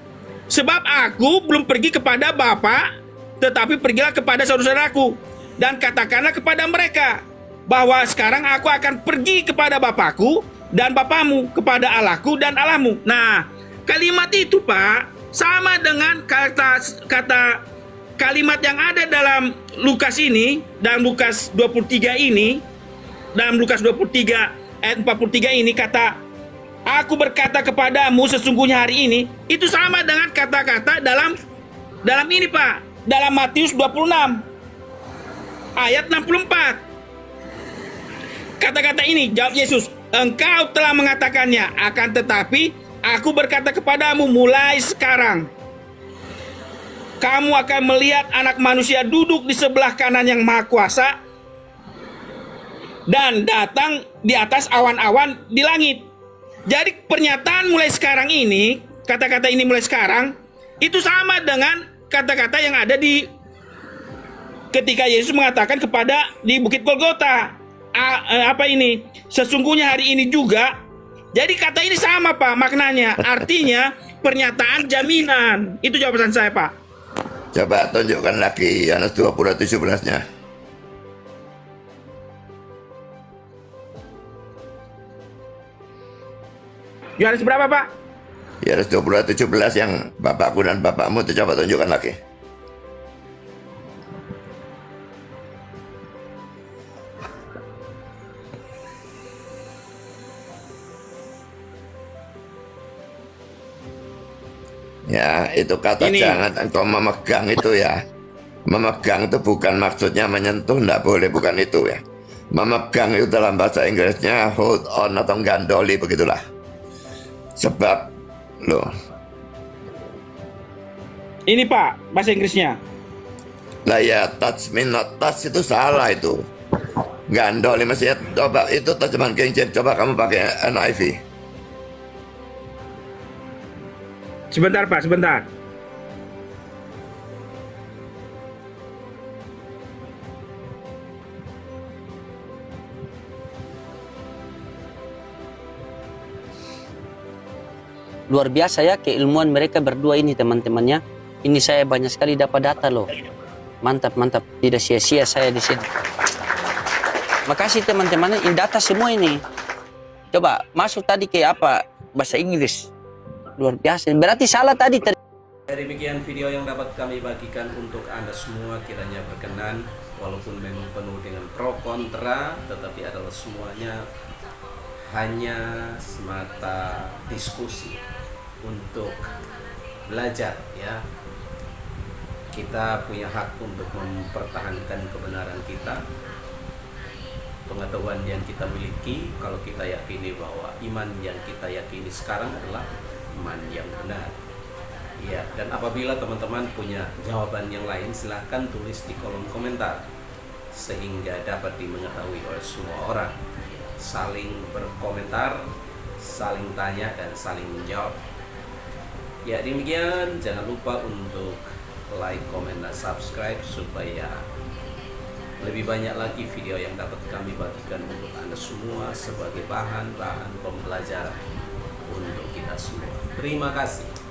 sebab aku belum pergi kepada Bapa, tetapi pergilah kepada saudara-saudaraku, dan katakanlah kepada mereka bahwa sekarang aku akan pergi kepada Bapakku dan Bapamu, kepada Allahku dan Allahmu. Nah, kalimat itu, Pak, sama dengan kata kalimat yang ada dalam Lukas ini, dalam Lukas 23 ini, dalam Lukas 23 ayat 43 ini, kata aku berkata kepadamu sesungguhnya hari ini, itu sama dengan kata-kata dalam ini, Pak, dalam Matius 26 ayat 64. Kata-kata ini, jawab Yesus, engkau telah mengatakannya, akan tetapi aku berkata kepadamu, mulai sekarang kamu akan melihat Anak Manusia duduk di sebelah kanan yang Maha Kuasa dan datang di atas awan-awan di langit. Jadi pernyataan mulai sekarang ini, kata-kata ini mulai sekarang, itu sama dengan kata-kata yang ada di ketika Yesus mengatakan kepada di Bukit Golgota. Sesungguhnya hari ini juga. Jadi kata ini sama, Pak, maknanya. Artinya pernyataan jaminan. Itu jawaban saya, Pak. Coba tunjukkan lagi Yohanes 20 ayat 17-nya. Yohanes berapa, Pak? Yohanes 20 ayat 17 yang Bapakku dan Bapakmu, itu coba tunjukkan lagi. Ya, itu kata Ini. jangan engkau memegang itu ya. Memegang itu bukan maksudnya menyentuh, enggak boleh, bukan itu ya. Memegang itu dalam bahasa Inggrisnya hold on atau gandoli, begitulah. Sebab loh. Ini, Pak, bahasa Inggrisnya. Lah ya, touch me not touch itu salah itu. Gandoli mestinya, coba itu terjemahan King James, coba kamu pakai NIV. Sebentar, Pak, sebentar. Luar biasa ya keilmuan mereka berdua ini, teman-temannya. Ini saya banyak sekali dapat data loh. Mantap, mantap. Tidak sia-sia saya di sini. Makasih teman-teman, ini data semua ini. Coba masuk tadi ke apa? Bahasa Inggris. Luar biasa. Berarti salah tadi. Demikian video yang dapat kami bagikan untuk Anda semua, kiranya berkenan, walaupun memang penuh dengan pro kontra, tetapi adalah semuanya hanya semata diskusi untuk belajar ya. Kita punya hak untuk mempertahankan kebenaran kita, pengetahuan yang kita miliki. Kalau kita yakini bahwa iman yang kita yakini sekarang adalah iman yang benar. Ya, dan apabila teman-teman punya jawaban yang lain, silahkan tulis di kolom komentar sehingga dapat mengetahui oleh semua orang. Saling berkomentar, saling tanya, dan saling menjawab. Ya, demikian. Jangan lupa untuk like, komen, dan subscribe supaya lebih banyak lagi video yang dapat kami bagikan untuk Anda semua sebagai bahan pembelajaran untuk kita semua. Terima kasih.